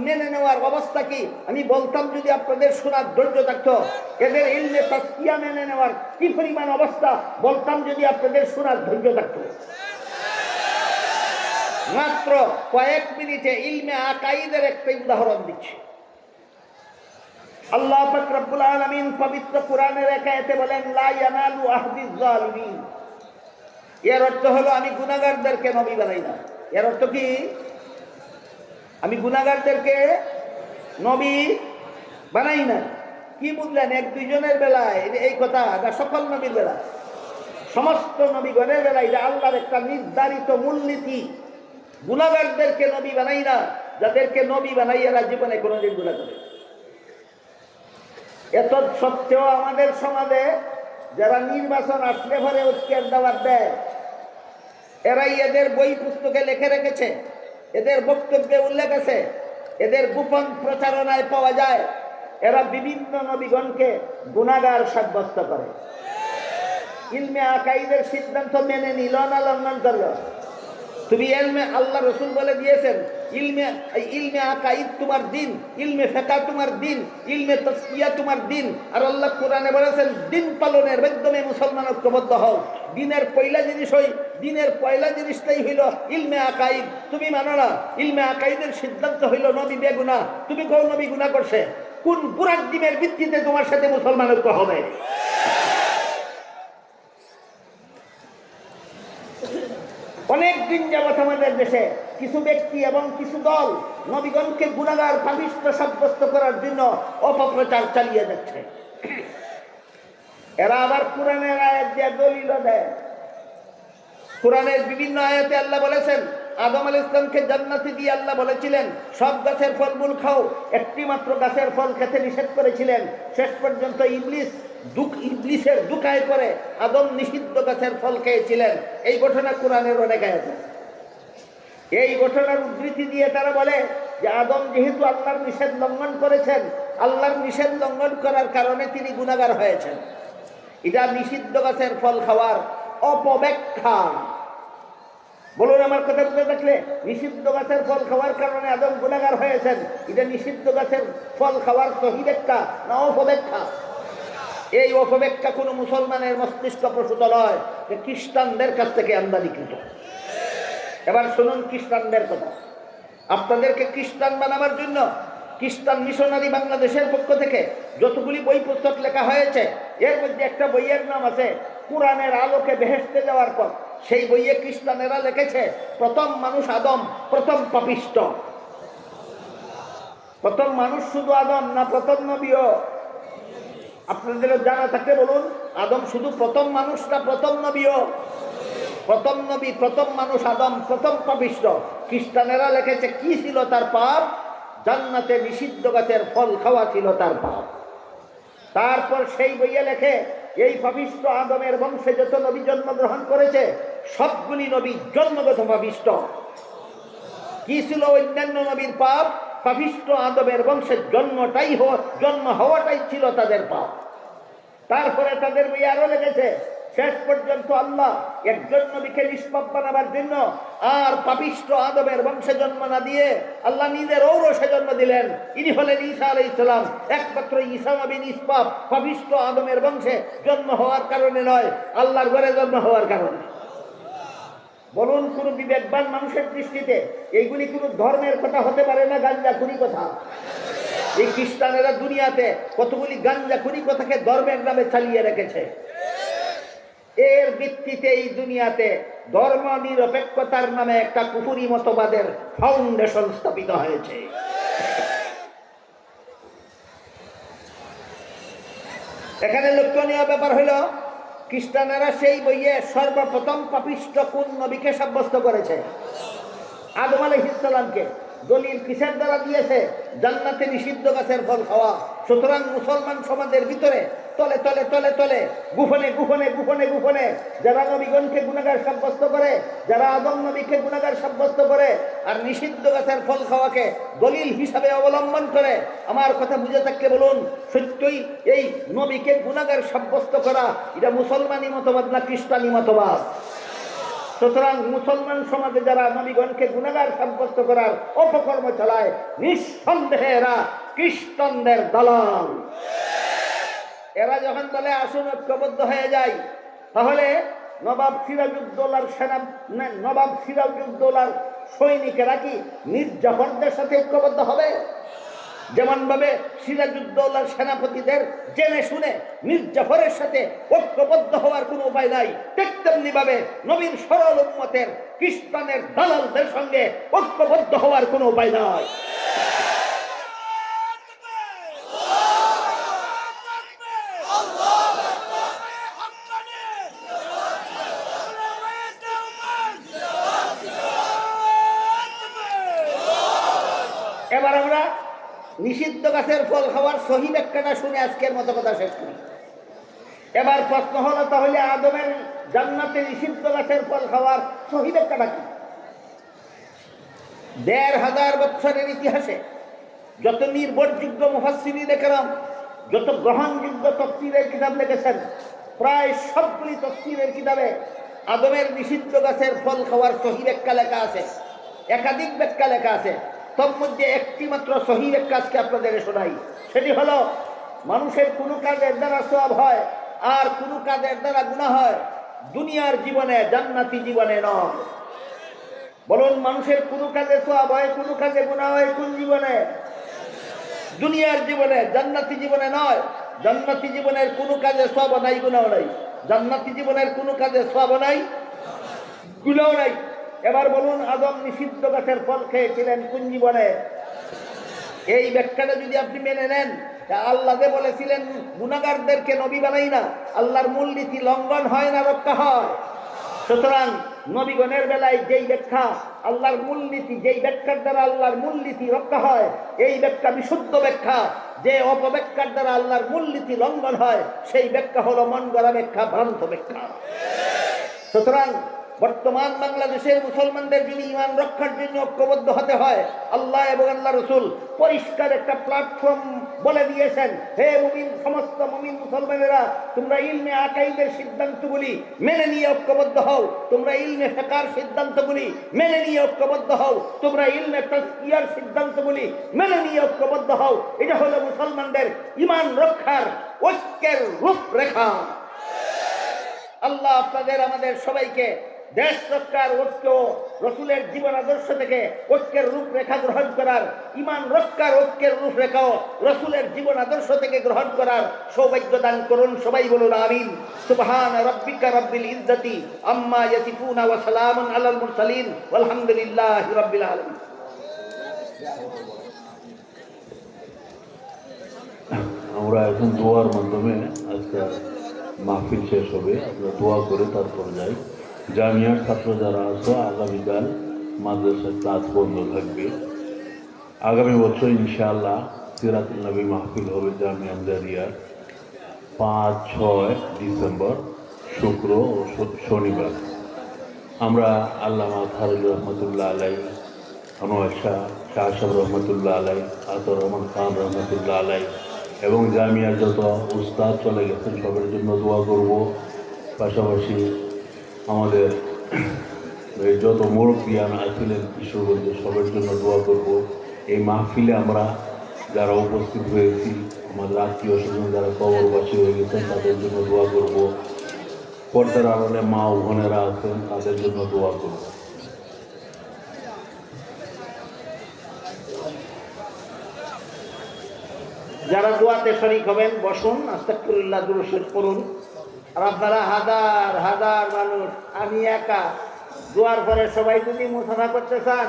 মেনে নেওয়ার অবস্থা কি আমি বলতাম যদি আপনাদের শোনার ধৈর্য থাকতো। এদের ইলমে তাসকিয়া মেনে নেওয়ার কি পরিমাণ অবস্থা বলতাম যদি আপনাদের শোনার ধৈর্য থাকতো। মাত্র কয়েক মিনিটে ইলমে আকাইদের একটা উদাহরণ দিচ্ছি। আল্লাহ পাক রব্বুল আলামিন পবিত্র কোরআনের এক আয়াতে বলেন, লা ইয়ানালু আহদিজ জালিমিন। এর অর্থ হলো আমি গুনাহগারদেরকে নবী বানাই না। এর অর্থ কি? আমি গুনাহগারদেরকে নবী বানাই না। কি বুঝলেন? এক দুইজনের বেলায় এই কথা না, সকল নবীর বেলায়, সমস্ত নবীগণের বেলায় এটা আল্লাহর একটা নির্ধারিত মূলনীতি। গুনাহগারদেরকে নবী বানাই না, যাদেরকে নবী বানাই এরা জীবনে কোনোদিন গুনাহ করে। এত সত্ত্বেও আমাদের সমাজে যারা নির্বাচন আসলে পরে ঐক্যের দাওয়াত দেয়, এরাই এদের বই পুস্তকে লিখে রেখেছে, এদের বক্তব্যে উল্লেখ আছে, এদের গোপন প্রচারণায় পাওয়া যায়, এরা বিভিন্ন নবীগণকে গুনাহগার সাব্যস্ত করে। ইলমে আকাইদের সিদ্ধান্ত মেনে নিল না লঙ্ঘন করল? তুমি ইলমে, আল্লাহ রসুল বলে দিয়েছেন ইলমে আকাইদ তোমার দিন, ইলমে ফিকহ তোমার দিন, ইলমে তাসকিয়া তোমার দিন। আর আল্লাহ কোরআনে বলেছেন দিন পালনের মাধ্যমে মুসলমান ঐক্যবদ্ধ হও। দিনের পয়লা জিনিসটাই হইল ইলমে আকাইদ। তুমি মানো না, ইলমে আকাইদের সিদ্ধান্ত হইল নবী বেগুনাহ। তুমি কোন নবী গুনাহ করছে? কোন বুরাক দিনের ভিত্তিতে তোমার সাথে মুসলমান ঐক্য হবে? অনেক দিন যাবৎ আমাদের দেশে কিছু ব্যক্তি এবং কিছু দল নবীগণকে গুনাহগার পাপিষ্ঠ সাব্যস্ত করার জন্য অপপ্রচার চালিয়ে যাচ্ছে। এরা আবার কোরআনের আয়াত দিয়ে দলিল দেয়। কোরআনের বিভিন্ন আয়াতে আল্লাহ বলেছেন আদম আলাইহিস সালামকে জান্নাতে দিয়ে আল্লাহ বলেছিলেন সব গাছের ফলমূল খাও, একটি মাত্র গাছের ফল খেতে নিষেধ করেছিলেন। শেষ পর্যন্ত ইবলিসের দুকায় পরে আদম নিষিদ্ধ গাছের ফল খেয়েছিলেন। এই ঘটনা কোরআনের অনেক আয়াতে। এই ঘটনার উদ্ধৃতি দিয়ে তারা বলে যে আদম যেহেতু আল্লাহর নিষেধ লঙ্ঘন করেছেন, আল্লাহর নিষেধ লঙ্ঘন করার কারণে তিনি গুনাহগার হয়েছেন। এটা নিষিদ্ধ গাছের ফল খাওয়ার অপব্যাখ্যা। বলুন আমার কথা বুঝতে থাকলে, নিষিদ্ধ গাছের ফল খাওয়ার কারণে আদম গুনাহগার হয়েছেন, এটা নিষিদ্ধ গাছের ফল খাওয়ার সহি ব্যাখ্যা না অপব্যাখ্যা? এই অপব্যাখ্যা কোনো মুসলমানের মস্তিষ্ক প্রসূত নয়, যে খ্রিস্টানদের কাছ থেকে আমদানিকৃত। এবার শুনুন খ্রিস্টানদের কথা। আপনাদেরকে খ্রিস্টান বানাবার জন্য খ্রিস্টান মিশনারি বাংলাদেশের পক্ষ থেকে যতগুলি বই পুস্তক লেখা হয়েছে, এর মধ্যে একটা বইয়ের নাম আছে কোরআনের আলোকে বেহেশতে যাওয়ার পথ। সেই বইয়ে খ্রিস্টানেরা লিখেছে প্রথম মানুষ আদম, প্রথম পাপিষ্ট। প্রথম মানুষ শুধু আদম না প্রথম নবীও? আপনাদের জানা থাকলে বলুন, আদম শুধু প্রথম মানুষ না প্রথম নবীও? প্রথম নবী, প্রথম মানুষ আদম, প্রথম পাপিষ্ট। খ্রিস্টানেরা লিখেছে কি ছিল তার পাপ? জান্নাতে নিষিদ্ধ গাছের ফল খাওয়া ছিল তার পাপ। তারপর সেই বইয়ে লেখে এই পাপিষ্ট আদমের বংশে যত নবী জন্মগ্রহণ করেছে সবগুলি নবী জন্মগত পাপিষ্ট। কি ছিল অন্যান্য নবীর পাপ? পাপিষ্ট আদমের বংশে জন্ম হওয়াটাই ছিল তাদের পাপ। তারপরে তাদের বই আরো লেগেছে শেষ পর্যন্ত আল্লাহ একজন নবীকে নিষ্পাপ বানাবার জন্য আর পাপিষ্ট আদমের বংশে জন্ম না দিয়ে আল্লাহ নিজের ঔরসে জন্ম দিলেন। ইনি হলেন ঈসা আলাইহিস সালাম। একমাত্র ঈসা নবী নিষ্পাপ পাপিষ্ট আদমের বংশে জন্ম হওয়ার কারণে নয়, আল্লাহর ঘরে জন্ম হওয়ার কারণে। বলুন কোন বিবেকবান মানুষের দৃষ্টিতে এইগুলি কোন ধর্মের কথা হতে পারে না? গাঞ্জাখুরি কথা। এই খ্রিস্টানেরা দুনিয়াতে কতগুলি গাঞ্জাখুরি কথাকে ধর্মের নামে চালিয়ে রেখেছে। এর ভিত্তিতে এই দুনিয়াতে ধর্ম নিরপেক্ষতার নামে একটা কুফুরি মতবাদের ফাউন্ডেশন স্থাপিত হয়েছে। এখানে লক্ষণীয় ব্যাপার হলো খ্রিস্টানেরা সেই বইয়ে সর্বপ্রথম পাপিষ্ট কোন নবীকে সাব্যস্ত করেছে? আদম আলাইহিস সালামকে। দলিল কিসের দ্বারা দিয়েছে? জান্নাতে নিষিদ্ধ গাছের ফল খাওয়া। সুতরাং মুসলমান সমাজের ভিতরে তলে তলে তলে তলে গোপনে গোপনে গোপনে গোপনে যারা নবীগণকে গুনাহগার সাব্যস্ত করে, যারা আদম নবীকে গুনাহগার সাব্যস্ত করে আর নিষিদ্ধ গাছের ফল খাওয়াকে দলিল হিসাবে অবলম্বন করে, আমার কথা বুঝে থাকলে বলুন, সত্যই এই নবীকে গুনাহগার সাব্যস্ত করা এটা মুসলমানি মতবাদ না খ্রিস্টানি মতবাদ? সুতরাং মুসলমান সমাজে যারা নবীগণকে গুনাহগার সাব্যস্ত করার অপকর্ম চালায়, নিঃসন্দেহে এরা খ্রিস্টানদের দালাল। এরা যখন বলে আসুন ঐক্যবদ্ধ হয়ে যায়, তাহলে নবাব সিরাজউদ্দৌলার সৈনিকেরা কি মীর জাফরদের সাথে ঐক্যবদ্ধ হবে? যেমন ভাবে সিরাজউদ্দৌলার সেনাপতিদের জেনে শুনে মীর জাফরের সাথে ঐক্যবদ্ধ হওয়ার কোনো উপায় নাই, ঠিক তেমনি ভাবে নবীর সরল উম্মতের খ্রিস্টানের দালালদের সঙ্গে ঐক্যবদ্ধ হওয়ার কোনো উপায় নাই। এবার আমরা নিষিদ্ধ গাছের ফল খাওয়ার সহি ব্যাখ্যাটা শুনে আজকের মতো কথা শেষ করি। এবার প্রশ্ন হলো, তাহলে আদমের জান্নাতে নিষিদ্ধ গাছের ফল খাওয়ার সহি ব্যাখ্যাটা কি? ১৫০০ বছরের ইতিহাসে যত নির্ভরযোগ্য মুফাসসিরিন কেরাম, যত গ্রহণযোগ্য তাফসীরের কিতাব লিখেছেন, প্রায় সবগুলি তাফসীরের কিতাবে আদমের নিষিদ্ধ গাছের ফল খাওয়ার সহি ব্যাখ্যা লেখা আছে, একাধিক ব্যাখ্যা লেখা আছে। তোর মধ্যে একটি মাত্র সহি ব্যাখ্যা আজকে আপনাদের শোনাই। সেটি হলো, মানুষের কোনো কাজের দ্বারা সওয়াব হয় আর কোনো কাজের দ্বারা গুনাহ হয়, দুনিয়ার জীবনে, জান্নাতি জীবনে নয়। বলুন, মানুষের কোনো কাজে সওয়াব হয়, কোনো কাজে গুনাহ হয় কোন জীবনে? দুনিয়ার জীবনে, জান্নাতি জীবনে নয়। জান্নাতি জীবনের কোনো কাজে সওয়াব নাই, গুনাহ নাই। জান্নাতি জীবনের কোনো কাজে সওয়াব নাই, গুনাহ নাই। এবার বলুন, আদম নিষিদ্ধ গাছের ফল খেয়েছিলেন কোন জীবনে? এই ব্যাখ্যাটা যদি আপনি মেনে নেন, আল্লাহ যে বলেছিলেন গুনাহগারদেরকে নবী বানাই না, আল্লাহর মূলনীতি লঙ্ঘন হয় না রক্ষা হয়? সুতরাং নবীগণের বেলায় যেই ব্যাখ্যা আল্লাহর মূলনীতি, যেই ব্যাখ্যার দ্বারা আল্লাহর মূলনীতি রক্ষা হয়, এই ব্যাখ্যা বিশুদ্ধ ব্যাখ্যা। যে অপব্যাখ্যার দ্বারা আল্লাহর মূলনীতি লঙ্ঘন হয়, সেই ব্যাখ্যা হলো মন গড়া ব্যাখ্যা, ভ্রান্ত ব্যাখ্যা। সুতরাং বর্তমান বাংলাদেশের মুসলমানদের যদি ঈমান রক্ষার জন্য ঐক্যবদ্ধ হতে হয়, আল্লাহ এবং আল্লাহ রসুল পরিষ্কার একটা প্ল্যাটফর্ম বলে দিয়েছেন। হে মুমিন, সমস্ত মুমিন মুসলমানেরা, তোমরা ইলমে আকাইদের সিদ্ধান্তগুলি মেনে নিয়ে ঐক্যবদ্ধ হও, তোমরা ইলমে ফিকহের সিদ্ধান্তগুলি মেনে নিয়ে ঐক্যবদ্ধ হও, তোমরা ইলমে তাজকিয়ার সিদ্ধান্তগুলি মেনে নিয়ে ঐক্যবদ্ধ হও। এটা হলো মুসলমানদের ঈমান রক্ষার ঐক্যের রূপরেখা। আল্লাহ আপনাদের আমাদের সবাইকে দেশ রক্ষার ঐক্য, রসুলের জীবন আদর্শ থেকে ঐক্যের রূপরেখা গ্রহণ করার, ঈমান রক্ষার ঐক্যের রূপরেখাও রসুলের জীবন আদর্শ থেকে গ্রহণ করার সৌভাগ্য দান করুন। সবাই বলুন আমিন। সুবহান রাব্বিকা রাব্বিল ইজ্জাতি আম্মা ইয়াসিফুনা ওয়া সালামুন আলাল মুরসালিন ওয়ালহামদুলিল্লাহি রাব্বিল আলামিন। আমরা এখন দোয়ার মাধ্যমে আজকে মাহফিল শেষ হবে। আমরা দোয়া করে তারপর যাই। জামিয়ার ছাত্র যারা আছো, আগামীকাল মাদ্রাসার ক্লাস বন্ধ থাকবে। আগামী বছর ইনশাআল্লাহ সিরাতুল নবী মাহফিল হবে জামিয়া আমজাদিয়ার 5-6 ডিসেম্বর, শুক্র ও শনিবার। আমরা আল্লামা থারুল রহমতুল্লাহ আলাই, আনোয়ার শাহ সাহেব রহমতুল্লাহ আলাই, আতর রহমান খান রহমতুল্লাহ আলাই এবং জামিয়ার যত উস্তাদ চলে গেছেন সবার জন্য দোয়া করব। পাশাপাশি আমাদের যত মুরব্বিয়ান আছিলেন কিশোরগঞ্জে সবার জন্য দোয়া করব। এই মাহফিলে আমরা যারা উপস্থিত হয়েছি, আমাদের আত্মীয় স্বজন যারা কবরবাসী হয়ে গেছেন তাদের জন্য দোয়া করব। পর্দার আড়ালে মা ও বোনেরা আছেন তাদের জন্য দোয়া করব। যারা দোয়াতে শরীক হবেন বসুন, আস্তাগফিরুল্লাহ দুরূদ শরীফ পড়ুন। আর আপনারা হাজার হাজার মানুষ, আমি একা, দোয়ার পরে সবাই যদি মুসাফা করতে চান,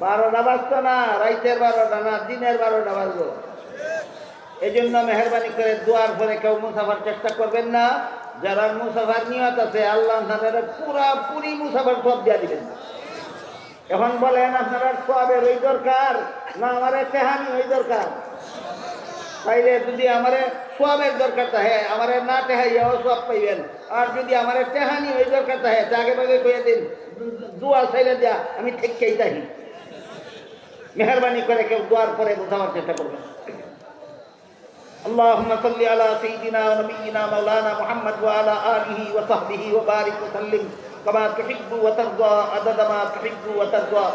12টা বাজতো না, রাইতের 12টা না, দিনের 12টা বাজলো। এই জন্য মেহরবানি করে দোয়ার পরে কেউ মুসাফার চেষ্টা করবেন না। যারা মুসাফার নিয়ত আছে, আল্লাহ তাআলা পুরি মুসাফার সব দিয়া দিবেন। এখন বলেন আপনারা সওয়াবের ওই দরকার না আমারে তেহানি ওই দরকার? তাইলে যদি আমারে সওয়াবের দরকার থাকে, আমারে না টেহাইয়াও সওয়াব পাইবেন। আর যদি আমারে টেহানি ওই দরকার থাকে, আগে ভাগে কইয়া দিন, দোয়া চাইলে দিয়া আমি ঠিকই তাহি। মেহরবানি করে কেউ দোয়ার পরে বোঝাবার চেষ্টা করবেন। اللهم صل على سيدنا ونبينا مولانا محمد وعلى آله وصحبه وبارك وسلم كما تحب وترضى عدد ما تحب وترضى.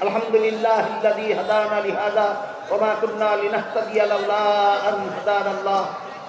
الحمد لله الذي هدانا لهذا وما كنا لنهتدي لولا أن هدانا الله.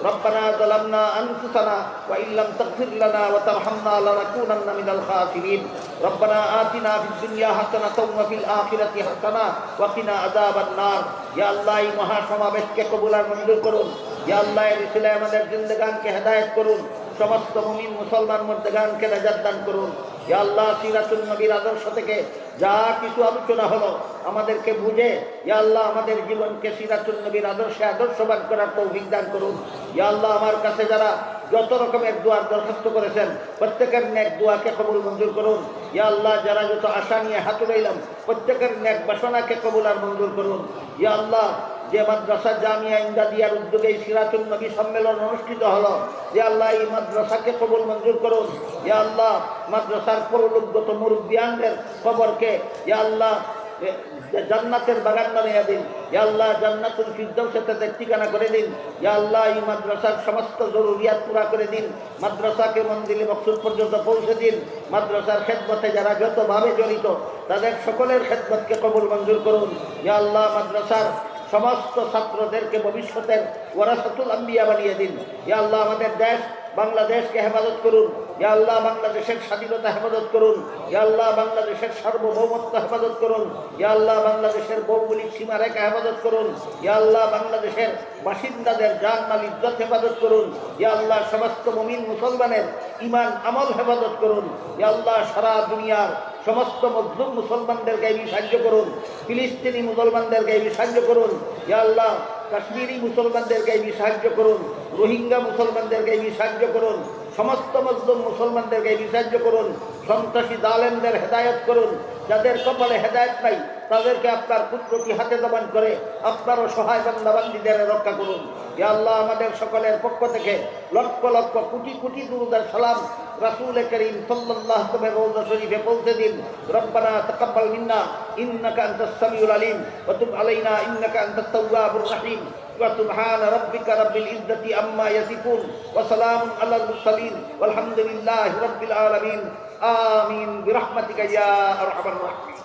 ربنا ظلمنا أنفسنا وإن لم تغفر لنا وترحمنا لنكونن من الخاسرين. ربنا آتنا في الدنيا حسنة وفي الآخرة حسنة وقنا عذاب النار. يا الله মহা সমাবেশকে কবুল আর মঞ্জুর করুন। ইয়া আল্লাহ এর উসিলায় আমাদের জিন্দেগানকে হেদায়েত করুন। সমস্ত মুমিন মুসলমান মুর্দেগানকে নাজাত দান করুন। ইয়া আল্লাহ সিরাতুল নবীর আদর্শ থেকে যা কিছু আলোচনা হলো আমাদেরকে বুঝে ইয়া আল্লাহ আমাদের জীবনকে সিরাতুল নবীর আদর্শে আদর্শবান করার তৌফিক দান করুন। ইয়া আল্লাহ আমার কাছে যারা যত রকমের দোয়ার দরখাস্ত করেছেন প্রত্যেকের নেক দোয়াকে কবুল মঞ্জুর করুন। ইয়া আল্লাহ যারা যত আশা নিয়ে হাত উঠাইলাম প্রত্যেকের নেক বাসনাকে কবুল আর মঞ্জুর করুন। ইয়া আল্লাহ যে মাদ্রাসা জামিয়া ইমদাদিয়ার উদ্যোগে সিরাতুল নবী সম্মেলন অনুষ্ঠিত হলো, ইয়া আল্লাহ এই মাদ্রাসাকে কবুল মঞ্জুর করুন। ইয়া আল্লাহ মাদ্রাসার পরলোকগত মুরব্বিয়ানদের কবরকে ইয়া আল্লাহ জান্নাতের বাগান বানিয়ে দিন। ইয়া আল্লাহ জান্নাতুল ফিরদাউসে তাদের ঠিকানা করে দিন। ইয়া আল্লাহ এই মাদ্রাসার সমস্ত জরুরিয়াত পুরা করে দিন। মাদ্রাসাকে মঞ্জিলে মকসুদ পর্যন্ত পৌঁছে দিন। মাদ্রাসার খেদমতে যারা যতভাবে জড়িত তাদের সকলের খেদমতকে কবুল মঞ্জুর করুন। ইয়া আল্লাহ মাদ্রাসার সমস্ত ছাত্রদেরকে ভবিষ্যতের ওয়ারাসাতুল আম্বিয়া বানিয়ে দিন। ইয়া আল্লাহ আমাদের দেশ বাংলাদেশকে হেফাজত করুন। ইয়া আল্লাহ বাংলাদেশের স্বাধীনতা হেফাজত করুন। ইয়া আল্লাহ বাংলাদেশের সার্বভৌমত্ব হেফাজত করুন। ইয়া আল্লাহ বাংলাদেশের ভৌগোলিক সীমারেখা হেফাজত করুন। ইয়া আল্লাহ বাংলাদেশের বাসিন্দাদের জান মাল ইজ্জত হেফাজত করুন। ইয়া আল্লাহ সমস্ত মুমিন মুসলমানের ঈমান আমল হেফাজত করুন। ইয়া আল্লাহ সারা দুনিয়ার সমস্ত মজলুম মুসলমানদের গায়েবী সাহায্য করুন। ফিলিস্তিনি মুসলমানদের গায়েবী সাহায্য করুন। ইয়া আল্লাহ কাশ্মীরি মুসলমানদের গায়েবী সাহায্য করুন। রোহিঙ্গা মুসলমানদের গায়েবী সাহায্য করুন। সমস্ত মজলুম মুসলমানদেরকে সাহায্য করুন, সন্ত্রাসী জালেমদের হেদায়েত করুন, যাদের কপালে হেদায়েত নাই তাদেরকে আপনার কুদরতি হাতে জবান করে আপনার সহায় বান্দাবান্দীদের রক্ষা করুন। ইয়া আল্লাহ, আমাদের সকলের পক্ষ থেকে লক্ষ লক্ষ কোটি কোটি দুরূদ আর সালাম রাসূল করিম সাল্লাল্লাহু আলাইহি রওজা শরীফে পৌঁছে দিন। রব্বানা তাকাব্বাল মিন্না ইন্নাকা আনতাস সামিউল আলিম ওয়া তুব আলাইনা ইন্নাকা আনতাত তাওয়াবুর রহিম। وسبحان ربك رب العزة عما يصفون وسلام على المرسلين والحمد لله رب العالمين آمين برحمتك يا أرحم الراحمين.